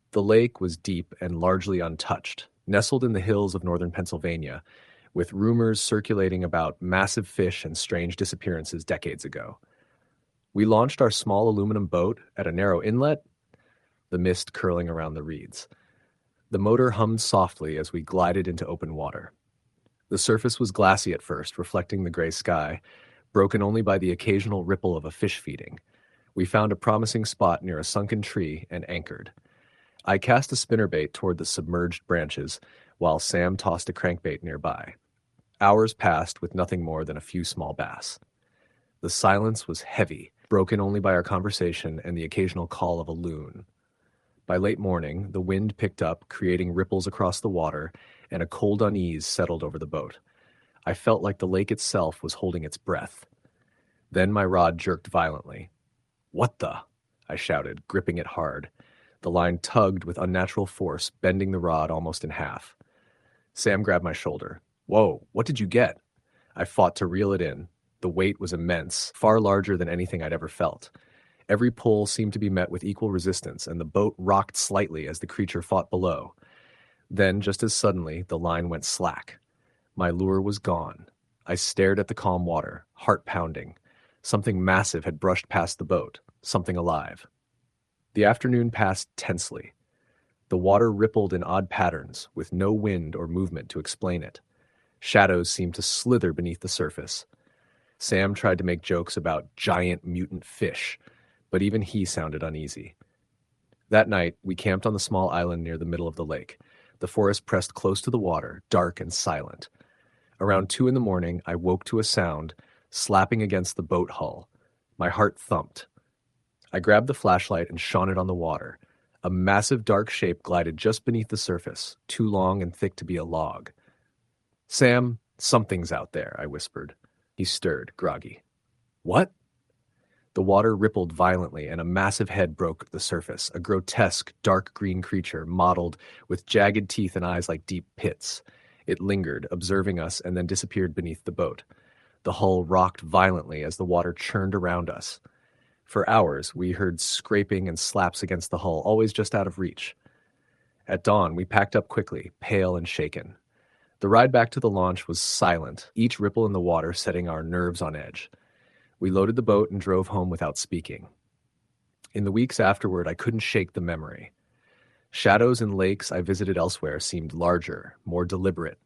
The lake was deep and largely untouched, nestled in the hills of northern Pennsylvania, with rumors circulating about massive fish and strange disappearances decades ago. We launched our small aluminum boat at a narrow inlet, the mist curling around the reeds. The motor hummed softly as we glided into open water. The surface was glassy at first, reflecting the gray sky, broken only by the occasional ripple of a fish feeding. We found a promising spot near a sunken tree and anchored. I cast a spinnerbait toward the submerged branches, while Sam tossed a crankbait nearby. Hours passed with nothing more than a few small bass. The silence was heavy, broken only by our conversation and the occasional call of a loon. By late morning, the wind picked up, creating ripples across the water, and a cold unease settled over the boat. I felt like the lake itself was holding its breath. Then my rod jerked violently. "What the?" I shouted, gripping it hard. The line tugged with unnatural force, bending the rod almost in half. Sam grabbed my shoulder. "Whoa, what did you get?" I fought to reel it in. The weight was immense, far larger than anything I'd ever felt. Every pull seemed to be met with equal resistance, and the boat rocked slightly as the creature fought below. Then, just as suddenly, the line went slack. My lure was gone. I stared at the calm water, heart pounding. Something massive had brushed past the boat, something alive. The afternoon passed tensely. The water rippled in odd patterns, with no wind or movement to explain it. Shadows seemed to slither beneath the surface. Sam tried to make jokes about giant mutant fish, but even he sounded uneasy. That night, we camped on the small island near the middle of the lake. The forest pressed close to the water, dark and silent. Around 2 in the morning, I woke to a sound slapping against the boat hull. My heart thumped. I grabbed the flashlight and shone it on the water. A massive dark shape glided just beneath the surface, too long and thick to be a log. "Sam, something's out there," I whispered. He stirred, groggy. "What?" The water rippled violently, and a massive head broke the surface, a grotesque, dark green creature, mottled with jagged teeth and eyes like deep pits. It lingered, observing us, and then disappeared beneath the boat. The hull rocked violently as the water churned around us. For hours, we heard scraping and slaps against the hull, always just out of reach. At dawn, we packed up quickly, pale and shaken. The ride back to the launch was silent, each ripple in the water setting our nerves on edge. We loaded the boat and drove home without speaking. In the weeks afterward, I couldn't shake the memory. Shadows in lakes I visited elsewhere seemed larger, more deliberate.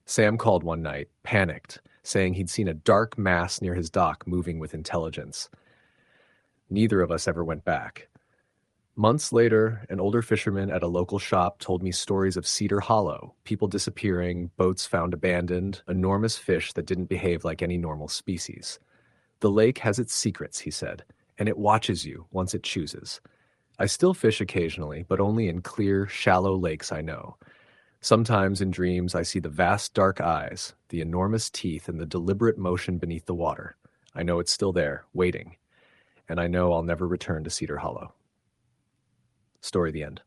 Sam called one night, panicked, saying he'd seen a dark mass near his dock moving with intelligence. Neither of us ever went back. Months later, an older fisherman at a local shop told me stories of Cedar Hollow, people disappearing, boats found abandoned, enormous fish that didn't behave like any normal species. "The lake has its secrets," he said, "and it watches you once it chooses. I still fish occasionally, but only in clear, shallow lakes I know. Sometimes in dreams I see the vast dark eyes, the enormous teeth, and the deliberate motion beneath the water. I know it's still there, waiting, and I know I'll never return to Cedar Hollow." Story the end.